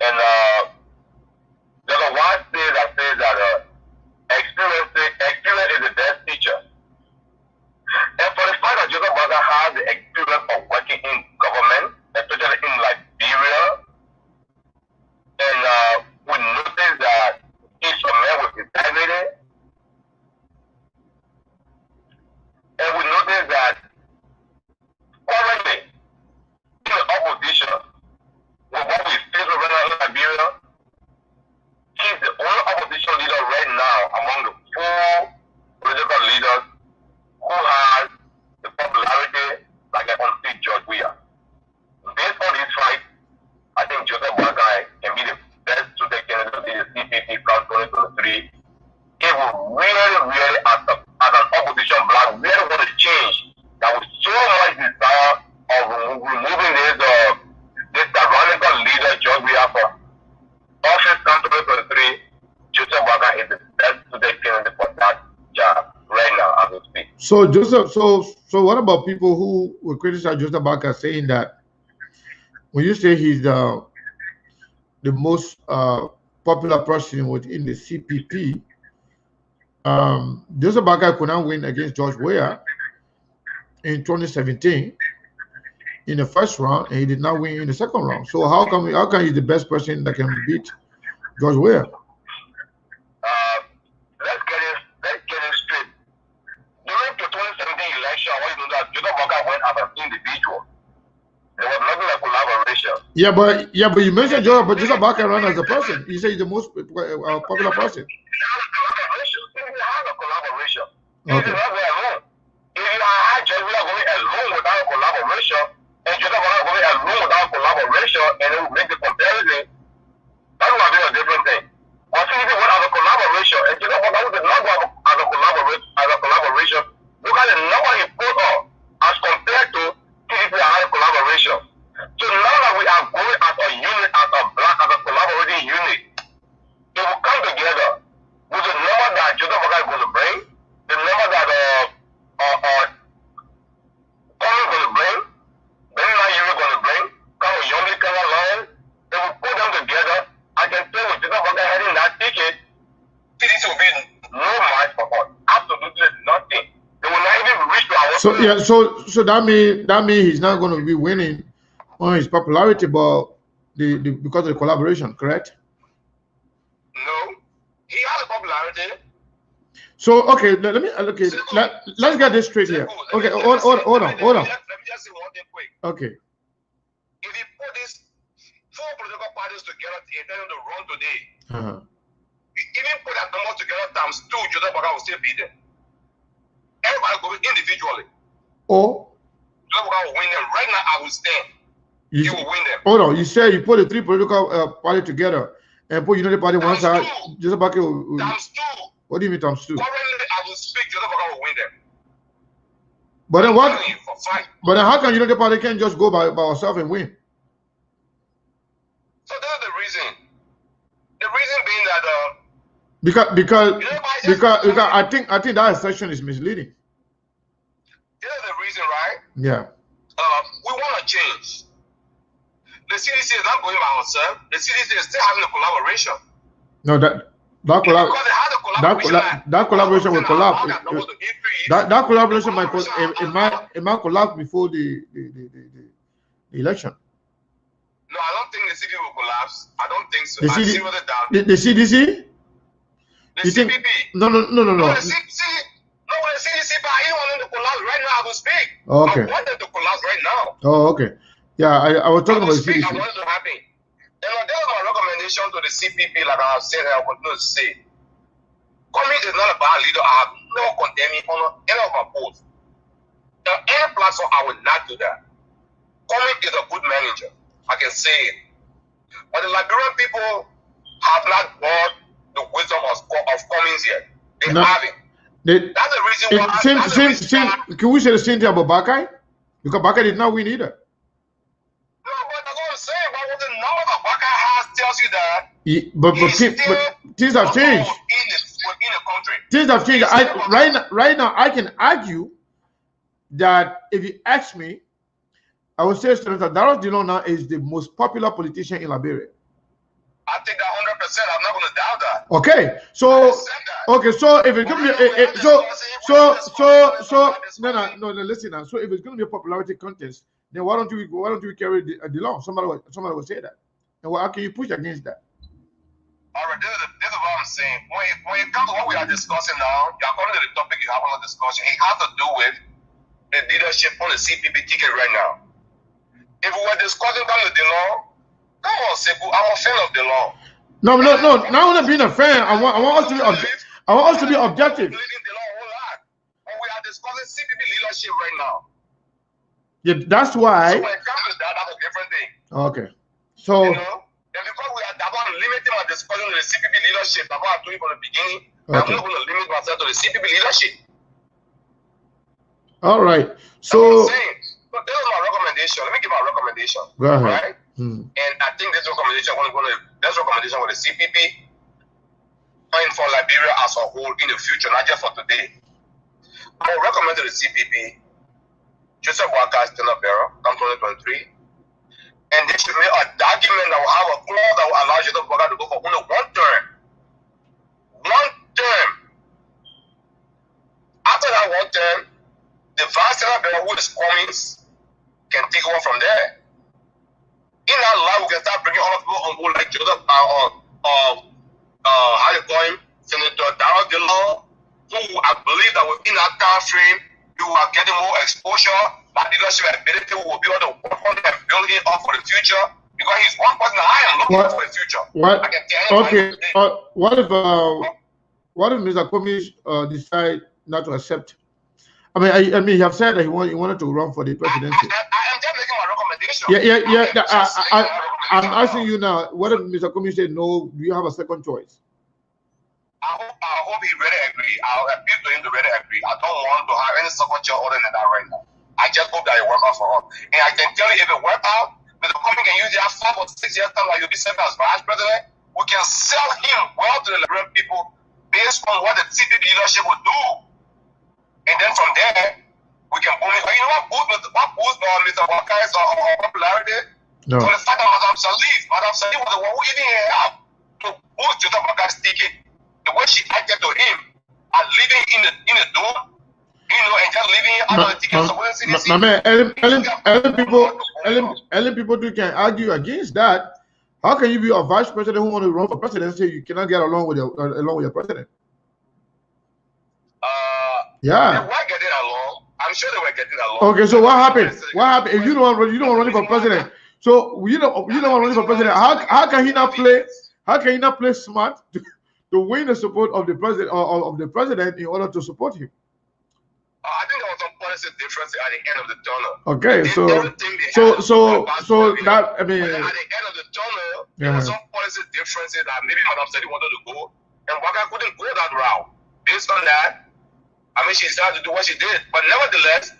And there's a wise saying that says that experience is the best teacher. And for the fact that Joseph Boakai has the experience of working in government, especially in Liberia, and we notice that he's a man with integrity, and we notice that currently in the opposition, with what we face right now in Liberia, he's the only opposition leader right now among the 4 political leaders who has the popularity like an unfit George Weah. Based on this fight, I think Joseph Boakai can be the best suited candidate to the CPP Count 2023. It will really, as an opposition bloc, really want to change. That with so much desire of removing this tyrannical leader George Weah from office Count 2023. Joseph Boakai is the best suited candidate for that job right now as we speak. So Joseph, so what about people who will criticize Joseph Boakai, saying that when you say he's the most popular person within the CPP, Joseph Boakai could not win against George Weah in 2017 in the first round, and he did not win in the second round. So how come he's the best person that can beat George Weah? Let's get it straight. During the 2017 election, I want you to know that Joseph Boakai went as an individual. There was nothing like collaboration. Yeah, but you mentioned Joseph Boakai ran as a person. You say he's the most popular person. He has a collaboration. He Okay. did not go alone. If you had George Weah going alone without collaboration, and Joseph Boakai going alone without collaboration, and it would make the comparison, that would have been a different thing. But see, if it went as a collaboration, and Joseph Boakai did not go as a collaboration, look at the number he put up as compared to CPP as a collaboration. So now that we are going as a unit, as a block, as a collaborating unit, it will come together with the number that Joseph Boakai is going to bring, the number that Common is going to bring, Benina Yuri is going to bring, Kama Yomi Kama Lion, they will put them together. I can tell with Joseph Boakai heading that ticket, this will be no match for us. Absolutely nothing. They will not even reach to our So that means he's not going to be winning on his popularity, but because of the collaboration, correct? No. He has a popularity. So let's get this straight here. Okay, hold on. Let me just say one thing quick. Okay. If you put these 4 political parties together and tell them to run today, you even put that number together times 2, Joseph Boakai will still be there. Everybody go individually. Oh, Joseph Boakai will win them. Right now, I will stand. He will win them. hold on. You said you put the 3 political parties together and put United Party one side. Joseph Boakai will. Times 2. What do you mean times 2? Currently, I will speak. Joseph Boakai will win them. But then what? I'm telling you for fact. But then how can United Party can't just go by ourselves and win? So that's the reason reason. The reason being that because I think that assertion is misleading. Here's the reason, right? Yeah. We want to change. The CDC is not going by ourselves. The CDC is still having a collaboration. No, that collaboration will collapse. That collaboration might collapse before the election. No, I don't think the CPP will collapse. I don't think so. The CDC? The CPP? No. The CDC, but I don't want them to collapse right now as we speak. Okay. I want them to collapse right now. Oh, okay. Yeah, I was talking about the CDC. I want it to happen. And that was my recommendation to the CPP, like I have said, I will continue to say. Coming is not a bad leader. I have no condemning on any of my posts. On any platform, I will not do that. Coming is a good manager. I can say it. But the Liberian people have not bought the wisdom of Cummings yet. They haven't. That's the reason why. Can we say the same thing about Bakai? Because Bakai did not win either. No, but that's what I'm saying. But what the number that Bakai has tells you that. But things have changed. In the country. Things have changed. Right now, I can argue that if you ask me, I would say Senator Darrell Dillon now is the most popular politician in Liberia. I think that 100%. I'm not going to doubt that. Okay, so if it's going to be no, listen now. So if it's going to be a popularity contest, then why don't you carry Dillon? Somebody will say that. And how can you push against that? All right, this is what I'm saying. When it comes to what we are discussing now, according to the topic you have on the discussion, it has to do with the leadership on the CPP ticket right now. If we were discussing the law, come on, Sekou, I'm a fan of the law. No. Now I'm being a fan. I want us to be objective. The law a whole lot. But we are discussing CPP leadership right now. Yeah, that's why. So when it comes to that, that's a different thing. Okay. So. You know? And because we are about limiting our discussion to the CPP leadership, that's what I'm doing from the beginning. I'm not going to limit myself to the CPP leadership. All right. That's what I'm saying. So that was my recommendation. Let me give my recommendation. Go ahead. Right? And I think this recommendation with the CPP and for Liberia as a whole in the future, not just for today. I would recommend to the CPP, Joseph Waka stand up bearer, come 2023. And they should make a document that will have a clause that will allow Joseph Waka to go for only one term. One term. After that one term, the vice stand bearer who is Cummings can take over from there. In that life, we can start bringing all of people on board like Joseph, how you call him, Senator Darrell Dillon, who I believe that within that time frame, you are getting more exposure, that leadership ability will be able to work on and build it up for the future. Because he's one person that I am looking for the future. What? I can tell you what if Mr. Cummings decide not to accept? I mean, he have said that he wanted to run for the presidency. I am just making my recommendation. Yeah. I'm asking you now. What if Mr. Cummings said no? Do you have a second choice? I hope he really agree. I'll appeal to him to really agree. I don't want to have any second choice other than that right now. I just hope that it works out for us. And I can tell you, if it works out, Mr. Cummings can use that 5 or 6 years time while you'll be serving as vice president. We can sell him well to the Liberian people based on what the CPP leadership will do. And then from there, we can only, you know what boost Mr. Wakai's popularity? No. So the fact that Madame Salif was the one who even helped to boost Joseph Wakai's ticket. The way she acted to him and living in the dome, you know, and just living out of the ticket. So my man, Ellen people can argue against that. How can you be a vice president who want to run for presidency? You cannot get along with your president. Yeah. They were getting along. I'm sure they were getting along. Okay, so what happened? What happened if you don't run for president? So you don't want to run for president. How can he not play? How can he not play smart to win the support of the president or of the president in order to support him? I think there was some policy difference at the end of the tunnel. Okay, so that I mean. At the end of the tunnel, there was some policy differences that maybe Madam said he wanted to go, and Waka couldn't go that route. Based on that, I mean, she decided to do what she did. But nevertheless,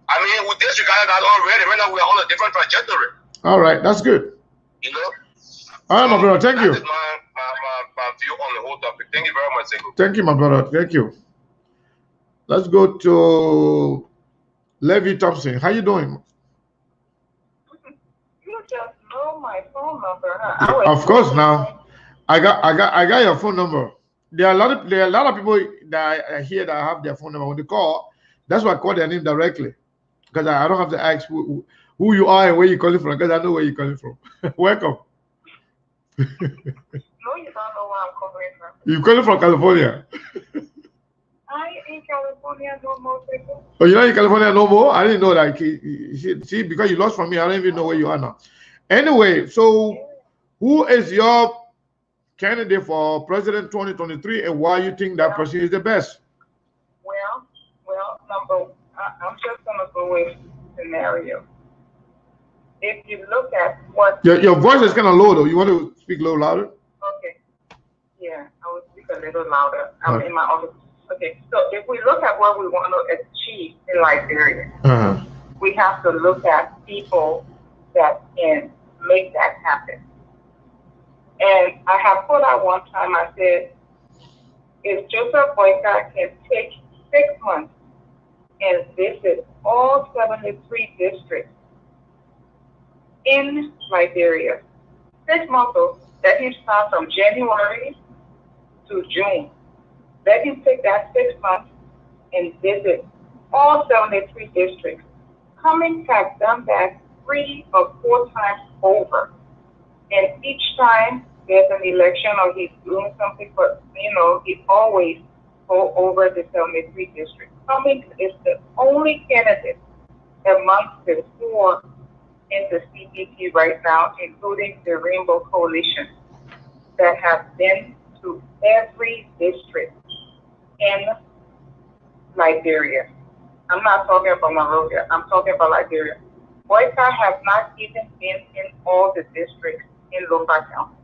I mean, with this regard that already, right now we are on a different trajectory. All right, that's good. You know? All right, my brother. Thank you. That is my view on the whole topic. Thank you very much, Sego. Thank you, my brother. Thank you. Let's go to Levi Thompson. How you doing? You just know my phone number, huh? Yeah, of course. Now, I got your phone number. There are a lot of people that I hear that have their phone number. When they call, that's why I call their name directly, because I don't have to ask who you are and where you're calling from, because I know where you're calling from. Welcome. No, you don't know where I'm coming from. You're calling from California. I in California no more people. Oh, you're not in California no more? I didn't know that. See, because you lost from me, I don't even know where you are now. Anyway, so who is your candidate for President 2023, and why you think that person is the best? Well, I'm just gonna go with scenario. If you look at what your voice is kind of low though. You want to speak a little louder? Okay. Yeah, I will speak a little louder. I'm in my office. Okay, so if we look at what we want to achieve in Liberia, we have to look at people that can make that happen. And I have put out one time, I said, if Joseph Boyka can take 6 months and visit all 73 districts in Liberia, 6 months, that he starts from January to June. Let him take that 6 months and visit all 73 districts. Cummings has done that 3 or 4 times over. And each time there's an election or he's doing something, but he always go over the 73 districts. Cummings is the only candidate amongst the 4 in the CPP right now, including the Rainbow Coalition, that have been to every district in Liberia. I'm not talking about Monrovia, I'm talking about Liberia. Boyka has not even been in all the districts in Lombard County.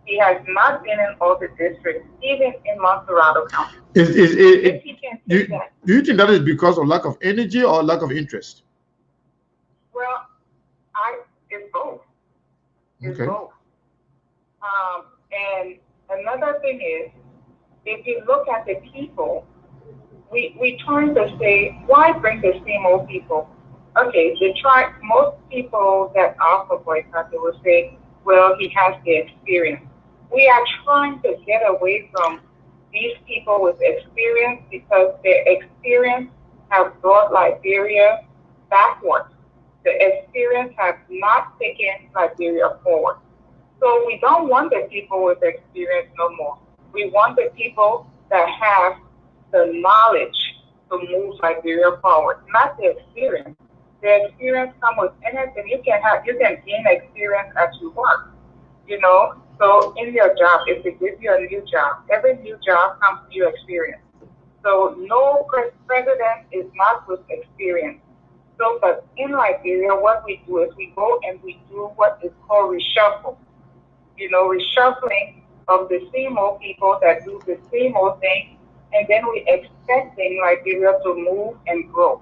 He has not been in all the districts, even in Monserrado County. Do you think that is because of lack of energy or lack of interest? Well, it's both. It's both. And another thing is, if you look at the people, we trying to say, why bring the same old people? Okay, most people that are for boycott, they will say, well, he has the experience. We are trying to get away from these people with experience because their experience has brought Liberia backwards. The experience has not taken Liberia forward. So we don't want the people with experience no more. We want the people that have the knowledge to move Liberia forward, not the experience. The experience comes with anything. You can gain experience as you work. So in your job, if they give you a new job, every new job comes with new experience. So no president is not with experience. So, but in Liberia, what we do is we go and we do what is called reshuffle. Reshuffling of the same old people that do the same old thing, and then we expecting Liberia to move and grow.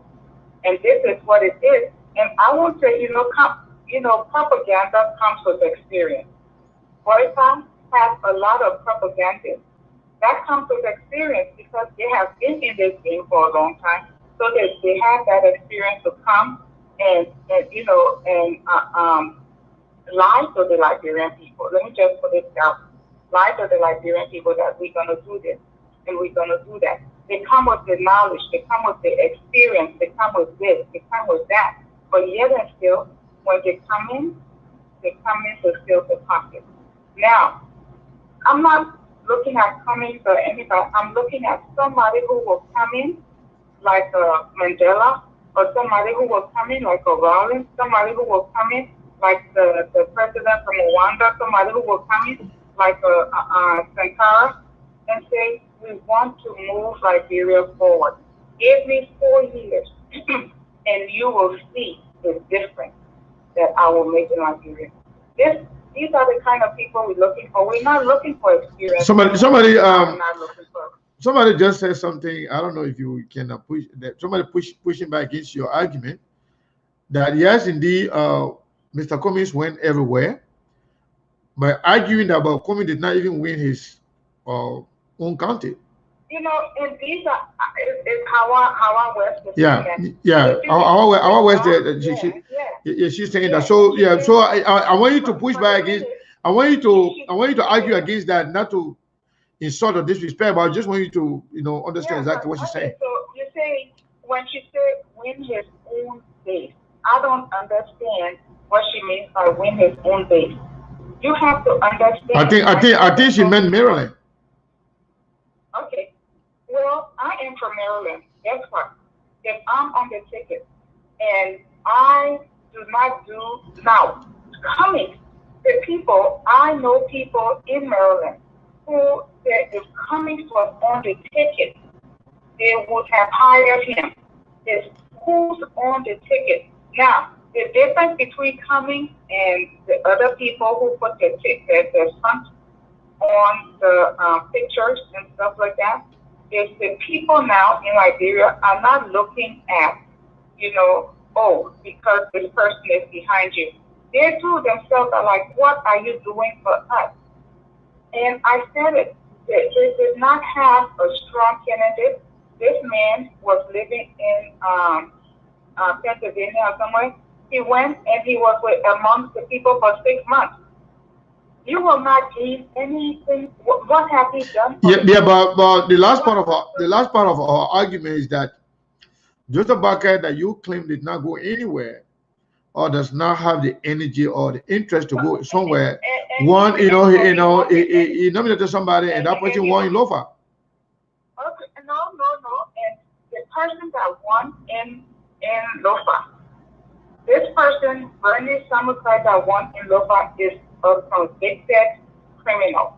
And this is what it is. And I won't say, propaganda comes with experience. Boyka has a lot of propaganda. That comes with experience because they have been in this game for a long time. So they have that experience to come and lie to the Liberian people. Let me just put it down. Lie to the Liberian people that we're going to do this and we're going to do that. They come with the knowledge, they come with the experience, they come with this, they come with that. But yet and still, when they come in to steal the pocket. Now, I'm not looking at Cummings or anybody. I'm looking at somebody who will come in like a Mandela, or somebody who will come in like a Rollins, somebody who will come in like the president from Rwanda, somebody who will come in like a Sankara, and say, we want to move Liberia forward. Give me 4 years, and you will see the difference that I will make in Liberia. These are the kind of people we're looking for. We're not looking for experience. Somebody just said something. I don't know if you can push that. Somebody pushing back against your argument that yes, indeed, Mr. Cummings went everywhere, by arguing about Kwame did not even win his own county. You know, and these are it's Hawa West. Yeah, yeah. Our West, she's saying that. So yeah, so I want you to push back against. I want you to argue against that, not to insult or disrespect, but I just want you to understand exactly what she's saying. So you say when she said win his own base, I don't understand what she means by win his own base. You have to understand. I think she meant Maryland. Okay. Well, I am from Maryland. Guess what? If I'm on the ticket and I do not do now, Cummings, the people, I know people in Maryland who said if Cummings was on the ticket, they would have hired him. It's who's on the ticket. Now, the difference between Cummings and the other people who put the front on the pictures and stuff like that, is the people now in Liberia are not looking at, oh, because this person is behind you. They too themselves are like, what are you doing for us? And I said it. They did not have a strong candidate. This man was living in Pennsylvania or somewhere. He went and he was amongst the people for 6 months. You will not give anything. What have he done? But the last part of our argument is that Joseph Barker that you claim did not go anywhere, or does not have the energy or the interest to go somewhere. He nominated somebody, and that person won in Lofa. Okay, no. And the person that won in Lofa, this person, Bernie Sanders, that won in Lofa, is a convicted criminal.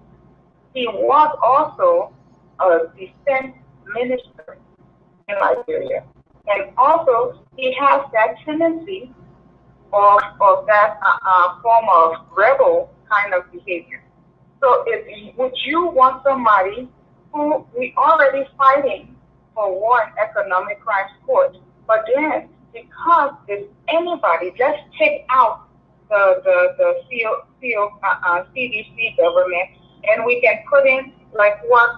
He was also a defense minister in Liberia. And also, he has that tendency of that form of rebel kind of behavior. So would you want somebody who we already fighting for war and economic crimes court, but then because if anybody, let's take out the CDC government, and we can put in like what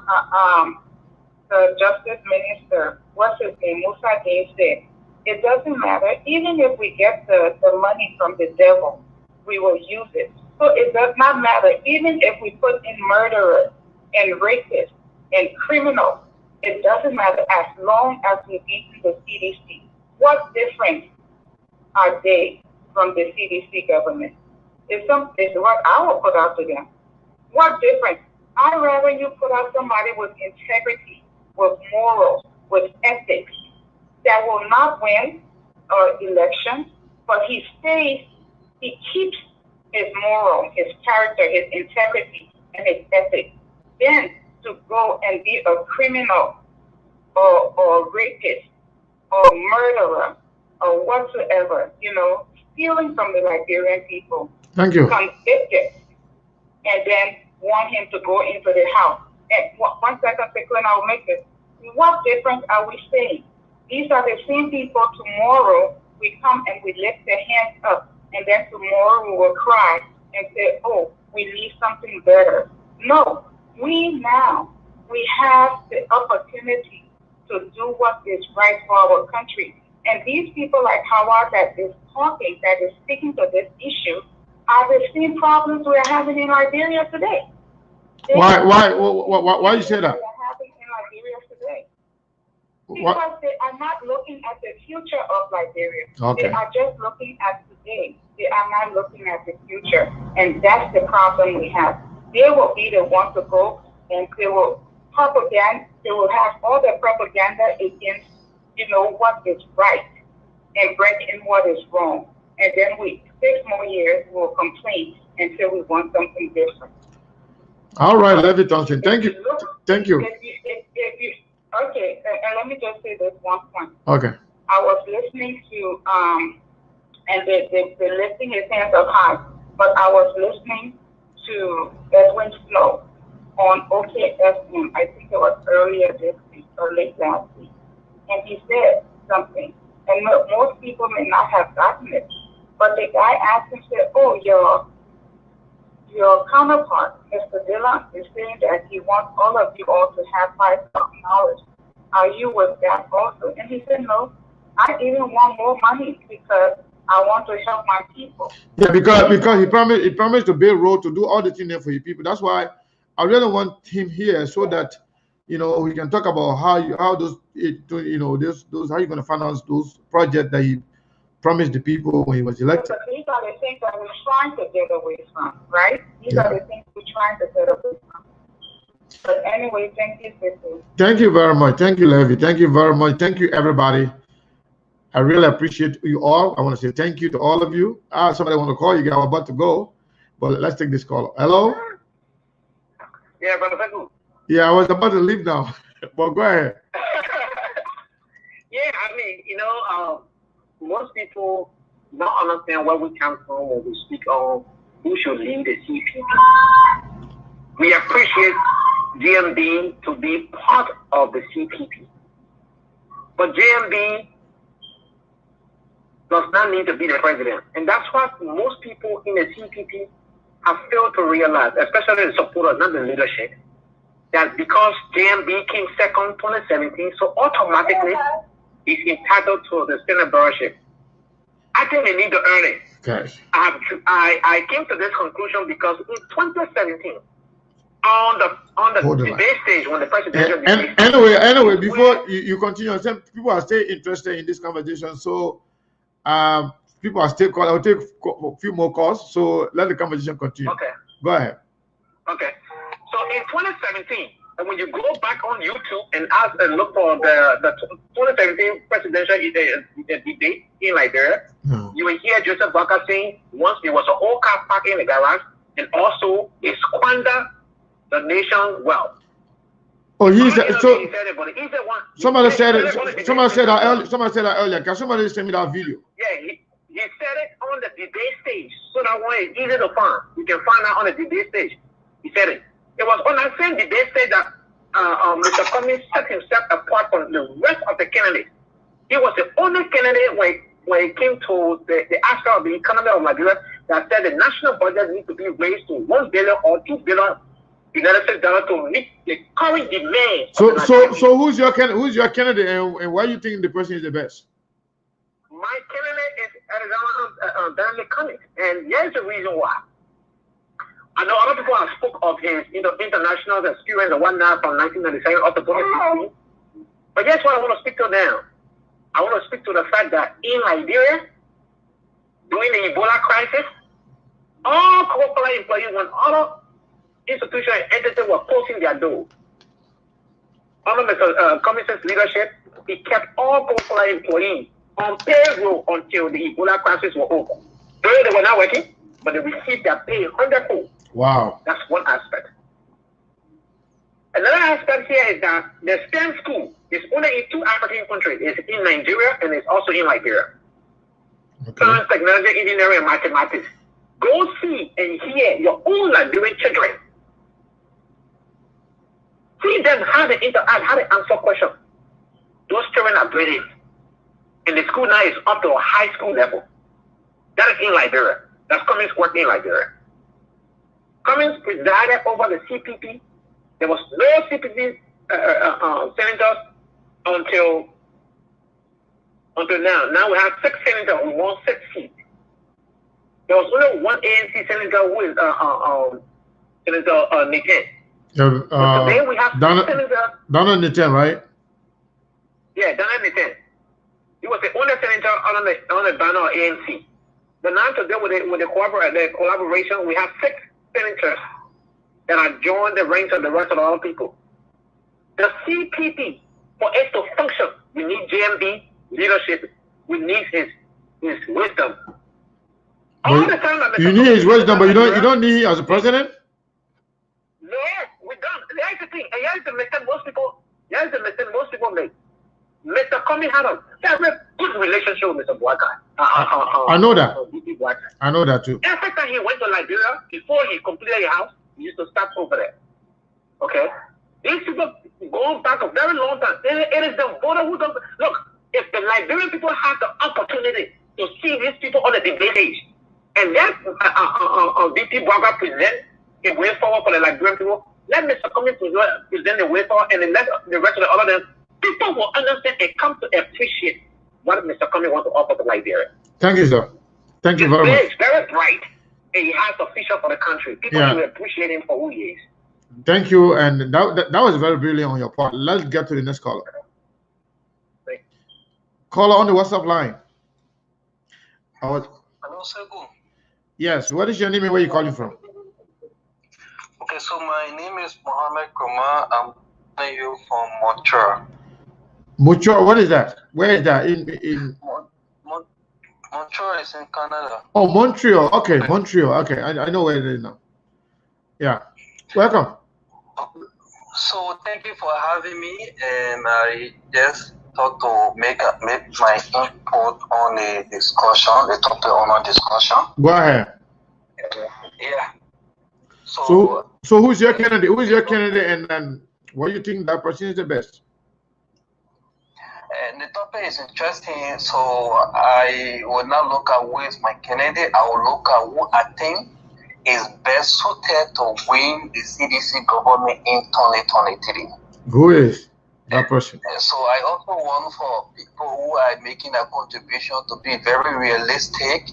the Justice Minister, what's his name, Musa Gay said. It doesn't matter. Even if we get the money from the devil, we will use it. So it does not matter. Even if we put in murderers and rapists and criminals, it doesn't matter as long as we beat the CDC. What difference are they from the CDC government? Is what I will put out to them. What difference? I'd rather you put out somebody with integrity, with morals, with ethics, that will not win elections, but he keeps his moral, his character, his integrity, and his ethics. Then to go and be a criminal or rapist or murderer or whatsoever, stealing from the Liberian people. Thank you. Convicted, and then want him to go into the house. And 1 second, Quickly, I will make this. What difference are we saying? These are the same people tomorrow we come and we lift their hands up, and then tomorrow we will cry and say, oh, we need something better. No, we have the opportunity to do what is right for our country. And these people like Howard that is talking, that is speaking to this issue, are the same problems we are having in Liberia today. Why you say that? We are having in Liberia today. Because they are not looking at the future of Liberia. Okay. They are just looking at today. They are not looking at the future. And that's the problem we have. They will be the ones to go and they will have all the propaganda against, what is right and breaking what is wrong. And then 6 more years will complain until we want something different. All right, Levy Thompson. Thank you. Thank you. Okay, and let me just say this one point. Okay. I was listening to and they're lifting his hands up high, but I was listening to Edwin Snow on OKFM. I think it was earlier this week or late last week, and he said something, and most people may not have gotten it, but the guy asked him, said, "Oh, your counterpart, Mr. Dillon, is saying that he wants all of you all to have $5,000. Are you with that also? And he said, no, I even want more money because I want to help my people. Yeah, because he promised to build road, to do all the things there for your people. That's why I really want him here so that we can talk about how those how you going to finance those projects that he promised the people when he was elected. Because these are the things that we're trying to get away from, right? These are the things we're trying to get away from. But anyway, thank you, Sissy. Thank you very much. Thank you, Levy. Thank you very much. Thank you, everybody. I really appreciate you all. I want to say thank you to all of you. Somebody want to call you guys. I'm about to go, but let's take this call. Hello? Yeah, Brother Feku. Yeah, I was about to leave now, but go ahead. Yeah, I mean, most people don't understand where we come from when we speak on who should lead the CPP. We appreciate GMB to be part of the CPP. But GMB does not need to be the president. And that's what most people in the CPP have failed to realize, especially the supporters, not the leadership, that because JMB came second 2017, so automatically he's entitled to the senatorship. I think they need to earn it. Okay. I came to this conclusion because in 2017, on the debate stage, when the presidential debate stage, anyway, before you continue, some people are still interested in this conversation, so people are still calling. I'll take a few more calls, so let the conversation continue. Okay. Go ahead. Okay. So in 2017, and when you go back on YouTube and ask and look for the 2017 presidential debate in Liberia, you will hear Joseph Barker saying once there was an old car parked in the garage, and also he squandered the nation's wealth. Oh, he said so. He said it, but he's the one. Somebody said it. Somebody said that earlier. Somebody said that earlier. Can somebody send me that video? Yeah, he said it on the debate stage, so that one is easy to find. You can find out on the debate stage. He said it. It was on that same debate stage that Mr. Cummings set himself apart from the rest of the candidates. He was the only candidate when it came to the aspect of the economy of Nigeria that said the national budget needs to be raised to $1 billion or $2 billion United States dollars to meet the current demand. So who's your candidate, and why do you think the person is the best? My candidate is Arizona Daniel Cummings, and here's the reason why. I know other people have spoke of his international experience and whatnot from 1997 up to 2016. But guess what I want to speak to now? I want to speak to the fact that in Liberia, during the Ebola crisis, all corporate employees, when other institutions and entities were closing their doors, under Mr. Cummings' leadership, he kept all corporate employees on payroll until the Ebola crisis was over. Though they were not working, but they received their pay 100-fold. Wow. That's one aspect. Another aspect here is that the STEM school is only in 2 African countries. It's in Nigeria and it's also in Liberia. Okay. Science, technology, engineering, and mathematics. Go see and hear your own Liberian children. See them how they interact, how they answer questions. Those children are brilliant. And the school now is up to a high school level. That is in Liberia. That's Cummings working in Liberia. Cummings presided over the CPP. There was no CPP senators until now. Now we have 6 senators who won 6 seats. There was only one ANC senator who is Senator Nathan. Today we have 6 senators. Donald Nathan, right? Yeah, Donald Nathan. He was the only senator on the banner of ANC. But now today with the collaboration, we have 6 senators that have joined the ranks of the rest of the other people. The CPP, for it to function, we need JMB leadership. We need his wisdom. All the time that you need his wisdom, but you don't need him as a president? No, we don't. Here's the thing, and here's the mistake most people make. Mr. Cummings had a very good relationship with Mr. Boakai. I know that. I know that too. Every time he went to Liberia, before he completed his house, he used to stop over there. Okay? These people go back a very long time. It is the voter who does. Look, if the Liberian people have the opportunity to see these people on the debate stage and then VP Braga present a way forward for the Liberian people. Let Mr. Cummings present a way forward, and then let the rest of the other people will understand and come to appreciate what Mr. Cummings wants to offer to Liberia. Thank you, sir. Thank you very much. He's very bright, and he has a future for the country. People should appreciate him for who he is. Thank you, and that was very brilliant on your part. Let's get to the next caller. Caller on the WhatsApp line. Hello, Segu. Yes, what is your name and where are you calling from? Okay, so my name is Mohammed Kuma. I'm calling you from Montreal. Montreal, what is that? Where is that? In Montreal is in Canada. Oh, Montreal. Okay, Montreal. Okay, I know where it is now. Yeah, welcome. So thank you for having me, and I just thought to make my input on the discussion, the topic on our discussion. Go ahead. Yeah. So who's your candidate? Who is your candidate, and what do you think that person is the best? And the topic is interesting, so I will not look at who is my candidate. I will look at who I think is best suited to win the CDC government in 2023. Who is that person? And so I also want for people who are making a contribution to be very realistic,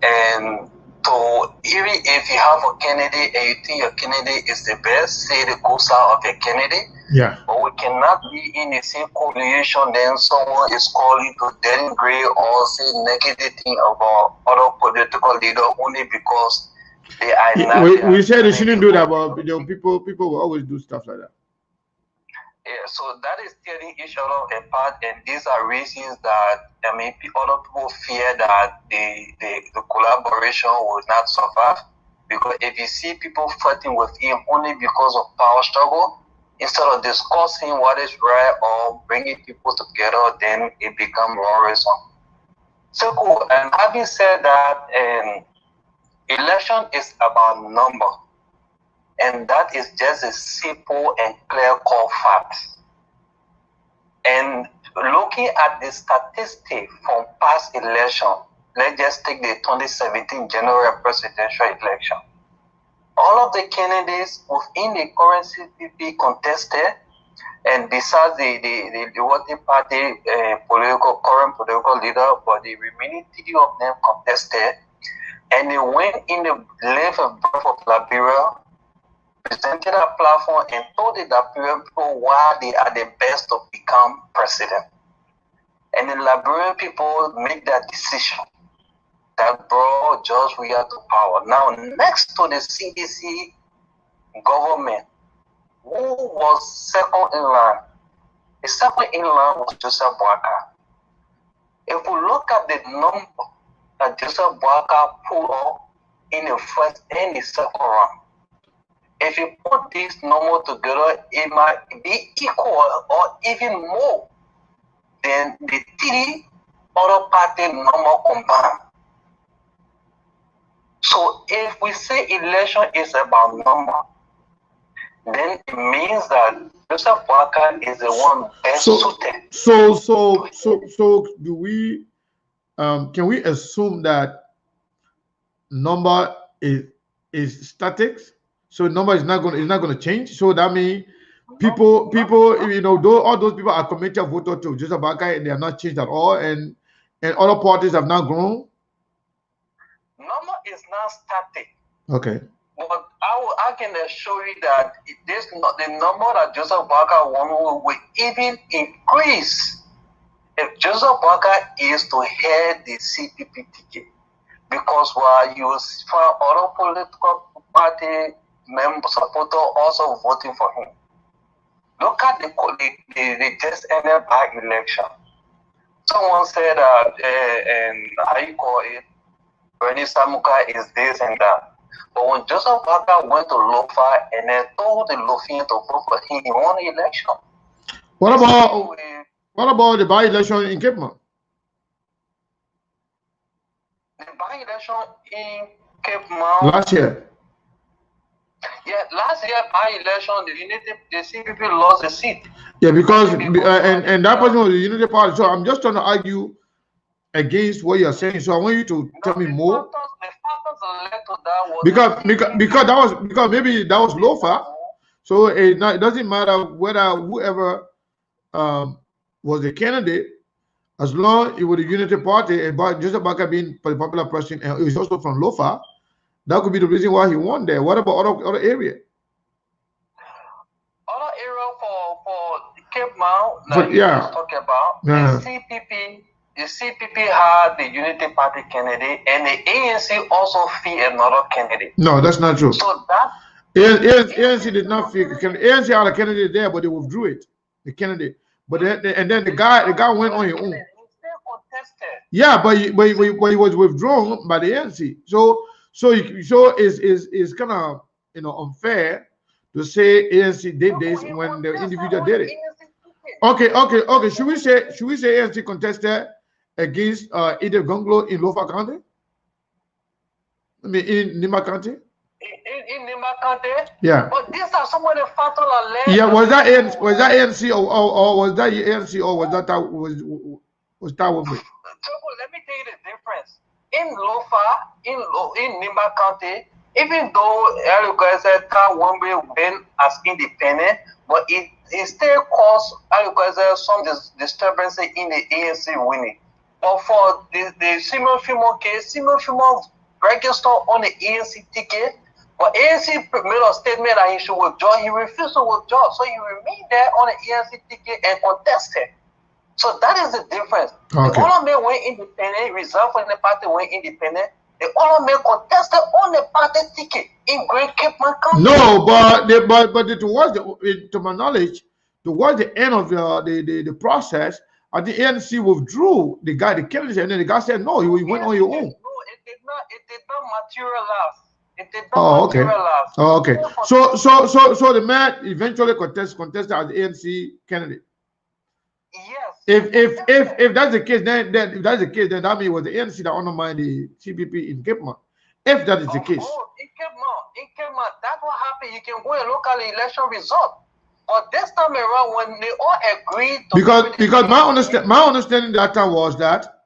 and to even if you have a candidate and you think your candidate is the best, say the good side of your candidate. Yeah. But we cannot be in the same coalition, then someone is calling to denigrate or say negative thing about other political leader only because they are not. We said they shouldn't do that, but people will always do stuff like that. Yeah, so that is tearing each other apart, and these are reasons that other people fear that the collaboration will not survive, because if you see people fighting with him only because of power struggle, instead of discussing what is right or bringing people together, then it becomes worrisome. So cool. And having said that, election is about number, and that is just a simple and clear-cut fact. And looking at the statistics from past election, let's just take the 2017 general presidential election. All of the candidates within the current CPP contested, and besides the voting party current political leader, but the remaining 3 of them contested, and they went in the length and breadth of Liberia, presented a platform and told the Liberian people why they are the best to become president. And the Liberian people make that decision that brought George Weah to power. Now, next to the CDC government, who was second in line? The second in line was Joseph Boakai. If we look at the number that Joseph Boakai pulled up in the first and the second round, if you put this number together, it might be equal or even more than the 3 other party number combined. So if we say election is about number, then it means that Joseph Boakai is the one best suited. So do we can we assume that number is static? So number is not going to change. So that means people, all those people are committed voter to Joseph Boakai, and they have not changed at all, and other parties have not grown. Number is not static. Okay. But I can assure you that the number that Joseph Boakai won will even increase if Joseph Boakai is to head the CPP ticket, because while you find other political party member supporter also voting for him. Look at the just ended by election. Someone said that and how you call it, Bernie Samuka is this and that. But when Joseph Boakai went to Lofa and then told the Lofian to vote for him, he won the election. What about the by-election in Cape Mount? The by-election in Cape Mount last year. Yeah, last year by-election, the CPP lost the seat. Yeah, because and that person was the Unity Party. So I'm just trying to argue against what you're saying. So I want you to tell me more. The because maybe that was Lofa. So it doesn't matter whether whoever was the candidate, as long it was the Unity Party and Joseph Baka being the popular person and he's also from Lofa, that could be the reason why he won there. What about other area? Other area for Cape Mount But, you just talk about Yeah. the CPP had the Unity Party candidate and the ANC also fee another candidate. No, that's not true. So that ANC did not feel ANC had a candidate there, but they withdrew it. The candidate, but and then the guy went on his own. he still contested. Yeah, but he was withdrawn by the ANC. So it's kind of unfair to say ANC did this when the individual did it. Okay. Should we say ANC contested against Edith Gonglo in Lofa County? I mean in Nima County? In Nima County? Yeah. But these are some of the factors that led. Yeah, was that ANC or was that ANC or was that was that one way? Let me tell you the difference. In Lofa, in Nima County, even though Aluka said One-Way win as independent, but it still caused Aluka some disturbance in the ANC winning. But for the Simon Fimo case, Simon Fimo registered on the ANC ticket, but ANC made a statement that he should withdraw. He refused to withdraw, so he remained there on the ANC ticket and contested. So that is the difference. Okay. The other men went independent, resigned from the party, went independent. The other men contested on the party ticket in Great Cape County. No, but to my knowledge, towards the end of the process, the ANC withdrew the candidate, and then the guy said no, you went on your own. No, it did not materialize. It did not materialize. Oh, okay. So the man eventually contested as the ANC candidate. Yes. If that's the case, then that means it was the ANC that undermined the CPP in Cape Mount. If that is the case. In Cape Mount, that's what happened. You can go a local election result. But this time around, when they all agreed to because my understanding that time was that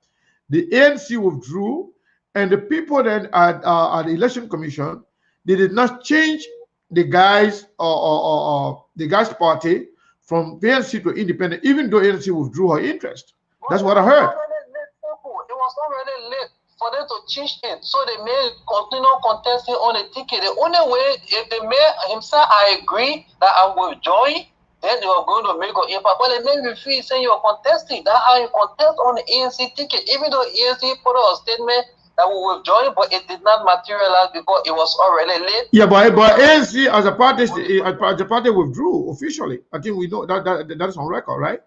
the ANC withdrew, and the people that at the election commission, they did not change the guys or the guys party from ANC to independent, even though ANC withdrew her interest. That's what I heard. It was already late for them to change it, so they may continue contesting on the ticket. The only way, if the mayor himself, I agree that I will join, then they were going to make an impact. But the mayor refused, saying you're contesting. That's how you contest on the ANC ticket, even though ANC put out a statement that we will join, but it did not materialize because it was already late. Yeah, but ANC as a party withdrew officially. I think we know that is on record, right?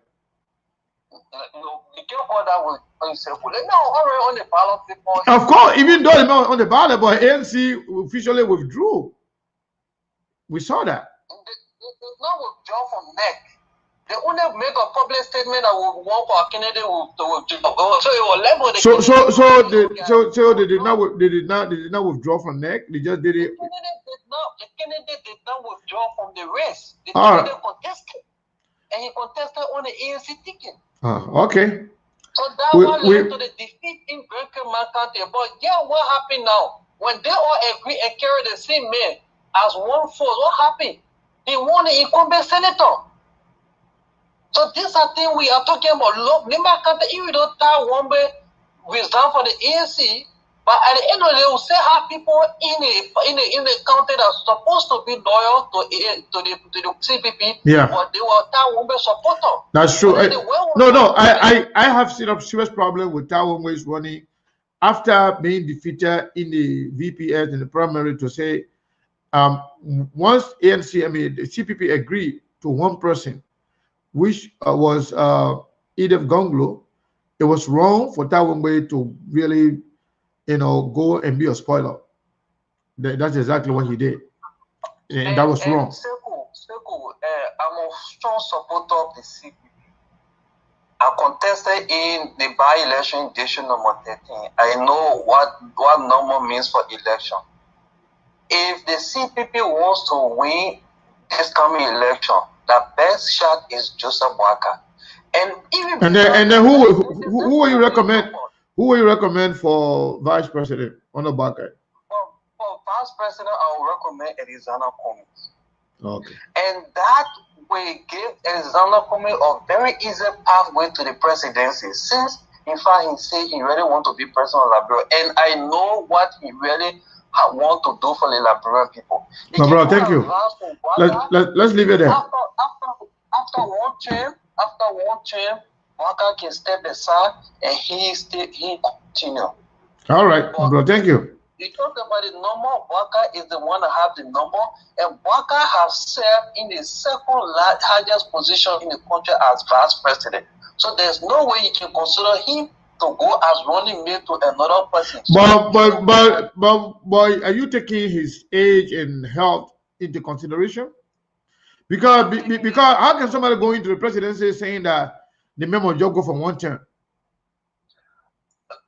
No, you can't call that with already on the ballot before. Of course, even though they're not on the ballot, but ANC officially withdrew. We saw that. They did not withdraw from NEC. They only make a public statement that will work for a candidate to withdraw. So it was level. So they did not withdraw from NEC. They just did it. The candidate did not withdraw from the race. The candidate contested, and he contested on the ANC ticket. Okay. So that one led to the defeat in Great Cape County. But yeah, what happened now? When they all agree and carry the same man as one force, what happened? They won the incumbent senator. So this are things we are talking about. Look, Nima County, if we don't tell one way resign for the ANC, but at the end of the day, we still have people in the county that's supposed to be loyal to the CPP. Yeah. But they were Tawombe supporter. That's true. I have seen a serious problem with Tawombe's running after being defeated in the VPS in the primary to say once the CPP agreed to one person, which was Edith Gonglo, it was wrong for Tawombe to really go and be a spoiler. That's exactly what he did. And that was wrong. I'm a strong supporter of the CPP. I contested in the by-election in district number 13. I know what number means for election. If the CPP wants to win this coming election, the best shot is Joseph Waka. And then who will you recommend? Who will you recommend for vice president on the bucket? For Vice President, I will recommend Alexander Cummings. Okay. And that will give Alexander Cummings a very easy pathway to the presidency, since, in fact, he said he really want to be president of Liberia. And I know what he really want to do for the Liberian people. No, bro, thank you. Let's leave it there. After one term, Waka can step aside and he continue. All right, bro, thank you. You talk about the number. Waka is the one that have the number, and Waka has served in the second highest position in the country as vice president. So there's no way you can consider him to go as running mate to another person. But are you taking his age and health into consideration? Because how can somebody go into the presidency saying that the memo just go for one term?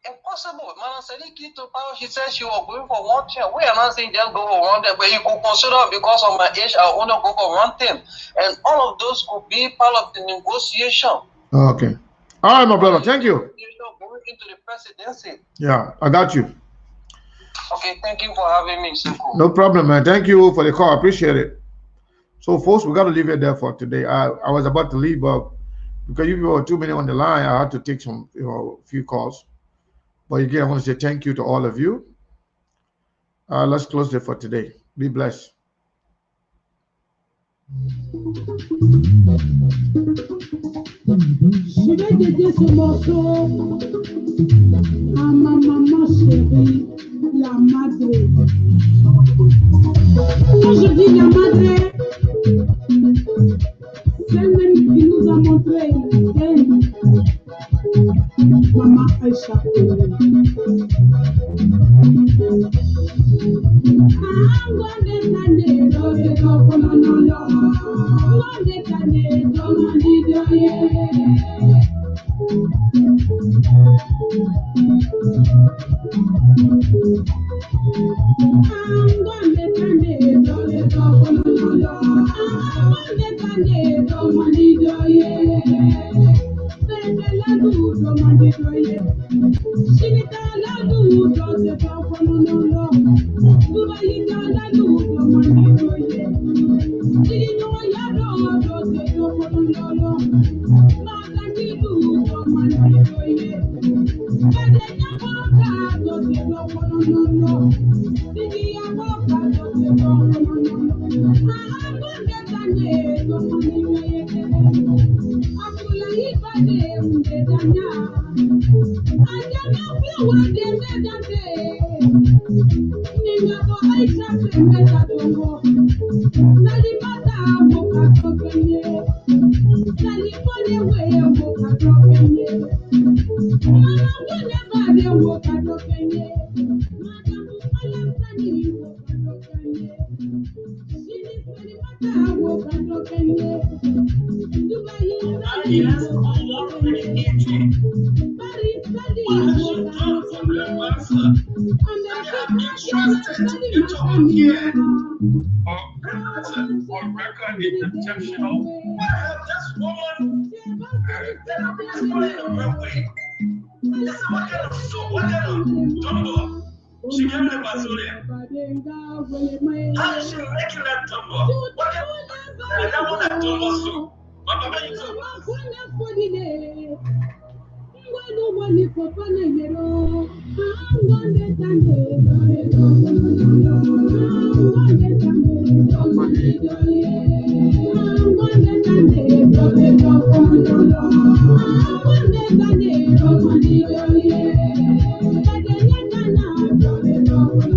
Impossible. Madam Sadiki to power, she said she was going for one term. We are not saying just go for one term, but you could consider because of my age, I only go for one term. And all of those could be part of the negotiation. Okay. All right, my brother. Thank you. Going into the presidency. Yeah, I got you. Okay, thank you for having me. Simple. No problem, man. Thank you for the call. I appreciate it. So, folks, we got to leave it there for today. I was about to leave, but because you were 2 minutes on the line, I had to take some, few calls. But again, I want to say thank you to all of you. Let's close it for today. Be blessed. Je vais dédier ce morceau à ma maman chérie, la madre. Quand je dis la madre, celle-même qui nous a montré Maman Aïcha.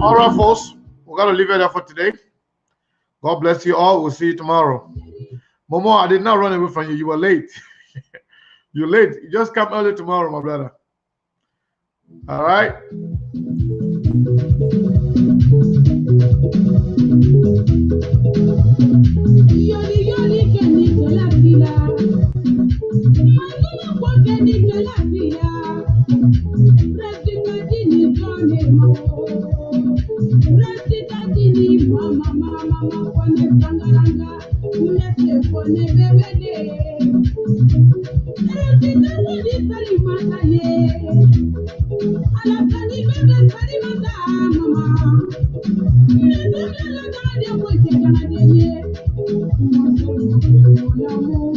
All right, folks, we're going to leave it there for today. God bless you all. We'll see you tomorrow. Momo, I did not run away from you. You were late. You're late. You just come early tomorrow, my brother. All right. Thank you.